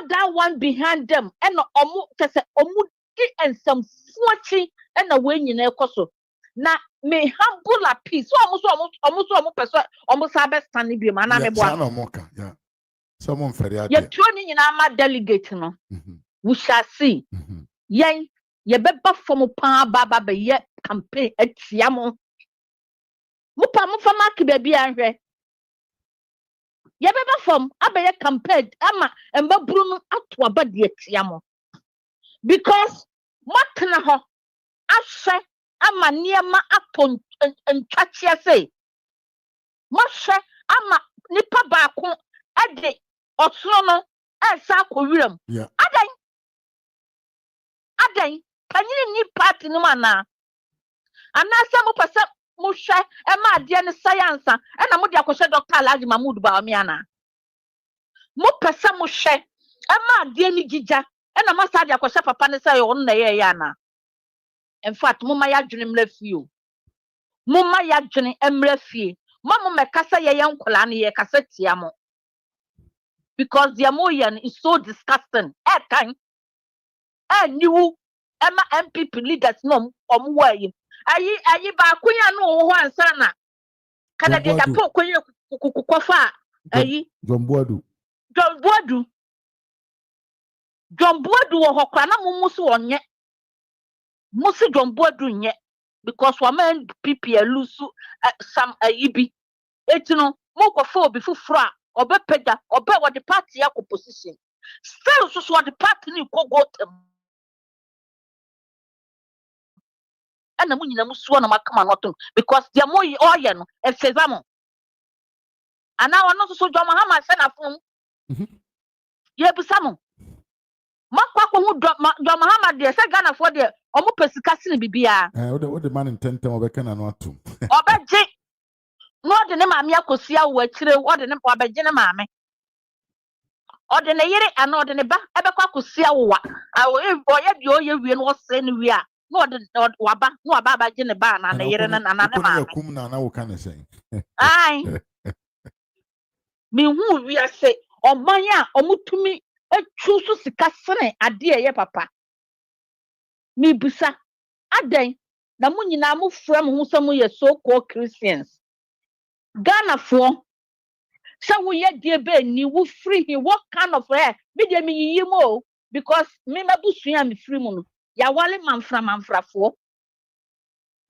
that one behind them and omu tese omu di and some fuachi and a way nyina ekoso na me humble a peace so omu person omu sabe stand bi ma na me boa no moka yeah someone feria ye tuoni nyina ma delegate no we shall see yen ye beba from pa baba be ye campaign atia mo fa mark be bia nhwe Yabeba from abeye compared ama emba brunu ato abade atia mo because matna ho ahwe ama niema ato ntwachia say mahwe ama nipa baako ade osoro no esa akowiram adan kanyini ni party no mana anasa mo pese Musha ema adie ne science na mo de akoshe Dr. Alhaji Mahmood Bawumia na mo pese mo hwe ema adie ni gija na masa de akoshe papa ne say on na ye ya na in fact mo ma ya dwene mrafie o mo ma ya dwene mrafie mo mekasa ye nkola na ye kasa tia mo because the emotion is so disgusting kan niwu ema MPP leaders no omwa yi ayi ba kunya no ho ansa na kada de da po kunya kukofa ayi Jomboadu wo hokra na musu onye musu Jomboadu nye because wa man PPL lusu some ayibi etino mo ko fo obi fufura obepeda obe wo the party ya ko position Still, so what the party ni go them. And the money na musuo na makama notum because the more you oye no e fezamo. And now no so John Mahama say na fun. Ye busamo. Makwa ko hu John Mahama de say Ghana for de omo pesika sine bibia. What the man in 10 time obeka na no atum. Obeje no de ne maame akosia wo akire wo de ne obeje ne maame. O de ne yire ana o de ne ba ebekwa akosia wo wa. Awo e boye bi oye wie no se ne wie a. No de waba no aba abaje ne ba na ne yire na na ne maame. Kum na wo kan say. Ai. Me hu wi ase oman a omutumi atwu so sika sene ade ye papa. Me busa adan na mu nyina mu frem hu so mu ye so called Christians. Ghana for so we ye die be ni wo free he what kind of me de me yimo because me mabusua me free mu no ya wale manfra for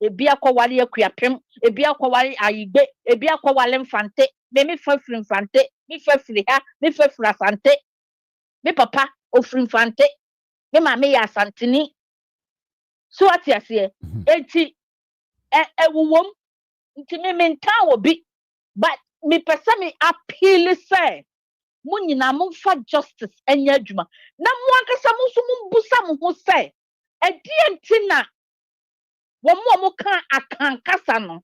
ebi akwale akuapem ebi akwale ayigbe ebi akwale mfante me fa free mfante me fa free ha me fa free asante me papa o free mfante me mama ya asantini so ati ase enti ewuwom nti me mentan obi but me pesa me appeal say mu nyina mo fa justice enya adwuma na mo ankasa mo so mo busa mo ho say enti na wo mo kan akankasa no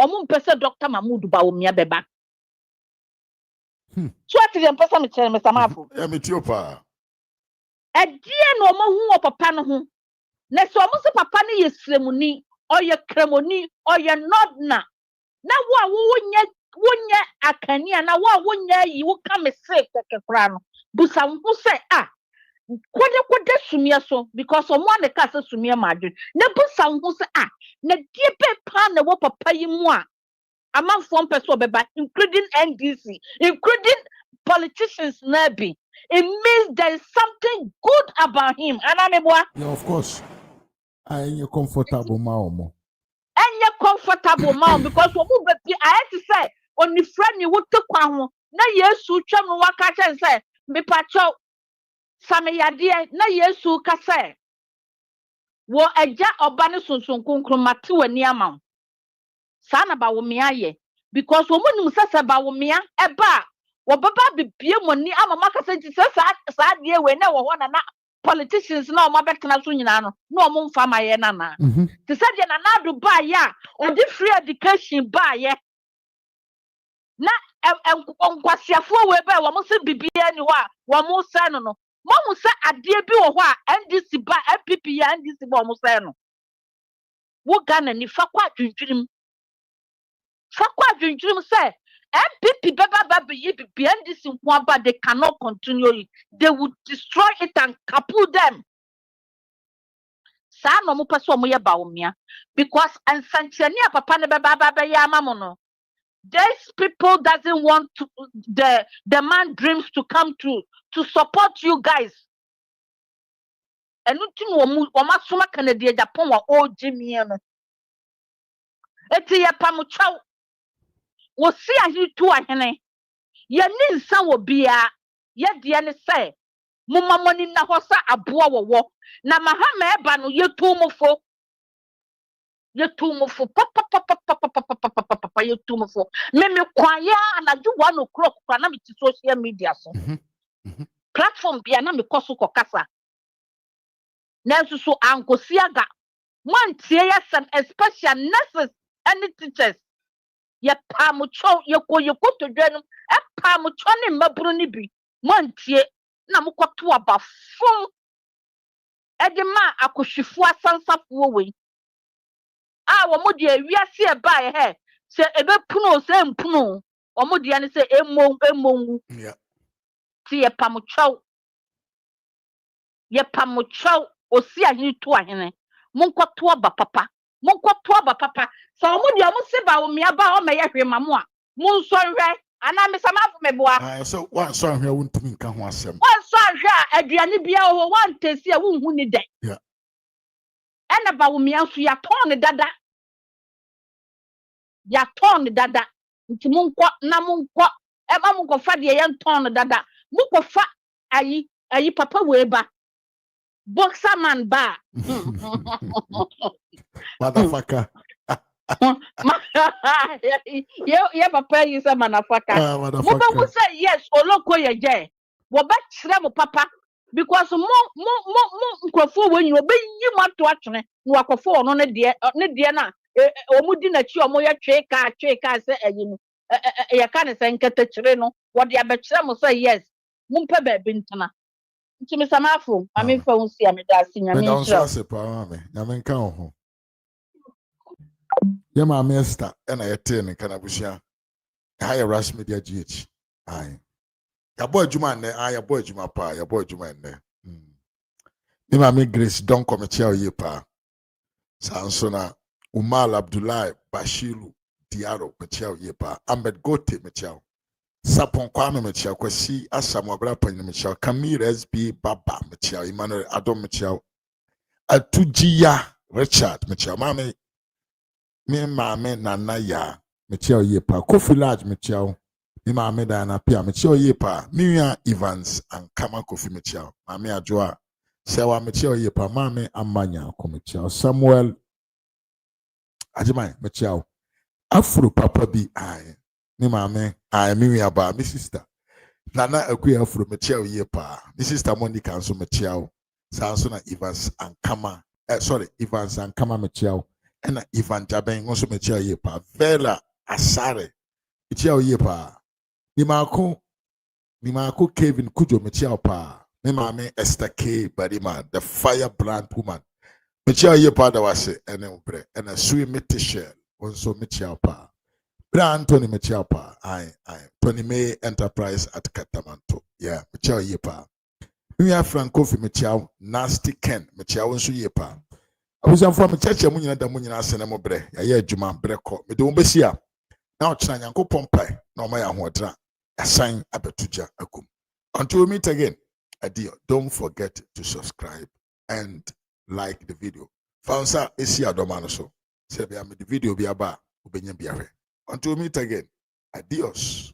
omo mpese Dr. Mahmoud Bawumia beba so ati dem pesa me chere me samafo Me tiopa no mo hu papa no ho na so omo se papa no ye sremuni oye kremoni oye nodna na wo wonya akania na wo wonya yi wo ka me se kekekra no busa wo se kwode sumia so because omo an ka se sumia madwe na busa wo se na die pe pa na wo papa yi mu a amanfo mpeso obeba including NDC including politicians na bi it means there is something good about him anameboa yeah of course I comfortable ma omo enye comfortable ma because omo be I had to say oni friend ni wo tekwa ho na Yesu twam no waka chen say me pacho sameyade na Yesu ka say wo agya oba ne sunsun konkron mate wani ama sa na Bawumia ye because wo munum sasa Bawumia eba wo baba bibie moni ama maka say sa de we na wo ho na politicians na o mabetena so nyina no na o mo mfa maye na na te say de na na do ba ya o di free education ba ye na enkwasiafo we ba wo mo se bibie ni ho a wo mo se no mo se ade bi wo ho a NDC ba MPP ya NDC ba mo se no wo Ghana ni fakwa dwundwurim say MPP baba be bibie NDC nko aba they cannot continue it. They would destroy it and kaput them sa no mo peso mo ye Bawumia because ansantiani papa ne baba ya mama no these people doesn't want to, the man dreams to come true to support you guys. And no masuma Canada Japan wa Jimmy no. Eti ya pamuchaw. Wo si ahi tu ahene. Ye ni nsa wo bia ye de ne say mumma moni na hosa aboa wo na mahama eba no ye tumufo papa ye tumufo me kwaya na ju 1 o'clock kwa na me ti social media so platform bia na me koso kokasa na so ankosiaga mantie yesem especially nurses and teachers ye pamucho ye to dwenu e pamucho ne maburu ni bi mantie na mkoto abafon edema akohwefo asansafo we wo mo de awiase e ba ye se ebe puno se mpuno wo mo de ne se emo yeah ti ye pamucho osi ahini to ahene monkoto aba papa so mo de mo se Bawumia ba o me ye hwema mo a mo nso hwe ana me samafo me boa so one so hwe wontumi nka ho asem one so hwe a aduane bia wo one tesi a wonhu ni de yeah ena Bawumia so ya ton dada nti monko na monko e ma monko fa de ye ton dada monko fa ayi papa weba boxer man ba Motherfucker. yeah papa yi say manafaka mo be Motherfucker. who say yes oloko ye je wo be kire mo papa because mo nkrofo we nyi obe yi mo ato atwene no akofo no ne de na omudi na chi omo ye tweka say ayi no ye ka ne say nkata kire no wo de abekire mo say yes mo mpe ba bi ntana nti me samafo ame fa unsi ameda asinya me Don't nchira say pa me. Nyamen kan ho. Ye ma Esther na ye te ne kana busia. Ha ye rush media GH. Ai. Ya boy juma ne, ya boy juma pa, ya boy juma ne. Ni ma me Grace don come chia ye pa. Sanso na Umar Abdullahi Bashiru Diaro me chia ye pa. Ahmed Gote me chia. Sapon Kwame me chia kwasi Asam Abra pan me chia. Kamir SB Baba me chia. Emmanuel Adom me chia. Atujiya Richard me chia. Mame me mame nana ya me chia ye pa. Kofi Large me chia. Me mame Diana Pia me chia ye pa. Miriam Evans and Kama Kofi me chia. Mame Adjoa Sewa me chia ye pa. Mame Amanya ko me chia. Samuel Ajimai me chia. Afro papa bi ai. Me mame ai Miriam ba me sister. Nana Akui Afro me chia ye pa. Me sister Monica nso me chia. Sanso na Evans and Kama Evans and Kama me chia. Ena Ivan Jaben nso me chia ye pa. Vela Asare me chia ye pa. Ni mako Kevin Kujo me chia pa. Me mame Esther K Barima, the firebrand woman. Me chia ye pa da wase ene ubre. Ena Sui Metishel also me chia pa. Bra Anthony me chia pa. Ai. Tony May Enterprise at Katamanto. Yeah, me chia ye pa. Me ya Franco fi me chia Nasty Ken me chia wonso ye pa. Abusan from me cheche mu nyina da mu nyina asene mo bre. Ya ye adwuma bre ko. Me de wo besia. Na ochira Nyankopon pai na o ma ya hoodra. Asan abetuja akum. Until we meet again, adio, don't forget to subscribe and like the video. Fansa esi adomano so. Se be am the video bi aba, ubenya biare. Until we meet again, adios.